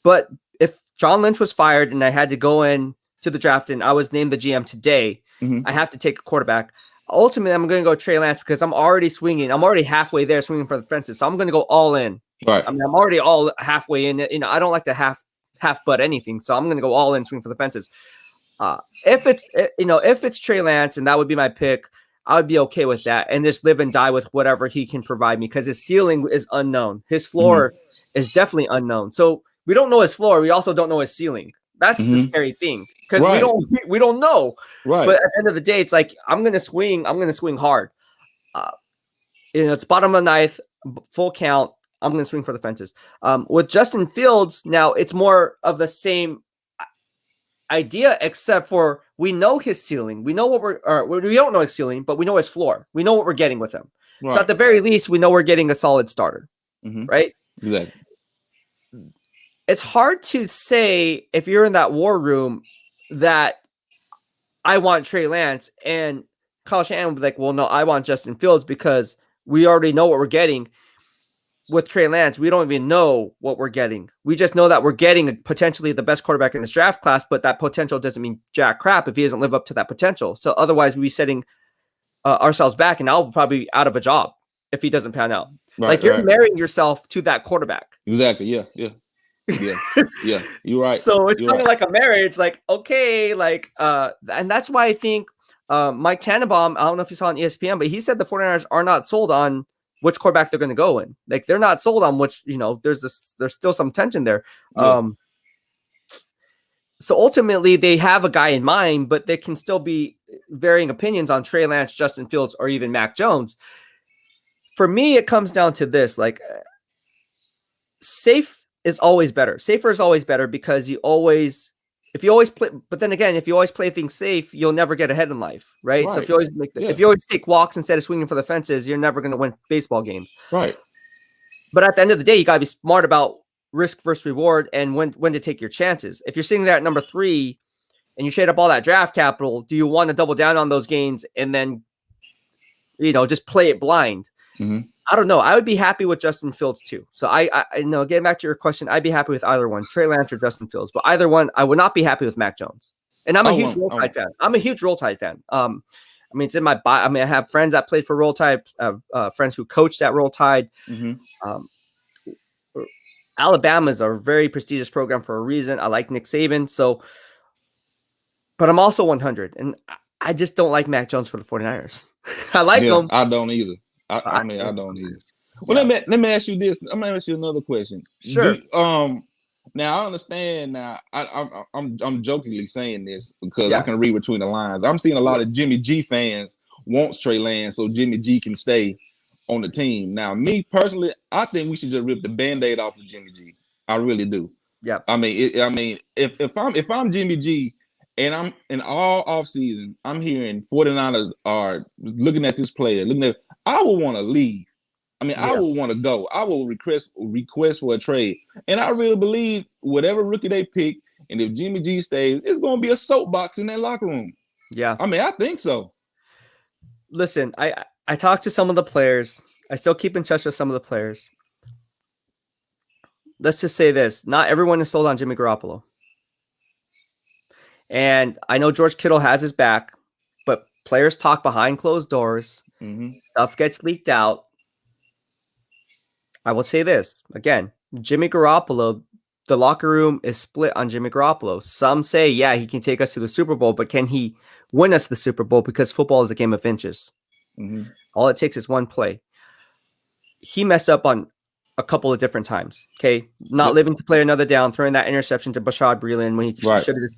A: But if John Lynch was fired and I had to go in to the draft and I was named the GM today,
E: Mhm.
A: I have to take a quarterback. Ultimately, I'm going to go Trey Lance because I'm already swinging. I'm already halfway there swinging for the fences. So I'm going to go all in.
E: Right.
A: I mean, I'm already all halfway in. You know, I don't like to half butt anything. So I'm going to go all in, swing for the fences. If it's Trey Lance and that would be my pick, I would be okay with that and just live and die with whatever he can provide me because his ceiling is unknown. His floor is definitely unknown. So we don't know his floor. We also don't know his ceiling. That's the scary thing because we don't know.
E: Right.
A: But at the end of the day, it's like I'm gonna swing hard. It's bottom of the ninth, full count. I'm gonna swing for the fences. With Justin Fields, now it's more of the same idea, except for we know his ceiling. We know we don't know his ceiling, but we know his floor. We know what we're getting with him. Right. So at the very least, we know we're getting a solid starter, right?
E: Exactly.
A: It's hard to say if you're in that war room that I want Trey Lance and Kyle Shanahan would be like, well, no, I want Justin Fields because we already know what we're getting. With Trey Lance, we don't even know what we're getting. We just know that we're getting potentially the best quarterback in this draft class, but that potential doesn't mean jack crap if he doesn't live up to that potential. So otherwise, we'd be setting ourselves back, and I'll probably be out of a job if he doesn't pan out. Right, you're marrying yourself to that quarterback.
E: Exactly. Yeah. You're right.
A: So it's kind of like a marriage. Like, okay, and that's why I think Mike Tannenbaum, I don't know if you saw on ESPN, but he said the 49ers are not sold on which quarterback they're going to go in. Like they're not sold on which, there's still some tension there. Yeah. So ultimately they have a guy in mind, but there can still be varying opinions on Trey Lance, Justin Fields, or even Mac Jones. For me, it comes down to this, safe is always better. Safer is always better because if you always play things safe, you'll never get ahead in life, right? So if you always if you always take walks instead of swinging for the fences, you're never going to win baseball games.
E: Right.
A: But at the end of the day, you got to be smart about risk versus reward and when to take your chances. If you're sitting there at number 3 and you shade up all that draft capital, do you want to double down on those gains and then, just play it blind? I don't know. I would be happy with Justin Fields too. So I know, getting back to your question, I'd be happy with either one, Trey Lance or Justin Fields, but either one, I would not be happy with Mac Jones. And I'm a huge Roll Tide fan. I'm a huge Roll Tide fan. I mean, it's in my bio. I mean, I have friends that played for Roll Tide, friends who coached at Roll Tide. Alabama is a very prestigious program for a reason. I like Nick Saban. So, but I'm also 100 and I just don't like Mac Jones for the 49ers. I like him.
E: I don't either. I mean, I don't either. Well, let me ask you this. I'm gonna ask you another question.
A: Sure.
E: Now I understand. Now I'm jokingly saying this because I can read between the lines. I'm seeing a lot of Jimmy G fans wants Trey Lance so Jimmy G can stay on the team. Now, me personally, I think we should just rip the Band-Aid off of Jimmy G. I really do.
A: Yeah.
E: I mean, if I'm Jimmy G and I'm in all offseason, I'm hearing 49ers are looking at this player, I would want to leave. I mean, I would want to go. I will request for a trade. And I really believe whatever rookie they pick, and if Jimmy G stays, it's going to be a soapbox in that locker room.
A: Yeah.
E: I mean, I think so.
A: Listen, I talked to some of the players. I still keep in touch with some of the players. Let's just say this. Not everyone is sold on Jimmy Garoppolo. And I know George Kittle has his back, but players talk behind closed doors. Stuff gets leaked out. I will say this again, Jimmy Garoppolo, the locker room is split on Jimmy Garoppolo. Some say, yeah, he can take us to the Super Bowl, but can he win us the Super Bowl? Because football is a game of inches. All it takes is one play. He messed up on a couple of different times. Okay. Not living to play another down, throwing that interception to Bashad Breeland when he should have.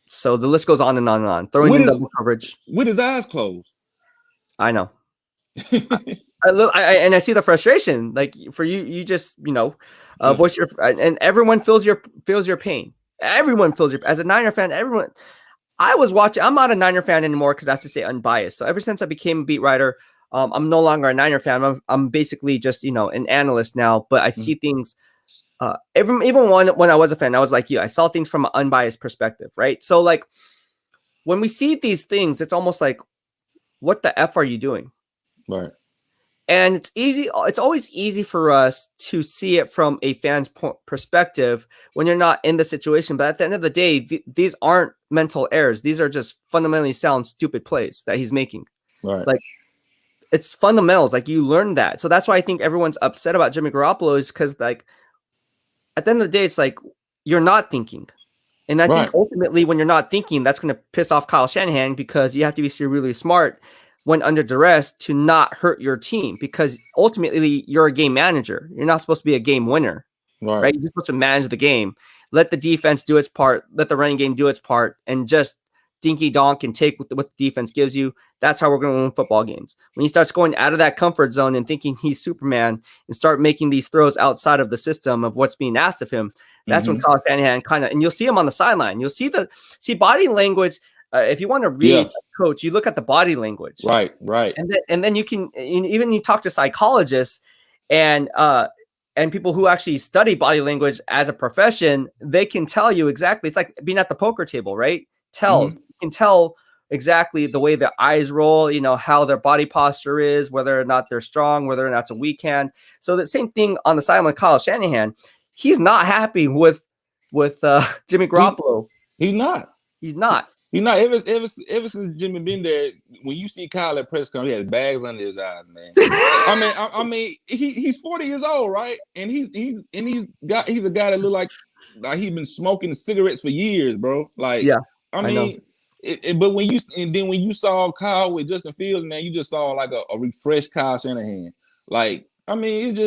A: So the list goes on and on and on. Throwing in double coverage.
E: With his eyes closed.
A: I know. I see the frustration. Like for you just voice your and everyone feels your pain. Everyone feels your as a Niner fan. Everyone. I was watching. I'm not a Niner fan anymore because I have to stay unbiased. So ever since I became a beat writer, I'm no longer a Niner fan. I'm basically just an analyst now. But I see things. Even when I was a fan, I was like you. I saw things from an unbiased perspective, right? So like when we see these things, it's almost like, what the F are you doing?
E: Right.
A: And it's always easy for us to see it from a fan's perspective when you're not in the situation. But at the end of the day, these aren't mental errors. These are just fundamentally sound, stupid plays that he's making.
E: Right.
A: Like, it's fundamentals. Like, you learn that. So that's why I think everyone's upset about Jimmy Garoppolo, is because, like, at the end of the day, it's like you're not thinking. And I think ultimately when you're not thinking, that's going to piss off Kyle Shanahan, because you have to be really smart when under duress to not hurt your team, because ultimately you're a game manager. You're not supposed to be a game winner, right? You're supposed to manage the game, let the defense do its part, let the running game do its part, and just dinky donk and take what the defense gives you. That's how we're going to win football games. When he starts going out of that comfort zone and thinking he's Superman and start making these throws outside of the system of what's being asked of him, that's when Kyle Shanahan kind of, and you'll see him on the sideline. You'll see body language. If you want to read a coach, you look at the body language.
E: Right.
A: And then you can, even you talk to psychologists and people who actually study body language as a profession, they can tell you exactly. It's like being at the poker table, right? You can tell exactly the way their eyes roll, how their body posture is, whether or not they're strong, whether or not it's a weak hand. So the same thing on the sideline with Kyle Shanahan. He's not happy with Jimmy Garoppolo.
E: He's not. Ever since Jimmy been there, when you see Kyle at press conference, he has bags under his eyes, man. I mean, he's 40 years old, right? And he's a guy that look like he's been smoking cigarettes for years, bro. Like, yeah, I mean, but when you saw Kyle with Justin Fields, man, you just saw like a refreshed Kyle Shanahan. Like, I mean,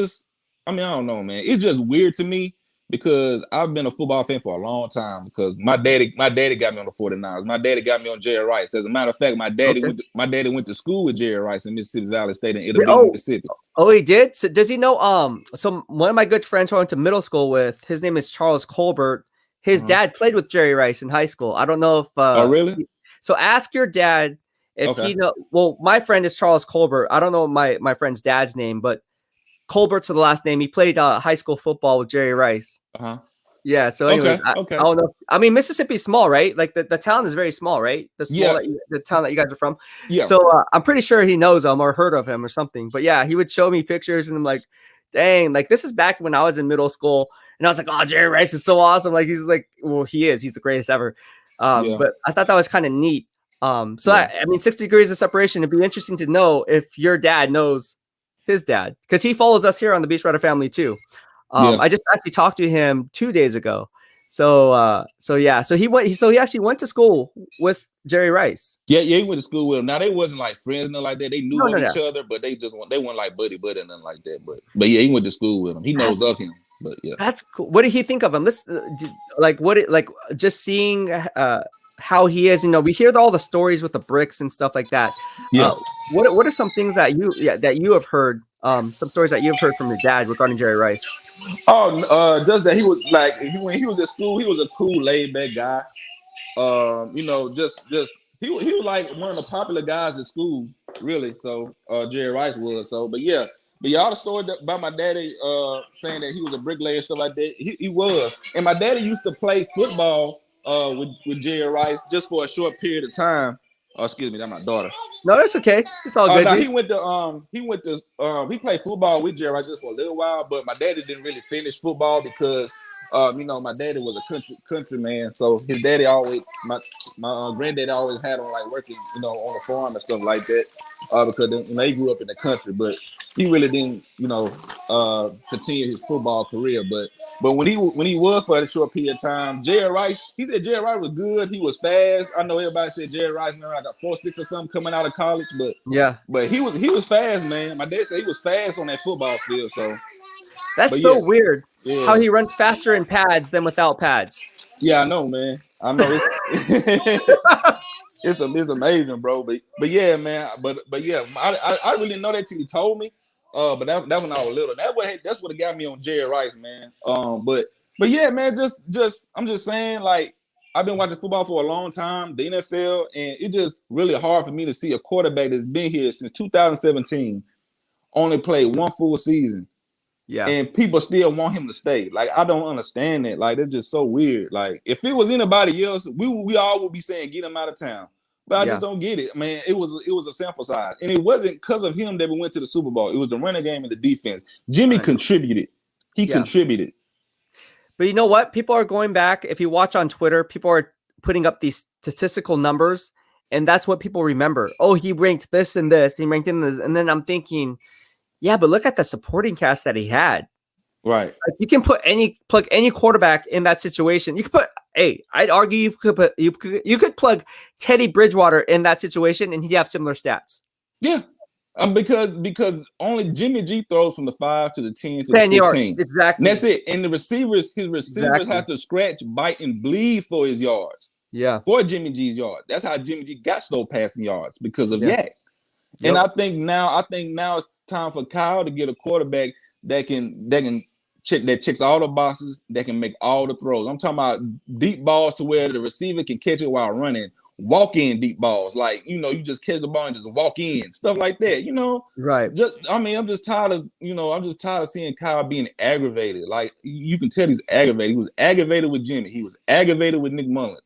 E: I don't know, man. It's just weird to me, because I've been a football fan for a long time, because my daddy got me on the 49ers. My daddy got me on Jerry Rice. As a matter of fact, my daddy went to school with Jerry Rice in Mississippi Valley State in Italy, Mississippi.
A: Oh, he did? So does he know? So one of my good friends who I went to middle school with, his name is Charles Colbert. His dad played with Jerry Rice in high school. I don't know if.
E: Oh, really?
A: So ask your dad if he know. Well, my friend is Charles Colbert. I don't know my friend's dad's name, but Colbert's the last name. He played high school football with Jerry Rice. Yeah. So anyways, I don't know. I mean, Mississippi's small, right? Like the town is very small, right? The town that you guys are from. Yeah. So I'm pretty sure he knows him or heard of him or something. But yeah, he would show me pictures and I'm like, dang, like this is back when I was in middle school and I was like, oh, Jerry Rice is so awesome. Like he's the greatest ever. But I thought that was kind of neat. I mean, 6 degrees of separation. It'd be interesting to know if your dad knows his dad, because he follows us here on the BEASTwriter family too. I just actually talked to him 2 days ago. So he actually went to school with Jerry Rice.
E: Yeah, he went to school with him. Now they wasn't like friends and nothing like that. They knew each other, but they weren't like buddy and nothing like that. But yeah, he went to school with him. He knows of him. But yeah, that's
A: cool. What did he think of him? Just seeing how he is. We hear all the stories with the bricks and stuff like that.
E: Yeah.
A: What are some things that you have heard? Some stories that you've heard from your dad regarding Jerry Rice.
E: Just that he was like, when he was at school, he was a cool, laid back guy. He was like one of the popular guys at school, really. So Jerry Rice was. So, but y'all the story about my daddy saying that he was a bricklayer and stuff like that. He was, and my daddy used to play football with Jerry Rice just for a short period of time. Oh, excuse me, that's my daughter.
A: No, that's okay. It's all good.
E: No, he played football with Jerry Rice just for a little while, but my daddy didn't really finish football because my daddy was a country man. So his daddy my granddaddy always had him like working, on the farm and stuff like that. Because he grew up in the country, but he really didn't, continue his football career. But when he was for a short period of time, Jerry Rice, he said Jerry Rice was good. He was fast. I know everybody said Jerry Rice, I got 4.6 or something coming out of college, but he was fast, man. My dad said he was fast on that football field. So
A: that's weird. Yeah. How he runs faster in pads than without pads.
E: Yeah, I know, man. I know it's amazing, bro. But yeah, man. But yeah, I really know that till he told me. But that when I was little. That's what got me on Jerry Rice, man. But yeah, man. Just I'm just saying, like, I've been watching football for a long time, the NFL, and it's just really hard for me to see a quarterback that's been here since 2017 only played one full season. Yeah, and people still want him to stay. Like, I don't understand that. Like, it's just so weird. Like, if it was anybody else, we all would be saying get him out of town. But I just don't get it, man. It was a sample size, and it wasn't because of him that we went to the Super Bowl. It was the running game and the defense. Jimmy contributed. He contributed.
A: But you know what? People are going back. If you watch on Twitter, people are putting up these statistical numbers, and that's what people remember. Oh, he ranked this and this. He ranked in this, and then I'm thinking, yeah, but look at the supporting cast that he had.
E: Right.
A: Like you can plug any quarterback in that situation. You could put, I'd argue you could plug Teddy Bridgewater in that situation, and he'd have similar stats.
E: Yeah. Because only Jimmy G throws from the 5 to the 10 to the 15.
A: Yards. Exactly.
E: And that's it. And his receivers have to scratch, bite, and bleed for his yards.
A: Yeah.
E: For Jimmy G's yards. That's how Jimmy G got slow passing yards because of Yak. Yep. And I think now it's time for Kyle to get a quarterback that checks all the boxes, that can make all the throws. I'm talking about deep balls to where the receiver can catch it while running. Walk-in deep balls, like, you just catch the ball and just walk in, stuff like that,
A: Right.
E: I'm just tired of seeing Kyle being aggravated. Like, you can tell he's aggravated. He was aggravated with Jimmy. He was aggravated with Nick Mullins.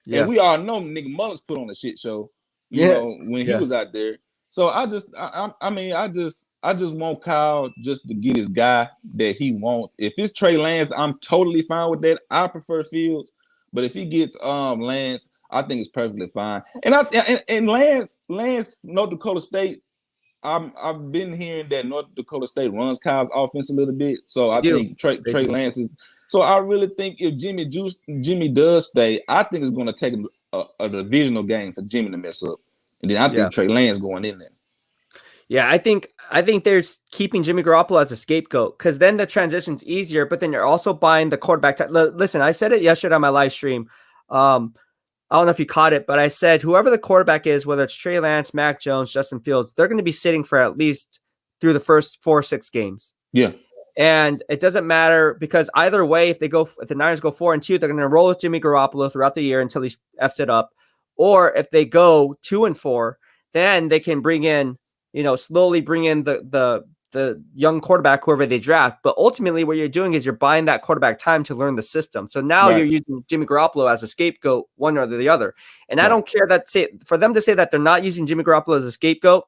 E: Yeah. And we all know Nick Mullins put on a shit show, when he was out there. So I just want Kyle just to get his guy that he wants. If it's Trey Lance, I'm totally fine with that. I prefer Fields, but if he gets Lance, I think it's perfectly fine. And Lance, North Dakota State. I've been hearing that North Dakota State runs Kyle's offense a little bit, so I think Trey Lance is. So I really think if Jimmy does stay, I think it's going to take a divisional game for Jimmy to mess up, and then I think Trey Lance going in there.
A: Yeah, I think they're keeping Jimmy Garoppolo as a scapegoat because then the transition's easier, but then you're also buying the quarterback. Listen, I said it yesterday on my live stream. I don't know if you caught it, but I said whoever the quarterback is, whether it's Trey Lance, Mac Jones, Justin Fields, they're going to be sitting for at least through the first 4 or 6 games.
E: Yeah.
A: And it doesn't matter because either way, if the Niners go 4-2, they're going to roll with Jimmy Garoppolo throughout the year until he F's it up. Or if they go 2-4, then they can bring in, slowly bring in the young quarterback, whoever they draft. But ultimately what you're doing is you're buying that quarterback time to learn the system. So now you're using Jimmy Garoppolo as a scapegoat, one or the other. And I don't care for them to say that they're not using Jimmy Garoppolo as a scapegoat.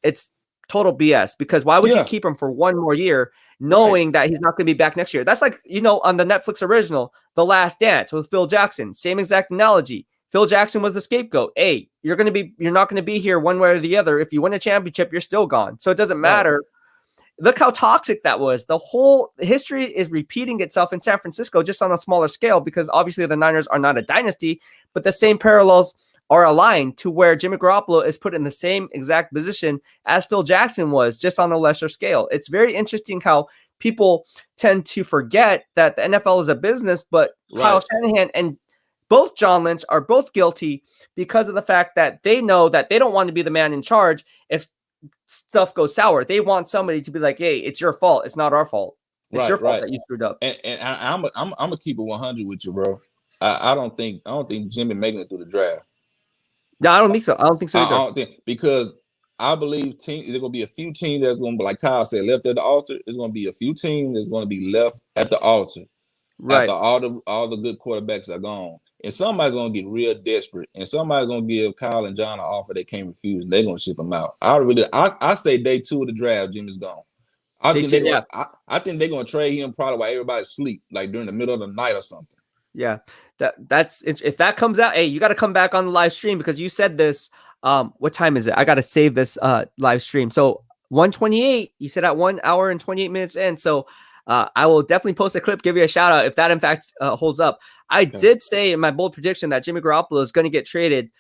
A: It's total BS because why would you keep him for one more year knowing that he's not going to be back next year? That's like, on the Netflix original, The Last Dance with Phil Jackson, same exact analogy. Phil Jackson was the scapegoat. Hey, you're not going to be here one way or the other. If you win a championship, you're still gone. So it doesn't matter. Right. Look how toxic that was. The whole history is repeating itself in San Francisco, just on a smaller scale, because obviously the Niners are not a dynasty, but the same parallels are aligned to where Jimmy Garoppolo is put in the same exact position as Phil Jackson was, just on a lesser scale. It's very interesting how people tend to forget that the NFL is a business, but Kyle Shanahan and both John Lynch are both guilty because of the fact that they know that they don't want to be the man in charge if stuff goes sour. They want somebody to be like, hey, it's your fault. It's not our fault. It's your fault that you screwed up.
E: And I'm gonna keep it 100 with you, bro. I don't think Jimmy making it through the draft.
A: No, I don't think so. I don't think so either.
E: I don't think, because I believe there's going to be a few teams that's going to be, like Kyle said, left at the altar. There's going to be a few teams that's going to be left at the altar. Right. After all the good quarterbacks are gone. And somebody's going to get real desperate. And somebody's going to give Kyle and John an offer they can't refuse. And they're going to ship them out. I say day 2 of the draft, Jimmy's gone. I think they're going to trade him probably while everybody's asleep, like during the middle of the night or something.
A: Yeah. That's if that comes out, hey, you got to come back on the live stream because you said this. What time is it? I got to save this live stream. So 1:28. You said at 1 hour and 28 minutes in. So I will definitely post a clip, give you a shout out if that in fact holds up. I did say in my bold prediction that Jimmy Garoppolo is going to get traded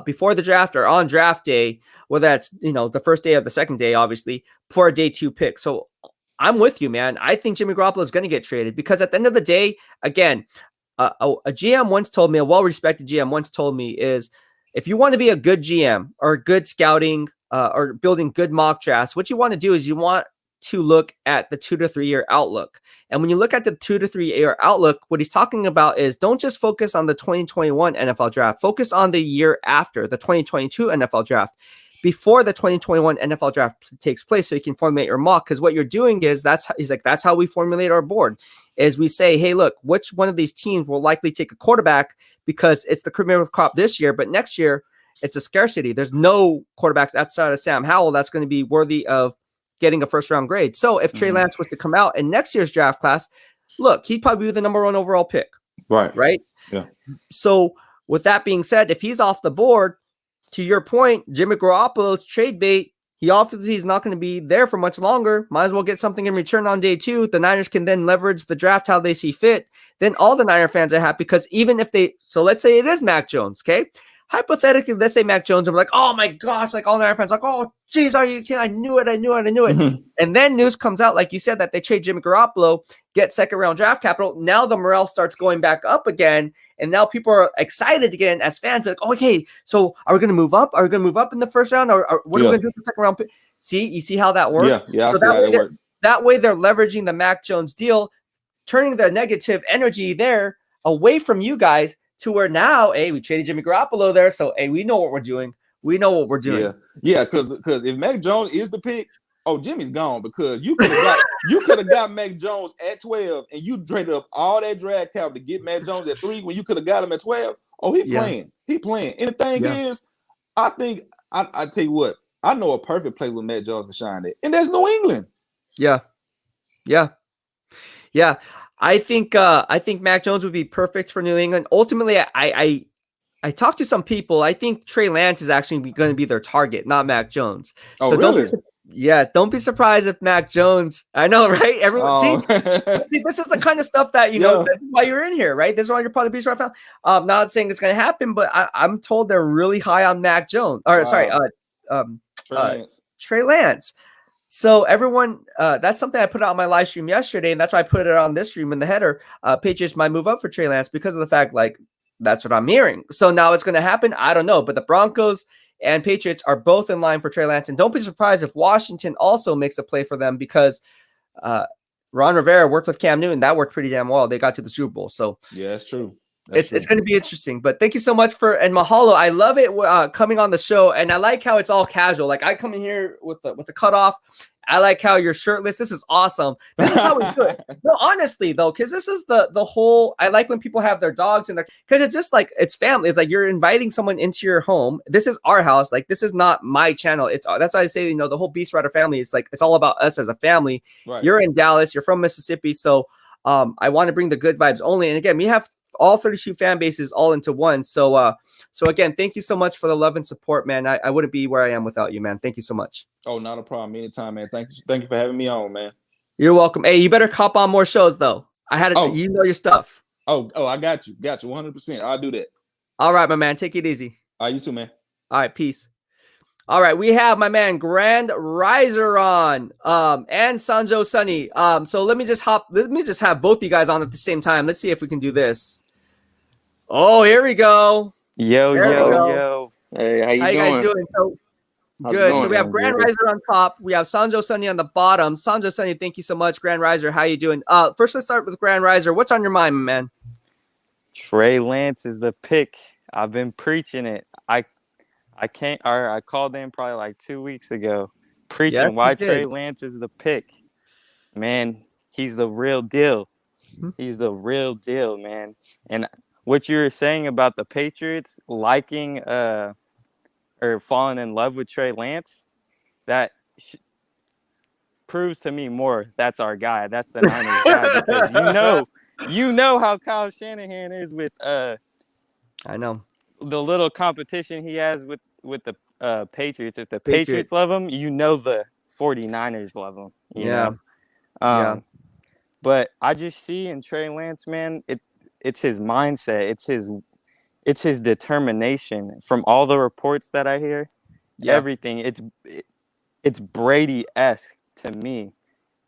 A: before the draft or on draft day, whether that's the first day or the second day, obviously, for a day 2 pick. So I'm with you, man. I think Jimmy Garoppolo is going to get traded because at the end of the day, again. A GM once told me, a well-respected GM once told me, is if you want to be a good GM or good scouting or building good mock drafts, what you want to do is you want to look at the 2 to 3 year outlook. And when you look at the 2 to 3 year outlook, what he's talking about is don't just focus on the 2021 NFL draft, focus on the year after, the 2022 NFL draft. before the 2021 NFL draft takes place, so you can formulate your mock. Because what you're doing is that's how we formulate our board. Is we say, hey, look, which one of these teams will likely take a quarterback because it's the cream of the crop this year, but next year it's a scarcity. There's no quarterbacks outside of Sam Howell that's going to be worthy of getting a first round grade. So if Trey Lance was to come out in next year's draft class, look, he'd probably be the number 1 overall pick. Right.
E: Yeah.
A: So with that being said, if he's off the board, to your point, Jimmy Garoppolo's trade bait, he obviously is not going to be there for much longer. Might as well get something in return on day 2. The Niners can then leverage the draft how they see fit. Then all the Niner fans are happy because even if so let's say it is Mac Jones, okay? Hypothetically, let's say Mac Jones, and we're like, oh my gosh, like all Niner fans, like, oh, geez, are you kidding? I knew it. And then news comes out, like you said, that they trade Jimmy Garoppolo, get second round draft capital. Now the morale starts going back up again. And now people are excited again as fans. Like, oh, okay, so are we going to move up? Are we going to move up in the first round? Or what are we going to do in the second round? See, you see how that works?
E: Yeah,
A: so that way they're leveraging the Mac Jones deal, turning the negative energy there away from you guys to where now, hey, we traded Jimmy Garoppolo there. So, hey, we know what we're doing.
E: Yeah, because if Mac Jones is the pick, oh, Jimmy's gone because you could have got Mac Jones at 12 and you traded up all that draft capital to get Mac Jones at 3 when you could have got him at 12. Oh, he playing. And the thing is, I think I tell you what, I know a perfect place where Mac Jones can shine at, and that's New England.
A: Yeah. I think Mac Jones would be perfect for New England. Ultimately, I talked to some people. I think Trey Lance is actually going to be their target, not Mac Jones.
E: Oh,
A: so
E: really?
A: Don't be surprised if Mac Jones. I know, right? Everyone, see, this is the kind of stuff that this is why you're in here, right? This is why you're probably BEASTwriter fan. Not saying it's going to happen, but I'm told they're really high on Mac Jones. Or sorry, Trey Lance. So everyone, that's something I put out on my live stream yesterday, and that's why I put it on this stream in the header. Patriots might move up for Trey Lance because of the fact, like, that's what I'm hearing. So now it's going to happen. I don't know, but the Broncos and Patriots are both in line for Trey Lance, and don't be surprised if Washington also makes a play for them because Ron Rivera worked with Cam Newton. That worked pretty damn well. They got to the Super Bowl. So
E: yeah, that's true.
A: It's going to be interesting. But thank you so much and Mahalo. I love it coming on the show, and I like how it's all casual. Like I come in here with the cutoff. I like how you're shirtless. This is awesome. This is how we do it. No, honestly though, because this is the whole. I like when people have their dogs in there because it's just like it's family. It's like you're inviting someone into your home. This is our house. Like this is not my channel. That's why I say the whole BEASTwriter family. It's like it's all about us as a family.
E: Right.
A: You're in Dallas. You're from Mississippi, so I want to bring the good vibes only. And again, we have all 32 fan bases all into one. So again, thank you so much for the love and support, man. I wouldn't be where I am without you, man. Thank you so much.
E: Oh, not a problem. Anytime, man. Thank you for having me on, man.
A: You're welcome. Hey, you better cop on more shows though. You know your stuff.
E: Oh, I got you 100%. I'll do that.
A: All right, my man. Take it easy.
E: All right, you too, man.
A: All right, peace. All right, we have my man Grand Riser on, and Sanjo Sunny. So let me just have both you guys on at the same time. Let's see if we can do this. Oh, here we go.
F: Yo. Hey, how you
A: guys doing? So good. So we have Grand Riser on top. We have Sanjo Sunny on the bottom. Sanjo Sunny, thank you so much. Grand Riser, how you doing? First, let's start with Grand Riser. What's on your mind, my man?
F: Trey Lance is the pick. I've been preaching it. I called in probably like 2 weeks ago, preaching why Trey Lance is the pick. Man, he's the real deal. He's the real deal, man. And what you were saying about the Patriots liking or falling in love with Trey Lance, that proves to me more that's our guy. That's the Niners guy because you know how Kyle Shanahan is with
A: I know
F: the little competition he has with the Patriots. If the Patriots love him, the 49ers love him. You know? But I just see in Trey Lance, man, it's his mindset. It's his determination. From all the reports that I hear, everything, it's Brady-esque to me.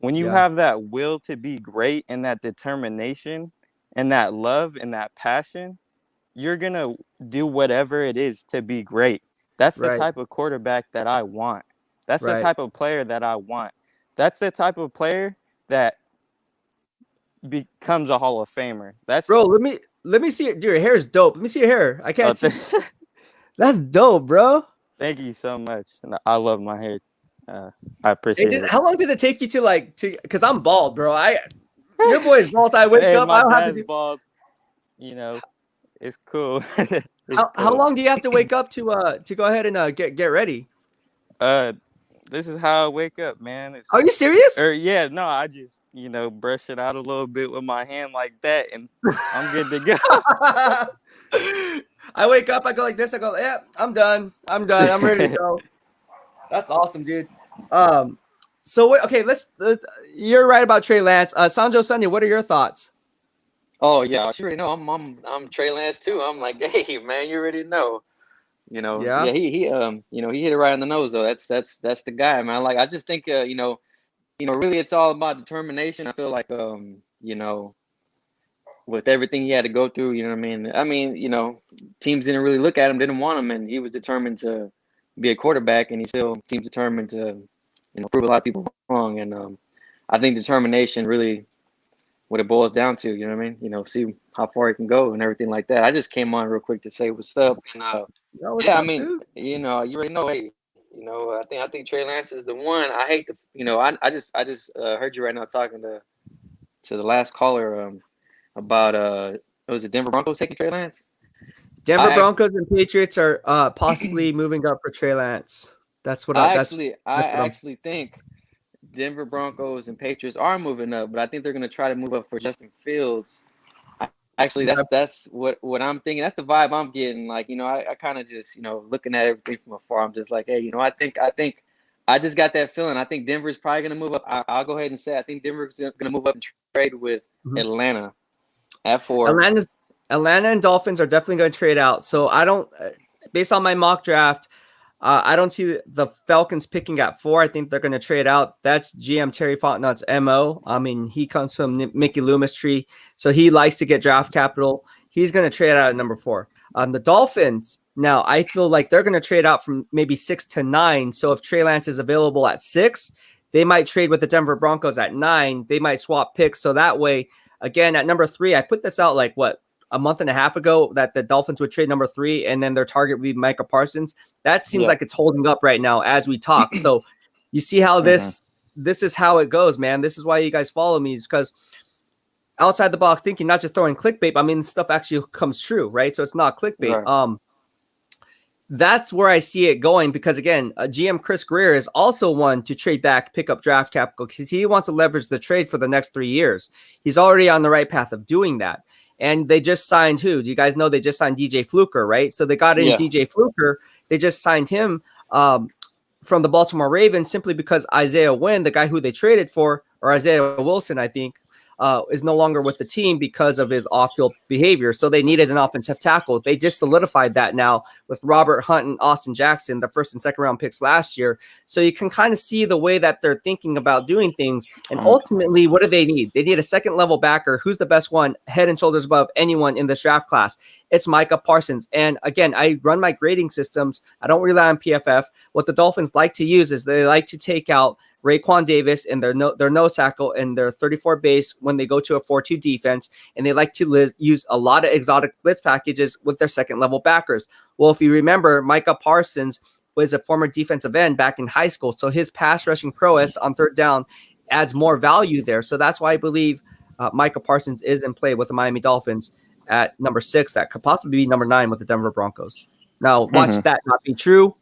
F: When you have that will to be great and that determination and that love and that passion, you're going to do whatever it is to be great. That's the type of quarterback that I want. That's the type of player that I want. That's the type of player that becomes a Hall of Famer.
A: Bro, let me see it. Dude, your hair is dope. Let me see your hair. I can't see. That's dope, bro.
F: Thank you so much. I love my hair. I appreciate it.
A: How long did it take you to because I'm bald, bro. Your boy is bald. So I wake
F: Hey,
A: up.
F: my
A: I don't have to
F: dad's
A: do.
F: bald. It's cool.
A: How long do you have to wake up to go ahead and get ready?
F: This is how I wake up, man.
A: Are you serious?
F: Yeah, no, I just brush it out a little bit with my hand like that, and I'm good to go.
A: I wake up, I go like this, I go, yeah, I'm done, I'm ready to go. That's awesome, dude. So okay, you're right about Trey Lance. Sanjo Sunday, what are your thoughts?
G: Oh yeah, you already know. I'm Trey Lance too. I'm like, hey man, you already know.
A: Yeah.
G: He hit it right on the nose though. That's the guy, man. Like I just think really it's all about determination. I feel like with everything he had to go through, you know what I mean? Teams didn't really look at him, didn't want him, and he was determined to be a quarterback, and he still seems determined to prove a lot of people wrong. And I think determination really what it boils down to, you know what I mean? See how far he can go and everything like that. I just came on real quick to say what's up. And
A: What's up, dude?
G: you already know, hey, I think Trey Lance is the one. I hate to, I just heard you right now talking to the last caller about was it Denver Broncos taking Trey Lance?
A: Denver Broncos and Patriots are possibly moving up for Trey Lance. That's what I
G: actually think Denver Broncos and Patriots are moving up, but I think they're going to try to move up for Justin Fields. That's what I'm thinking. That's the vibe I'm getting. Like, I kind of just, looking at everything from afar, I'm just like, hey, I think I just got that feeling. I think Denver's probably going to move up. I'll go ahead and say I think Denver's going to move up and trade with Atlanta at 4.
A: Atlanta and Dolphins are definitely going to trade out. So I don't, based on my mock draft, I don't see the Falcons picking at 4. I think they're going to trade out. That's GM Terry Fontenot's MO. I mean, he comes from Mickey Loomis tree, so he likes to get draft capital. He's going to trade out at number 4. The Dolphins, now I feel like they're going to trade out from maybe 6 to 9. So if Trey Lance is available at 6, they might trade with the Denver Broncos at 9. They might swap picks. So that way, again, at number 3, I put this out like a month and a half ago that the Dolphins would trade number 3 and then their target would be Micah Parsons. That seems like it's holding up right now as we talk. So you see how this is how it goes, man. This is why you guys follow me, is because outside the box thinking, not just throwing clickbait. I mean, stuff actually comes true, right? So it's not clickbait. Right. That's where I see it going because, again, GM Chris Greer is also one to trade back, pick up draft capital because he wants to leverage the trade for the next 3 years. He's already on the right path of doing that. And they just signed who? Do you guys know they just signed DJ Fluker, right? So they got in DJ Fluker. They just signed him from the Baltimore Ravens simply because Isaiah Wynn, the guy who they traded for, or Isaiah Wilson, I think, is no longer with the team because of his off-field behavior. So they needed an offensive tackle. They just solidified that now with Robert Hunt and Austin Jackson, the first and second round picks last year. So you can kind of see the way that they're thinking about doing things. And ultimately, what do they need? They need a second level backer. Who's the best one, head and shoulders above anyone in this draft class? It's Micah Parsons. And again, I run my grading systems. I don't rely on PFF. What the Dolphins like to use is they like to take out Raekwon Davis and their nose tackle and their 34 base when they go to a 4-2 defense, and they like to use a lot of exotic blitz packages with their second level backers. Well, if you remember, Micah Parsons was a former defensive end back in high school, so his pass rushing prowess on third down adds more value there. So that's why I believe Micah Parsons is in play with the Miami Dolphins at number 6. That could possibly be number 9 with the Denver Broncos. Now, watch that not be true,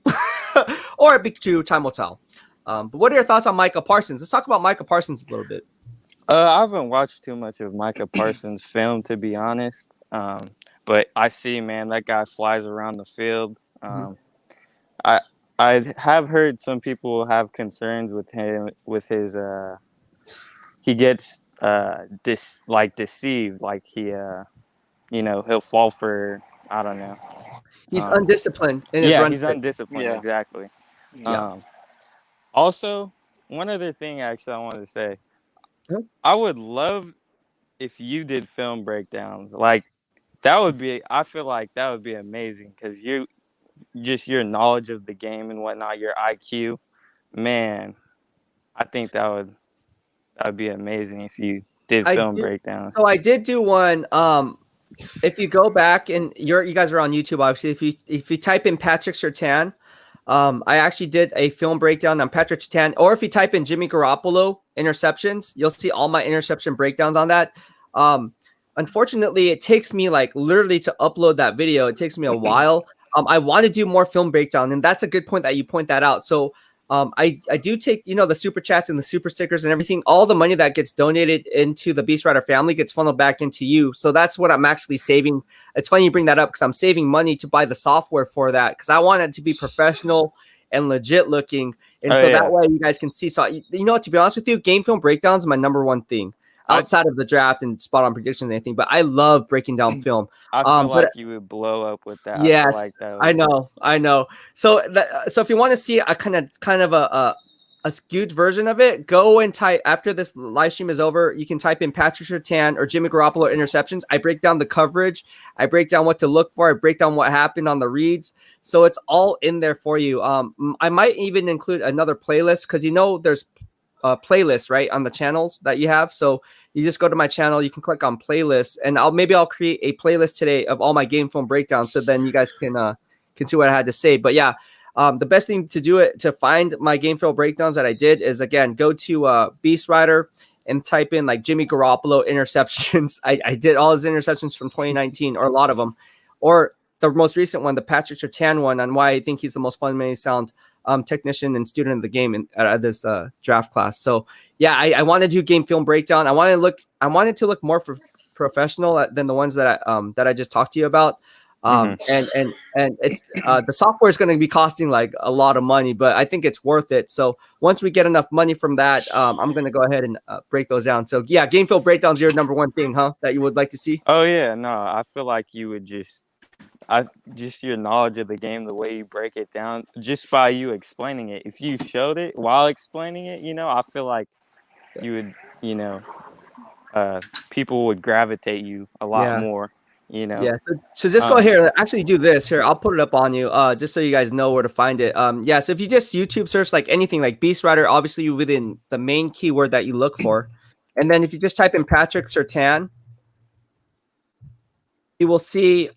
A: or it be true. Time will tell. But what are your thoughts on Micah Parsons? Let's talk about Micah Parsons a little bit.
F: I haven't watched too much of Micah Parsons' film, to be honest. But I see, man, that guy flies around the field. I have heard some people have concerns with him, with his he gets deceived, like he'll fall for, I don't know.
A: He's undisciplined in his run.
F: He's undisciplined, exactly.
A: Yeah.
F: Also, one other thing actually I wanted to say. I would love if you did film breakdowns. Like, I feel like that would be amazing because your knowledge of the game and whatnot, your IQ, man, I think that would be amazing if you did film breakdowns.
A: So I did do one. If you go back and you guys are on YouTube, obviously, if you type in Patrick Surtain, I actually did a film breakdown on Patrick Surtain, or if you type in Jimmy Garoppolo interceptions, you'll see all my interception breakdowns on that. Unfortunately, it takes me like literally to upload that video. It takes me a while. I want to do more film breakdown, and that's a good point that you point that out. So I do take, the super chats and the super stickers and everything. All the money that gets donated into the BEASTwriter family gets funneled back into you. So that's what I'm actually saving. It's funny you bring that up because I'm saving money to buy the software for that because I want it to be professional and legit looking. And that way you guys can see. So, to be honest with you, game film breakdowns is my number one thing outside of the draft and spot on predictions and anything. But I love breaking down film.
F: I feel like you would blow up with that.
A: Yes, I know. So if you want to see a kind of a skewed version of it, go and type after this live stream is over. You can type in Patrick Surtain or Jimmy Garoppolo interceptions. I break down the coverage. I break down what to look for. I break down what happened on the reads. So it's all in there for you. I might even include another playlist because there's playlists right on the channels that you have. So you just go to my channel, you can click on playlists, and I'll create a playlist today of all my game film breakdowns. So then you guys can see what I had to say. But yeah, the best thing to do it to find my game film breakdowns that I did is again go to BEASTwriter and type in like Jimmy Garoppolo interceptions. I did all his interceptions from 2019 or a lot of them, or the most recent one, the Patrick Surtain one, on why I think he's the most fundamentally sound technician and student of the game in this draft class. So yeah, I want to do game film breakdown. I want it to look more professional than the ones that I just talked to you about. And it's the software is going to be costing like a lot of money, but I think it's worth it. So once we get enough money from that, I'm going to go ahead and break those down. So yeah, game film breakdowns, your number one thing, huh? That you would like to see?
F: Oh yeah, no, I feel like you would just your knowledge of the game, the way you break it down, just by you explaining it. If you showed it while explaining it, I feel like you would, people would gravitate you a lot more.
A: Yeah. So just go here. Actually, do this here. I'll put it up on you, just so you guys know where to find it. Yeah. So if you just YouTube search like anything like BEASTwriter, obviously within the main keyword that you look for, and then if you just type in Patrick Surtain, you will see.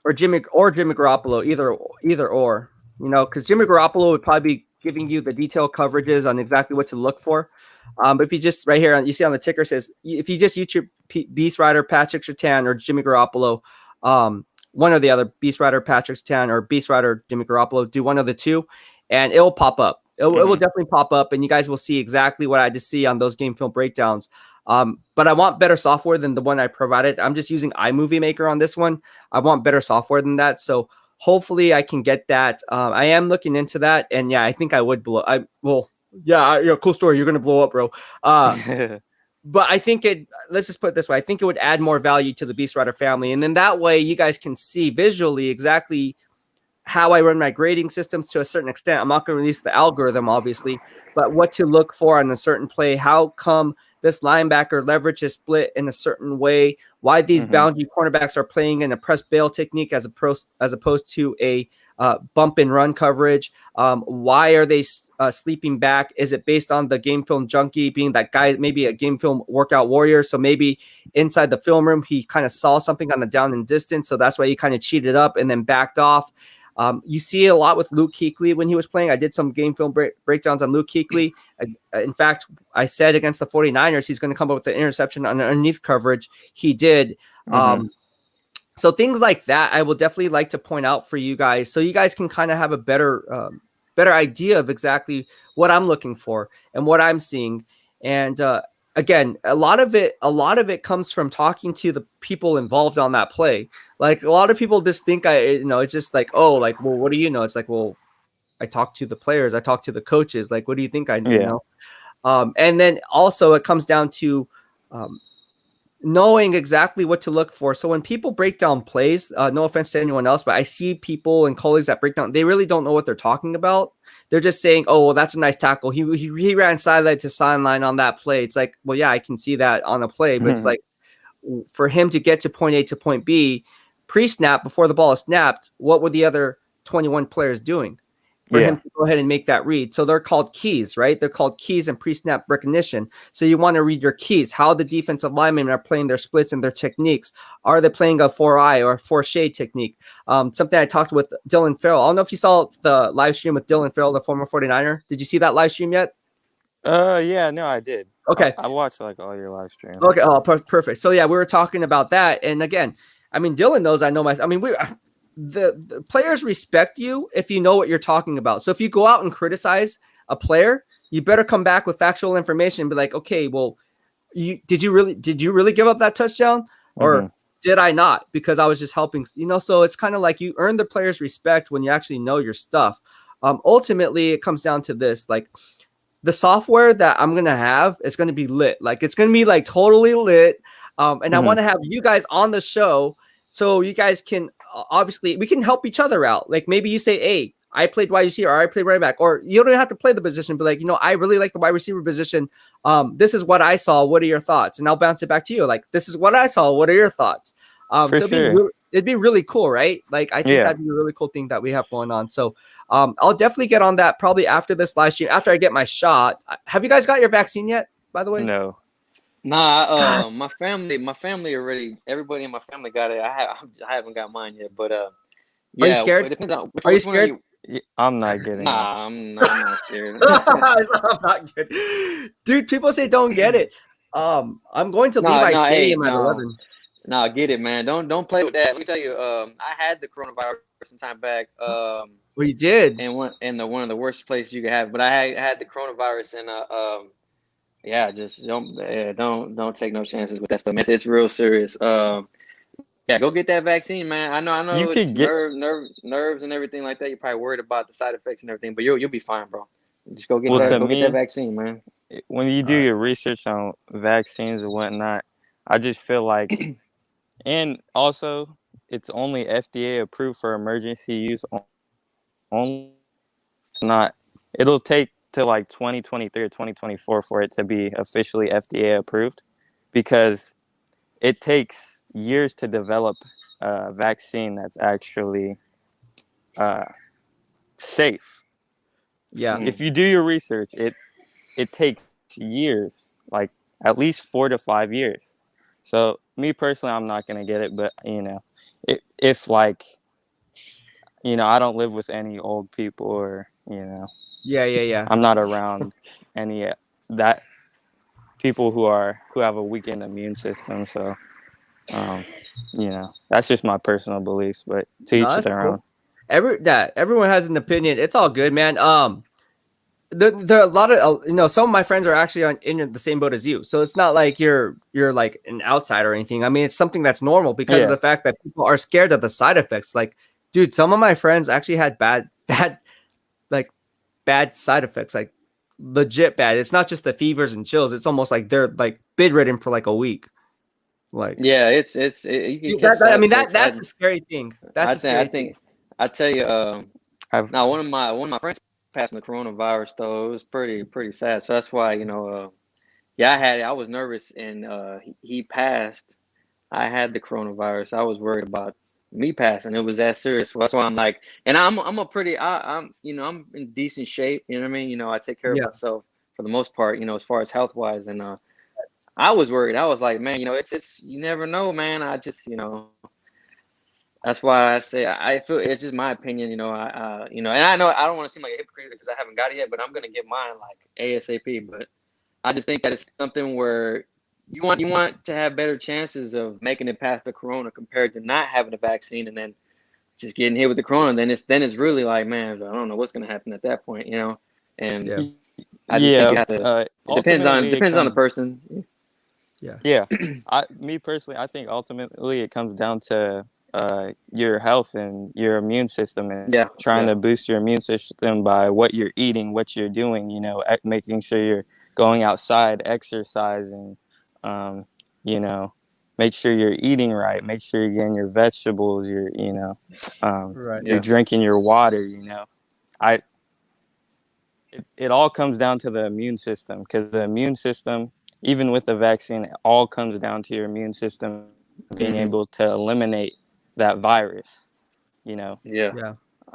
A: Or Jimmy Garoppolo, either or, because Jimmy Garoppolo would probably be giving you the detailed coverages on exactly what to look for. But if you just right here, you see on the ticker says, if you just YouTube BEASTwriter Patrick Surtain or Jimmy Garoppolo, one or the other, BEASTwriter Patrick Surtain or BEASTwriter Jimmy Garoppolo, do one of the two, and it will pop up. It will definitely pop up, and you guys will see exactly what I just see on those game film breakdowns. But I want better software than the one I provided. I'm just using iMovie Maker on this one. I want better software than that. So hopefully I can get that. I am looking into that. And yeah, I think I would blow. Cool story. You're going to blow up, bro. But I think let's just put it this way. I think it would add more value to the BEASTwriter family. And then that way you guys can see visually exactly how I run my grading systems to a certain extent. I'm not going to release the algorithm, obviously, but what to look for on a certain play. How come this linebacker leverage is split in a certain way? Why these boundary cornerbacks are playing in a press bail technique as opposed to a bump and run coverage? Why are they sleeping back? Is it based on the game film junkie being that guy, maybe a game film workout warrior? So maybe inside the film room, he kind of saw something on the down and distance. So that's why he kind of cheated up and then backed off. You see a lot with Luke Kuechly when he was playing. I did some game film breakdowns on Luke Kuechly. In fact, I said against the 49ers, he's going to come up with an interception on underneath coverage. He did. So things like that, I will definitely like to point out for you guys, so you guys can kind of have a better idea of exactly what I'm looking for and what I'm seeing. And again, a lot of it comes from talking to the people involved on that play. Like a lot of people just think it's just like, oh, like, well, what do you know? It's like, well, I talk to the players, I talk to the coaches. Like, what do you think I know? Yeah. And then also it comes down to knowing exactly what to look for. So when people break down plays, no offense to anyone else, but I see people and colleagues that break down, they really don't know what they're talking about. They're just saying, oh, well, that's a nice tackle. He ran sideline to sideline on that play. It's like, well, yeah, I can see that on a play, but it's like for him to get to point A to point B pre-snap, before the ball is snapped, what were the other 21 players doing? for him to go ahead and make that read. So they're called keys, right? They're called keys and pre-snap recognition. So you want to read your keys, how the defensive linemen are playing their splits and their techniques. Are they playing a 4-eye or 4-shade technique? Something I talked with Dylan Farrell. I don't know if you saw the live stream with Dylan Farrell, the former 49er. Did you see that live stream yet?
F: Yeah, no, I did.
A: Okay.
F: I watched like all your live streams.
A: Okay. Oh, perfect. So yeah, we were talking about that. And again, I mean, Dylan knows I know the players respect you if you know what you're talking about. So if you go out and criticize a player, you better come back with factual information and be like, okay, well, did you really give up that touchdown, or did I not? Because I was just helping, so it's kind of like you earn the players' respect when you actually know your stuff. Ultimately, it comes down to this, like the software that I'm going to have is going to be lit. Like it's going to be like totally lit. And I want to have you guys on the show so you guys can obviously we can help each other out. Like maybe you say, hey, I played wide receiver, or I played right back, or you don't have to play the position, but like, I really like the wide receiver position. This is what I saw. What are your thoughts? And I'll bounce it back to you. Like, this is what I saw. What are your thoughts? So it'd be really cool, right? Like, I think that'd be a really cool thing that we have going on. So I'll definitely get on that probably after this last year, after I get my shot. Have you guys got your vaccine yet, by the way?
F: No.
G: Nah, my family already. Everybody in my family got it. I haven't got mine yet, but
A: Are you scared?
G: It depends on
A: Are you scared?
F: I'm not getting it.
G: Nah, I'm not scared.
A: I'm not good. Dude, people say don't get it. I'm going to Levi Stadium at 11.
G: No, get it, man. Don't play with that. Let me tell you, I had the coronavirus some time back.
A: Well, you did.
G: And one of the worst places you could have. But I had the coronavirus, and just don't take no chances with that stuff, man. It's real serious. Go get that vaccine, man. I know.
F: You
G: it's
F: can get
G: nerves and everything like that. You're probably worried about the side effects and everything, but you'll be fine, bro. Just go get that vaccine, man.
F: When you do your research on vaccines and whatnot, I just feel like, and also it's only FDA approved for emergency use only. It's not. It'll take to like 2023 or 2024 for it to be officially FDA approved, because it takes years to develop a vaccine that's actually safe.
A: Yeah.
F: If you do your research, it takes years, like at least 4 to 5 years. So me personally, I'm not gonna get it, but if like, I don't live with any old people, or I'm not around any that people who have a weakened immune system. So that's just my personal beliefs, but to each their own.
A: Everyone has an opinion. It's all good, man. There are a lot of some of my friends are actually in the same boat as you, so it's not like you're like an outsider or anything. I mean, it's something that's normal because of the fact that people are scared of the side effects. Like, dude, some of my friends actually had bad side effects, like legit bad. It's not just the fevers and chills. It's almost like they're like bedridden for like a week. Like,
G: yeah,
A: that's a scary thing.
G: I tell you, one of my friends passed the coronavirus, though. It was pretty sad. So that's why, I was nervous, and he passed. I had the coronavirus. I was worried about me passing. It was that serious. So that's why I'm like, and I'm in decent shape. You know what I mean? I take care of myself for the most part. As far as health wise, and I was worried. I was like, man, it's you never know, man. I just, that's why I say I feel it's just my opinion. And I know I don't want to seem like a hypocrite because I haven't got it yet, but I'm gonna get mine like ASAP. But I just think that it's something where you want to have better chances of making it past the corona compared to not having a vaccine and then just getting hit with the corona. Then it's really like, man, I don't know what's gonna happen at that point, And I just think you have to. It depends on the person.
F: Yeah. Me personally, I think ultimately it comes down to your health and your immune system, and trying to boost your immune system by what you're eating, what you're doing, making sure you're going outside, exercising, make sure you're eating right, make sure you're getting your vegetables, you're drinking your water, it all comes down to the immune system, because the immune system, even with the vaccine, it all comes down to your immune system being able to eliminate that virus,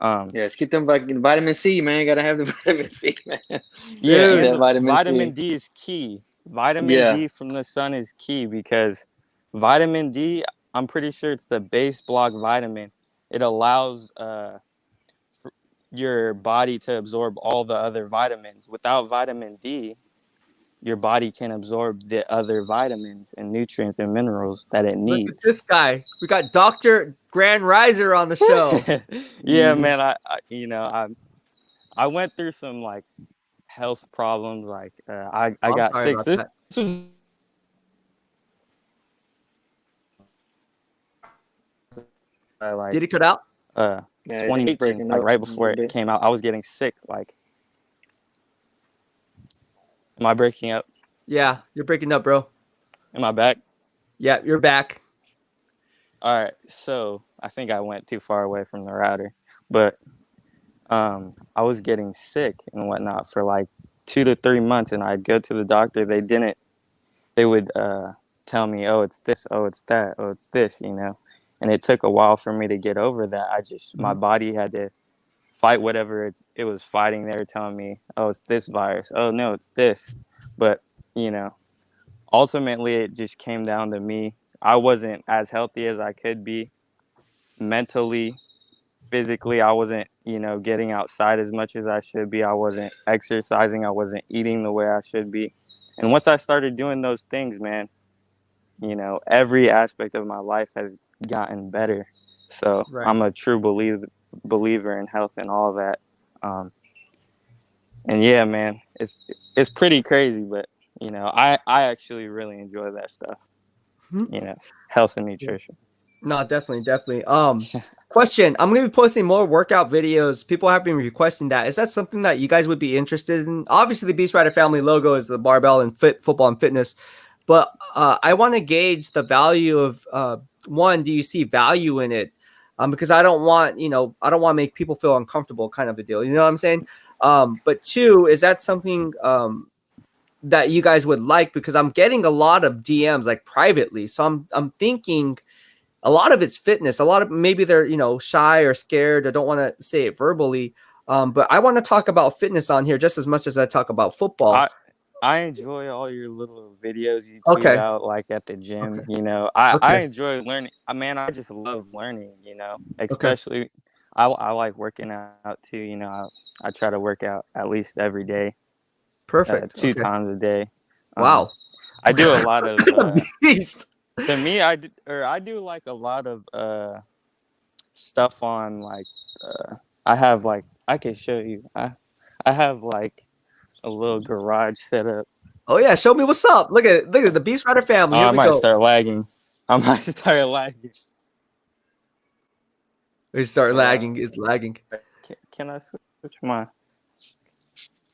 G: Yeah, let's get them vitamin C, man. You gotta have the vitamin C, man.
F: Yeah,
G: Dude,
F: and
G: that
F: vitamin
G: C.
F: D is key. Vitamin D from the sun is key because vitamin D, I'm pretty sure it's the base block vitamin. It allows your body to absorb all the other vitamins. Without vitamin D, your body can absorb the other vitamins and nutrients and minerals that it
A: Look at
F: needs.
A: this guy. We got Dr. Grand Riser on the show.
F: Yeah, man. I went through some like health problems. Like I
A: I'm
F: got
A: sorry
F: sick.
A: about
F: This
A: that.
F: was like
A: Did he cut out?
G: Yeah, it's
F: 2018,
G: breaking
F: like
G: up
F: right
G: a
F: before
G: little
F: it
G: bit.
F: came out. I was getting sick. Like, am I breaking up?
A: Yeah, you're breaking up, bro.
F: Am I back?
A: Yeah, you're back.
F: All right. So I think I went too far away from the router, but I was getting sick and whatnot for like 2 to 3 months, and I'd go to the doctor. They would tell me, oh, it's this, oh, it's that, oh, it's this, you know. And it took a while for me to get over that. My body had to fight whatever it was fighting. They were telling me, oh, it's this virus. Oh, no, it's this. But, you know, ultimately it just came down to me. I wasn't as healthy as I could be mentally, physically. I wasn't, you know, getting outside as much as I should be. I wasn't exercising. I wasn't eating the way I should be. And once I started doing those things, man, you know, every aspect of my life has gotten better. So
A: Right.
F: I'm a true believer in health and all that. And yeah, man, it's pretty crazy, but you know, I actually really enjoy that stuff. You know, health and nutrition.
A: No, definitely. Question: I'm gonna be posting more workout videos. People have been requesting that. Is that something that you guys would be interested in? Obviously, the BEASTwriter family logo is the barbell and football and fitness, but I want to gauge the value of one. Do you see value in it? Because I don't want to make people feel uncomfortable, kind of a deal. You know what I'm saying? But two, is that something that you guys would like? Because I'm getting a lot of DMs like privately, so I'm thinking. A lot of it's fitness. A lot of maybe they're, shy or scared or don't want to say it verbally. But I want to talk about fitness on here just as much as I talk about football.
F: I enjoy all your little videos you tweet out, like at the gym.
A: Okay.
F: You know, I enjoy learning. Man, I just love learning. You know, especially I like working out too. You know, I try to work out at least every day.
A: Perfect.
F: 2 times a day.
A: Wow.
F: I do a lot of.
A: Beast.
F: To me, I do like a lot of stuff on like I have like I can show you. I have like a little garage set up.
A: Oh yeah, show me what's up. Look at the BEASTwriter family. Here
F: I
A: we
F: might
A: go.
F: start lagging.
A: We start lagging. It's lagging.
F: Can I switch my?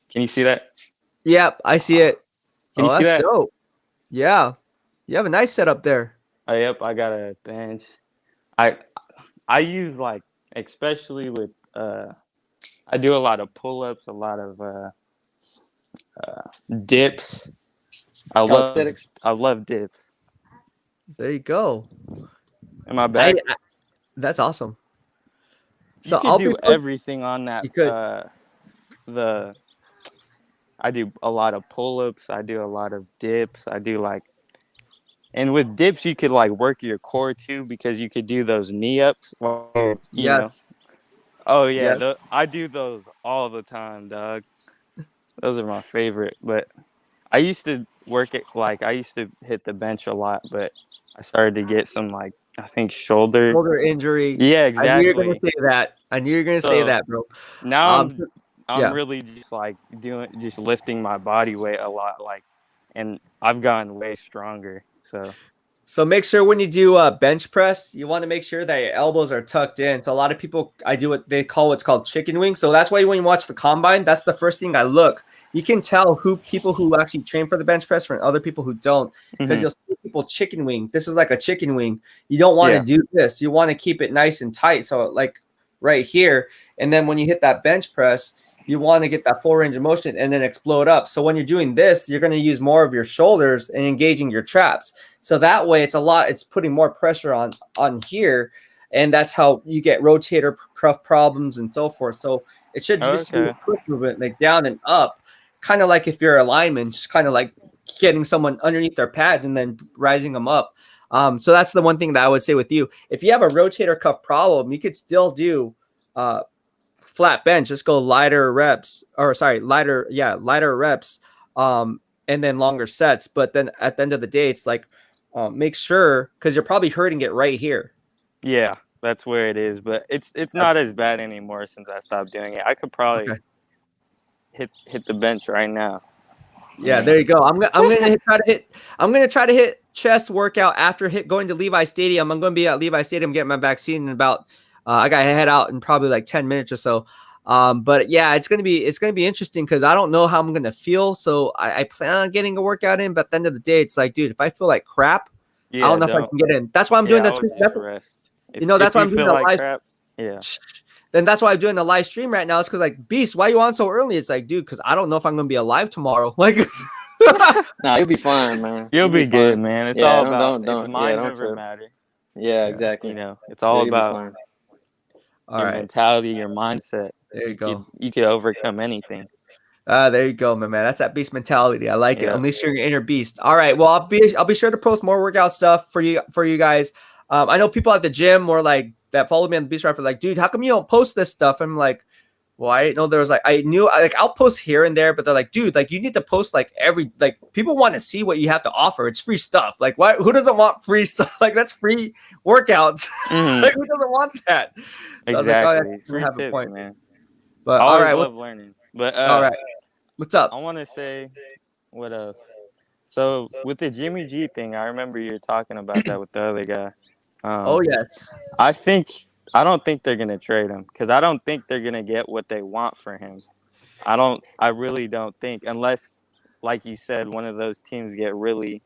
F: Can you see that?
A: Yep, I see it.
F: Can you see that?
A: Dope. Yeah, you have a nice setup there.
F: Oh, yep, I got a bench. I use like, especially with I do a lot of pull-ups, a lot of dips. I love dips.
A: There you go.
F: Am I back?
A: That's awesome.
F: So you can do everything on that.
A: You could.
F: I do a lot of pull-ups. I do a lot of dips. I do like. And with dips, you could like work your core too because you could do those knee ups. You know. Oh yeah,
A: yes.
F: I do those all the time, dog. Those are my favorite. But I used to work it like I used to hit the bench a lot, but I started to get some like I think shoulder
A: injury.
F: Yeah, exactly.
A: I knew you were gonna say that. I knew you were gonna say that, bro.
F: Now I'm really just like lifting my body weight a lot, like, and I've gotten way stronger. So
A: make sure when you do bench press, you want to make sure that your elbows are tucked in. So a lot of people, I do what they call what's called chicken wing. So that's why when you watch the combine, that's the first thing I look. You can tell people who actually train for the bench press from other people who don't, because you'll see people chicken wing. This is like a chicken wing. You don't want to do this. You want to keep it nice and tight. So like right here, and then when you hit that bench press, you want to get that full range of motion and then explode up. So when you're doing this, you're going to use more of your shoulders and engaging your traps. So that way it's putting more pressure on here. and that's how you get rotator cuff problems and so forth. So it should just be a quick movement, like down and up, kind of like if you're a lineman, just kind of like getting someone underneath their pads and then rising them up. So that's the one thing that I would say with you. If you have a rotator cuff problem, you could still do flat bench. Just go lighter reps, lighter reps, and then longer sets. But then at the end of the day, it's like make sure, because you're probably hurting it right here.
F: Yeah, that's where it is. But it's not as bad anymore since I stopped doing it. I could probably hit the bench right now.
A: Yeah, there you go. I'm gonna try to hit chest workout after going to Levi Stadium. I'm gonna be at Levi Stadium getting my vaccine in about. I gotta head out in probably like 10 minutes or so. But yeah, it's gonna be interesting because I don't know how I'm gonna feel. So I plan on getting a workout in. But at the end of the day, it's like, dude, if I feel like crap, I don't know if I can get in. That's why I'm doing that.
F: Rest.
A: That's why I'm doing the live.
F: Crap, yeah.
A: Then that's why I'm doing the live stream right now. It's because like, Beast, why you on so early? It's like, dude, because I don't know if I'm gonna be alive tomorrow. Like,
G: nah, you'll be fine, man.
F: You'll be good, man. It's all about it's mind
G: don't
F: over matter.
G: Yeah, exactly.
F: It's all about
A: your
F: mentality, your mindset.
A: There you go.
F: You can overcome anything.
A: There you go, my man. That's that beast mentality. I like it. Unleash your inner beast. All right. Well, I'll be sure to post more workout stuff for you guys. I know people at the gym or like that follow me on the BEASTwriter like, dude, how come you don't post this stuff? I'm like, well, I didn't know there was like, I'll post here and there, but they're like, dude, like you need to post like people want to see what you have to offer. It's free stuff. Like who doesn't want free stuff? Like that's free workouts. Like who doesn't want that? So
F: exactly.
A: Like,
F: free tips, point, man.
A: But
F: I love learning. But
A: all right. What's up?
F: I want to say what else. So with the Jimmy G thing, I remember you were talking about that with the other guy.
A: Oh yes.
F: I don't think they're gonna trade him because I don't think they're gonna get what they want for him. I really don't think, unless, like you said, one of those teams get really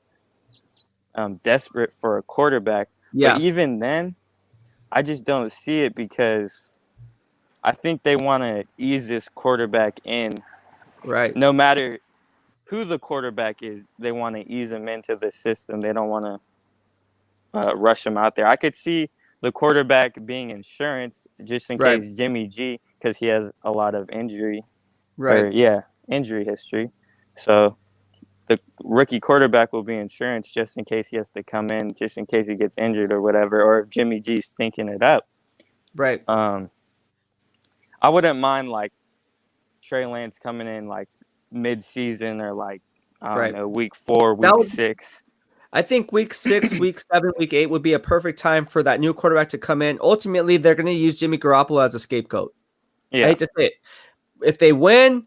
F: desperate for a quarterback.
A: Yeah.
F: But even then, I just don't see it because I think they want to ease this quarterback in.
A: Right.
F: No matter who the quarterback is, they want to ease him into the system. They don't want to rush him out there. I could see the quarterback being insurance just in case Jimmy G, because he has a lot of injury.
A: Right.
F: Injury history. So the rookie quarterback will be insurance just in case he has to come in, just in case he gets injured or whatever, or if Jimmy G's stinking it up.
A: Right.
F: I wouldn't mind like Trey Lance coming in like mid-season or like, I don't know, week 4, week 6.
A: I think week 6, week 7, week 8 would be a perfect time for that new quarterback to come in. Ultimately, they're going to use Jimmy Garoppolo as a scapegoat.
F: Yeah.
A: I hate to say it. If they win,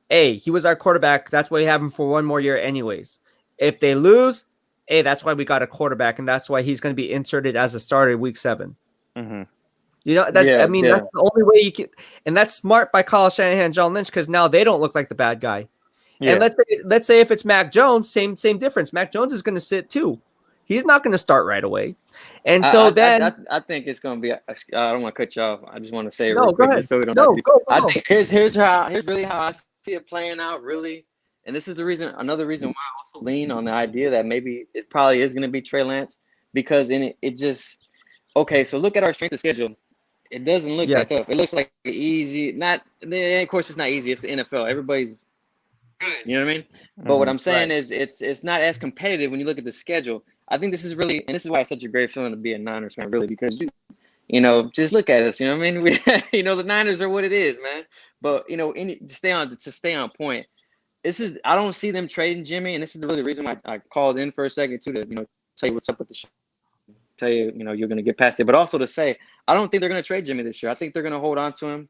A: he was our quarterback. That's why we have him for one more year anyways. If they lose, that's why we got a quarterback, and that's why he's going to be inserted as a starter week 7.
F: Mm-hmm.
A: That's the only way you can, and that's smart by Kyle Shanahan and John Lynch because now they don't look like the bad guy. Yeah. And let's say if it's Mac Jones, same difference. Mac Jones is going to sit too. He's not going to start right away. And so
G: I think it's going to be. I don't want to cut you off. I just want to say real quick,
A: go ahead.
G: So we don't.
A: Go.
G: I think here's really how I see it playing out. Really, and this is another reason why I also lean on the idea that maybe it probably is going to be Trey Lance because it just okay. So look at our strength of schedule. It doesn't look that tough. It looks like easy. Of course, it's not easy. It's the NFL. Everybody's good. You know what I mean? But what I'm saying is it's not as competitive when you look at the schedule. I think this is really, and this is why it's such a great feeling to be a Niners fan, really, because just look at us. You know what I mean? The Niners are what it is, man. But to stay on point. I don't see them trading Jimmy, and this is really the reason why I called in for a second too to tell you what's up with the show. Tell you you're going to get past it, but also to say I don't think they're going to trade Jimmy this year. I think they're going to hold on to him.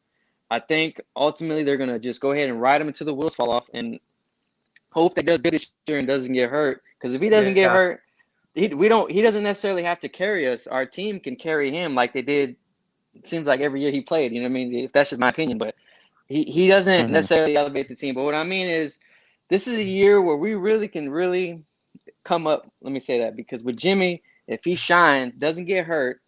G: I think ultimately they're going to just go ahead and ride him until the wheels fall off and hope that he does good this year and doesn't get hurt. Because if he doesn't get hurt, he doesn't necessarily have to carry us. Our team can carry him like they did. It seems like every year he played. You know what I mean? That's just my opinion, but he doesn't necessarily elevate the team. But what I mean is, this is a year where we really can come up. Let me say that because with Jimmy, if he shines, doesn't get hurt,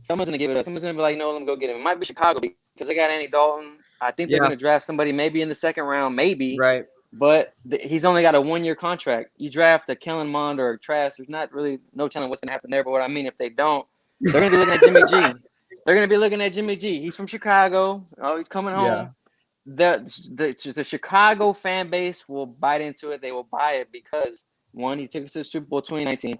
G: someone's gonna give it up. Someone's gonna be like, "No, let me go get him." It might be Chicago because they got Andy Dalton. I think they're gonna draft somebody maybe in the second round, maybe.
A: Right.
G: But he's only got a 1-year contract. You draft a Kellen Mond or a Trask, there's not really no telling what's gonna happen there. But what I mean, if they don't, They're gonna be looking at Jimmy G. They're gonna be looking at Jimmy G. He's from Chicago. Oh, he's coming home. The Chicago fan base will bite into it. They will buy it because one, he took us to the Super Bowl 2019,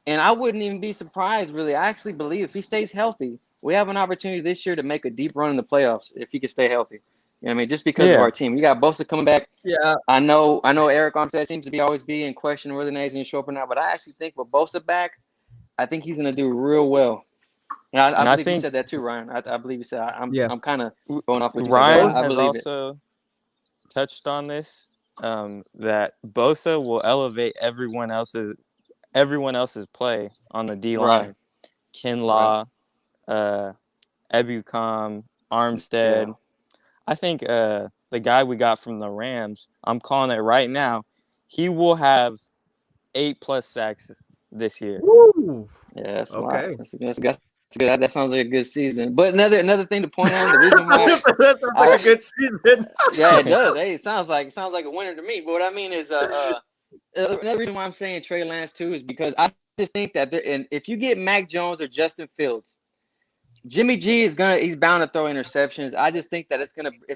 G: and I wouldn't even be surprised. Really, I actually believe if he stays healthy, we have an opportunity this year to make a deep run in the playoffs if he can stay healthy. You know what I mean? Just because of our team, you got Bosa coming back.
A: Yeah,
G: I know. Eric Armstead seems to be always be in question whether or not he's going to show up or not, but I actually think with Bosa back, I think he's going to do real well. And I believe you said that too, Ryan. I believe you said I'm kind of going off what you
F: Ryan
G: said. I
F: has
G: believe
F: also touched on this that Bosa will elevate everyone else's play on the D line.
G: Right.
F: Kinlaw, Ebukam, Armstead.
G: Yeah.
F: I think the guy we got from the Rams, I'm calling it right now, he will have 8+ sacks this year.
A: Woo.
G: Yeah, that's
A: okay.
G: That's good. That sounds like a good season. But another thing to point out, the reason why
A: that's like a good season.
G: Yeah, it does. Hey, it sounds like a winner to me. But what I mean is, another reason why I'm saying Trey Lance too is because I just think that and if you get Mac Jones or Justin Fields, Jimmy G he's bound to throw interceptions. I just think that it's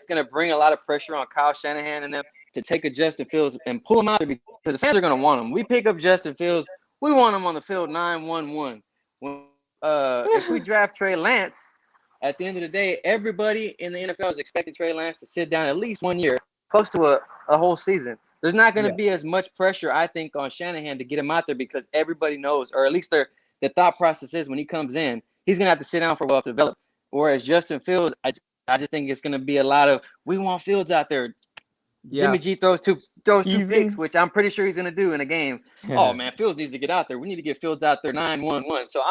G: gonna bring a lot of pressure on Kyle Shanahan and them to take a Justin Fields and pull him out there because the fans are gonna want him. We pick up Justin Fields, we want him on the field 9-1-1. If we draft Trey Lance, at the end of the day, everybody in the NFL is expecting Trey Lance to sit down at least 1 year, close to a whole season. There's not going to be as much pressure, I think, on Shanahan to get him out there because everybody knows, or at least the thought process is when he comes in, he's going to have to sit down for a while to develop. Whereas Justin Fields, I just think it's going to be a lot of, we want Fields out there. Yeah. Jimmy G throws two picks, which I'm pretty sure he's going to do in a game. Oh, man, Fields needs to get out there. We need to get Fields out there 9-1-1. So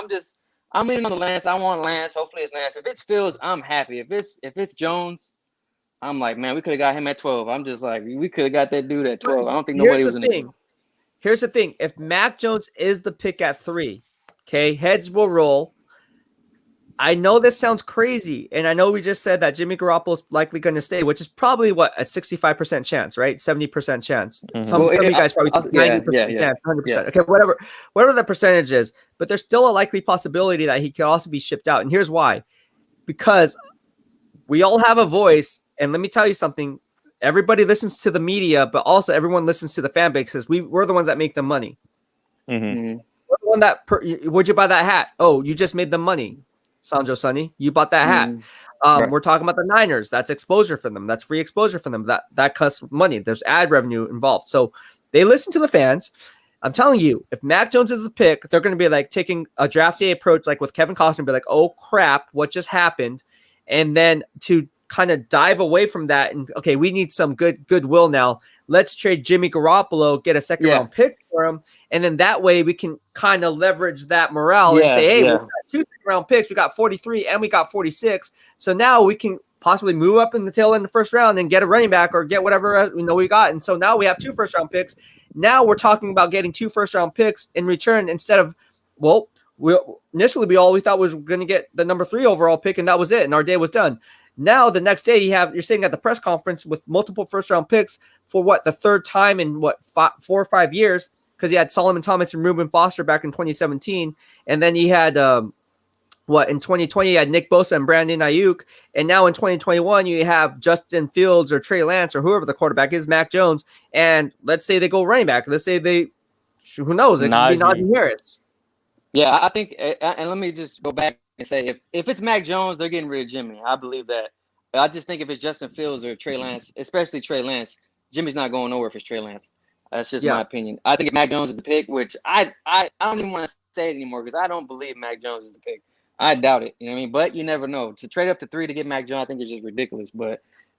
G: I'm leaning on the Lance. I want Lance. Hopefully it's Lance. If it's Fields, I'm happy. If it's Jones, I'm like, man, we could have got him at 12. I'm just like, we could have got that dude at 12. I don't think nobody was in the game.
A: Here's the thing. If Mac Jones is the pick at 3, okay, heads will roll. I know this sounds crazy, and I know we just said that Jimmy Garoppolo is likely going to stay, which is probably what, a 65% chance, right? 70% chance.
F: Mm-hmm.
A: Some of you guys probably 90% chance, 100%. Yeah. Okay, whatever the percentage is, but there's still a likely possibility that he could also be shipped out. And here's why: because we all have a voice, and let me tell you something. Everybody listens to the media, but also everyone listens to the fan base because we're the ones that make the money.
F: Mm-hmm.
A: We're the one would you buy that hat? Oh, you just made them money. Sanjo Sonny, you bought that hat. Right. We're talking about the Niners. That's exposure for them. That's free exposure for them. That costs money. There's ad revenue involved. So they listen to the fans. I'm telling you, if Mac Jones is the pick, they're going to be like taking a draft day approach, like with Kevin Costner, be like, oh crap, what just happened? And then to kind of dive away from that and okay, we need some goodwill now. Let's trade Jimmy Garoppolo, get a second round pick for him. And then that way we can kind of leverage that morale and say, hey, we got 2 second-round picks. We got 43 and we got 46. So now we can possibly move up in the tail end of the first round and get a running back or get whatever we got. And so now we have 2 first-round picks. Now we're talking about getting 2 first-round picks in return instead of, initially we thought was going to get the number 3 overall pick and that was it. And our day was done. Now the next day you're sitting at the press conference with multiple first-round picks for the third time in 4 or 5 years. Because you had Solomon Thomas and Reuben Foster back in 2017. And then you had, in 2020, you had Nick Bosa and Brandon Ayuk. And now in 2021, you have Justin Fields or Trey Lance or whoever the quarterback is, Mac Jones. And let's say they go running back. Let's say who knows? It could be Najee Harris.
G: Yeah, I think, and let me just go back and say, if it's Mac Jones, they're getting rid of Jimmy. I believe that. I just think if it's Justin Fields or Trey Lance, especially Trey Lance, Jimmy's not going nowhere if it's Trey Lance. That's just my opinion. I think if Mac Jones is the pick, which I don't even want to say it anymore because I don't believe Mac Jones is the pick. I doubt it. You know what I mean? But you never know. To trade up to 3 to get Mac Jones, I think is just ridiculous.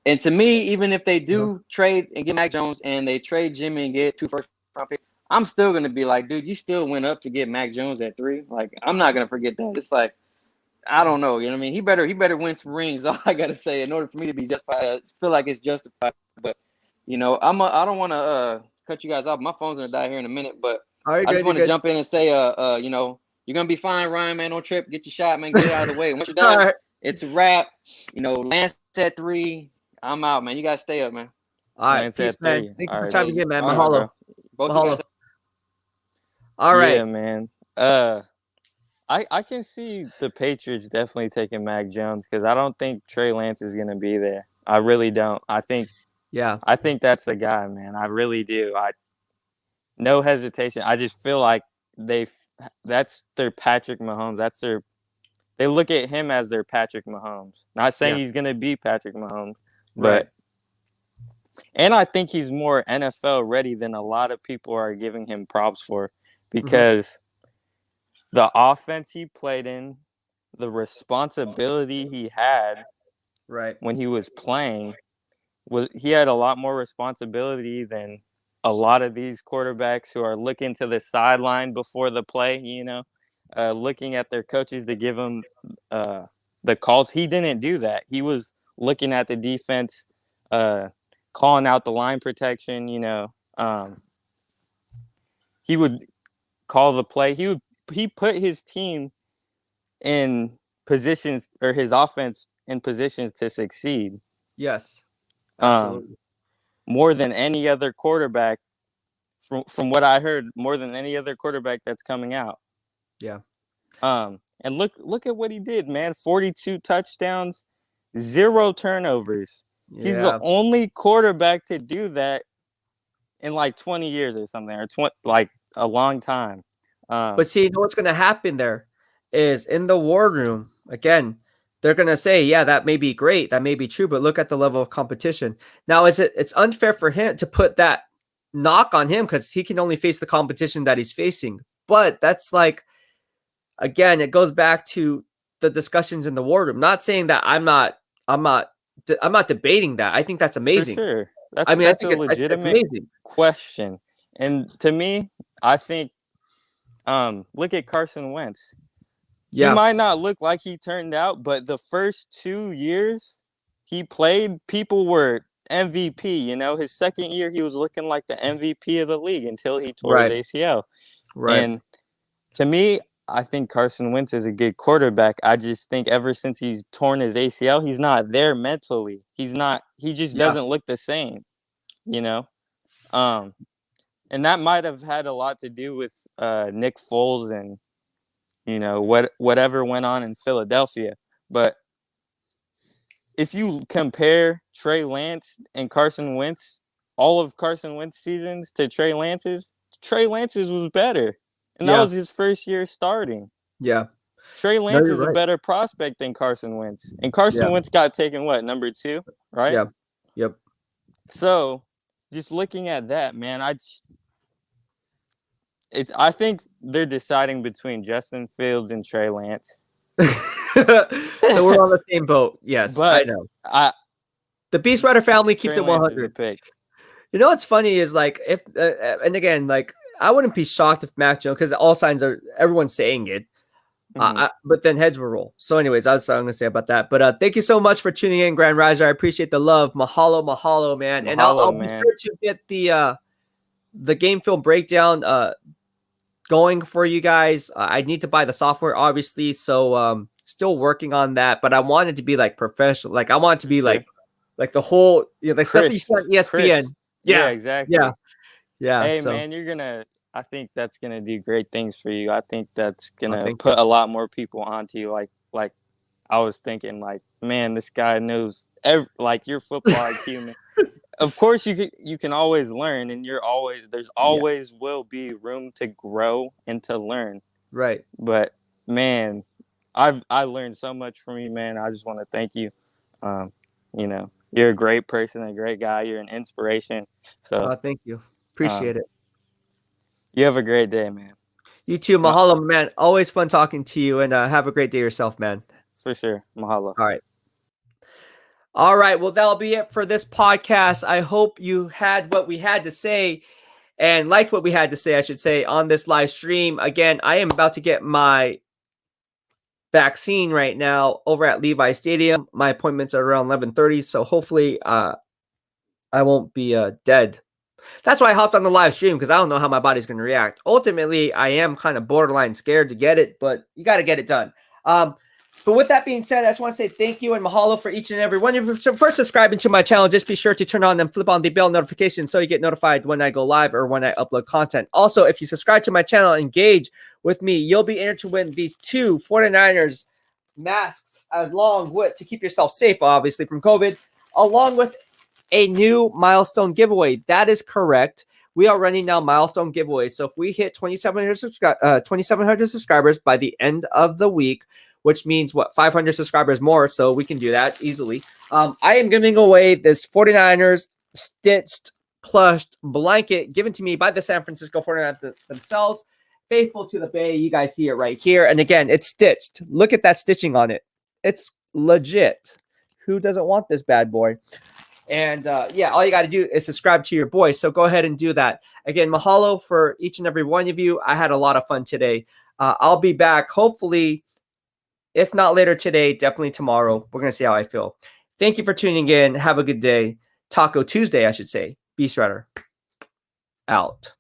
G: And to me, even if they do trade and get Mac Jones and they trade Jimmy and get 2 first-round picks, I'm still gonna be like, dude, you still went up to get Mac Jones at 3. Like, I'm not gonna forget that. It's like, I don't know. You know what I mean? He better win some rings. All I gotta say, in order for me to be justified, I feel like it's justified. But I don't want to cut you guys off. My phone's gonna die here in a minute, but I just want to jump in and say, you're gonna be fine, Ryan, man. Don't trip. Get your shot, man. Get it out of the way. Once you're done, it's a wrap. Lance at 3. I'm out, man. You guys stay up, man.
A: All right, peace, man. Thank you for time again, man. Mahalo.
G: Mahalo.
A: All right,
F: yeah, man. I can see the Patriots definitely taking Mac Jones because I don't think Trey Lance is going to be there. I really don't. I think that's the guy, man. I really do. No hesitation. I just feel like that's their Patrick Mahomes. They look at him as their Patrick Mahomes. Not saying he's going to be Patrick Mahomes, but and I think he's more NFL ready than a lot of people are giving him props for because the offense he played in, the responsibility he had when he was playing, he had a lot more responsibility than a lot of these quarterbacks who are looking to the sideline before the play, looking at their coaches to give them the calls. He didn't do that. He was looking at the defense, calling out the line protection, he would call the play. He put his team in positions, or his offense in positions to succeed.
A: Yes, absolutely.
F: More than any other quarterback, from what I heard, more than any other quarterback that's coming out.
A: Yeah.
F: And look at what he did, man. 42 touchdowns, 0 turnovers. Yeah. He's the only quarterback to do that in like 20 years or something, or like a long time.
A: But see, you know what's going to happen there is in the war room, again, they're going to say, yeah, that may be great. That may be true, but look at the level of competition. Now, it's unfair for him to put that knock on him because he can only face the competition that he's facing. But that's like, again, it goes back to the discussions in the war room. Not saying that I'm not debating that. I think that's amazing.
F: For sure. That's a legitimate question. And to me, I think, look at Carson Wentz. He might not look like he turned out, but the first 2 years he played, people were MVP. His second year, he was looking like the MVP of the league until he tore his ACL. Right. And to me, I think Carson Wentz is a good quarterback. I just think ever since he's torn his ACL, he's not there mentally. He just doesn't look the same, And that might have had a lot to do with Nick Foles and, whatever went on in Philadelphia. But if you compare Trey Lance and Carson Wentz, all of Carson Wentz seasons to Trey Lance's was better. And that was his first year starting. Yeah. Trey Lance is a better prospect than Carson Wentz. And Carson Wentz got taken, number 2, right?
A: Yeah. Yep.
F: So, just looking at that, man, I think they're deciding between Justin Fields and Trey Lance.
A: So we're on the same boat. Yes, but I know. The BEASTwriter family keeps
F: Trey
A: it 100. You know what's funny is like if and again, like I wouldn't be shocked if Mac Jones, because all signs are everyone's saying it. But then heads will roll. So anyways, that's what I'm going to say about that. But thank you so much for tuning in, Grand Riser. I appreciate the love. Mahalo, man. And I'll be sure to get the game film breakdown going for you guys. I need to buy the software, obviously. So still working on that. But I want it to be like professional. Like I want it to be like the whole, like stuff you said ESPN.
F: Chris. Yeah, exactly.
A: Yeah.
F: Hey, man, I think that's going to do great things for you. I think that's going to put a lot more people onto you. Like I was thinking, like, man, this guy knows your football IQ, man. Of course, you can always learn, and there's always will be room to grow and to learn.
A: Right.
F: But, man, I learned so much from you, man. I just want to thank you. You're a great person, a great guy. You're an inspiration. So
A: thank you. Appreciate it.
F: You have a great day, man.
A: You too. Mahalo, man. Always fun talking to you, and have a great day yourself, man.
F: For sure. Mahalo.
A: All right. Well, that'll be it for this podcast. I hope you had what we had to say and liked what we had to say, I should say, on this live stream. Again, I am about to get my vaccine right now over at Levi Stadium. My appointment's are around 11:30, so hopefully I won't be dead. That's why I hopped on the live stream, because I don't know how my body's going to react. Ultimately, I am kind of borderline scared to get it, but you got to get it done. But with that being said, I just want to say thank you and mahalo for each and every one of you for subscribing to my channel. Just be sure to turn on and flip on the bell notification so you get notified when I go live or when I upload content. Also, if you subscribe to my channel, engage with me, you'll be entered to win these 2 49ers masks along with, to keep yourself safe, obviously, from COVID, along with a new milestone giveaway. That is correct. We are running now milestone giveaways. So if we hit 2,700 subscribers by the end of the week, which means what, 500 subscribers more, so we can do that easily. I am giving away this 49ers stitched plushed blanket given to me by the San Francisco 49ers themselves, faithful to the Bay. You guys see it right here. And again, it's stitched. Look at that stitching on it. It's legit. Who doesn't want this bad boy? And yeah, all you got to do is subscribe to your boy. So go ahead and do that. Again, mahalo for each and every one of you. I had a lot of fun today. I'll be back hopefully, if not later today, definitely tomorrow. We're going to see how I feel. Thank you for tuning in. Have a good day. Taco Tuesday, I should say. BEASTwriter out.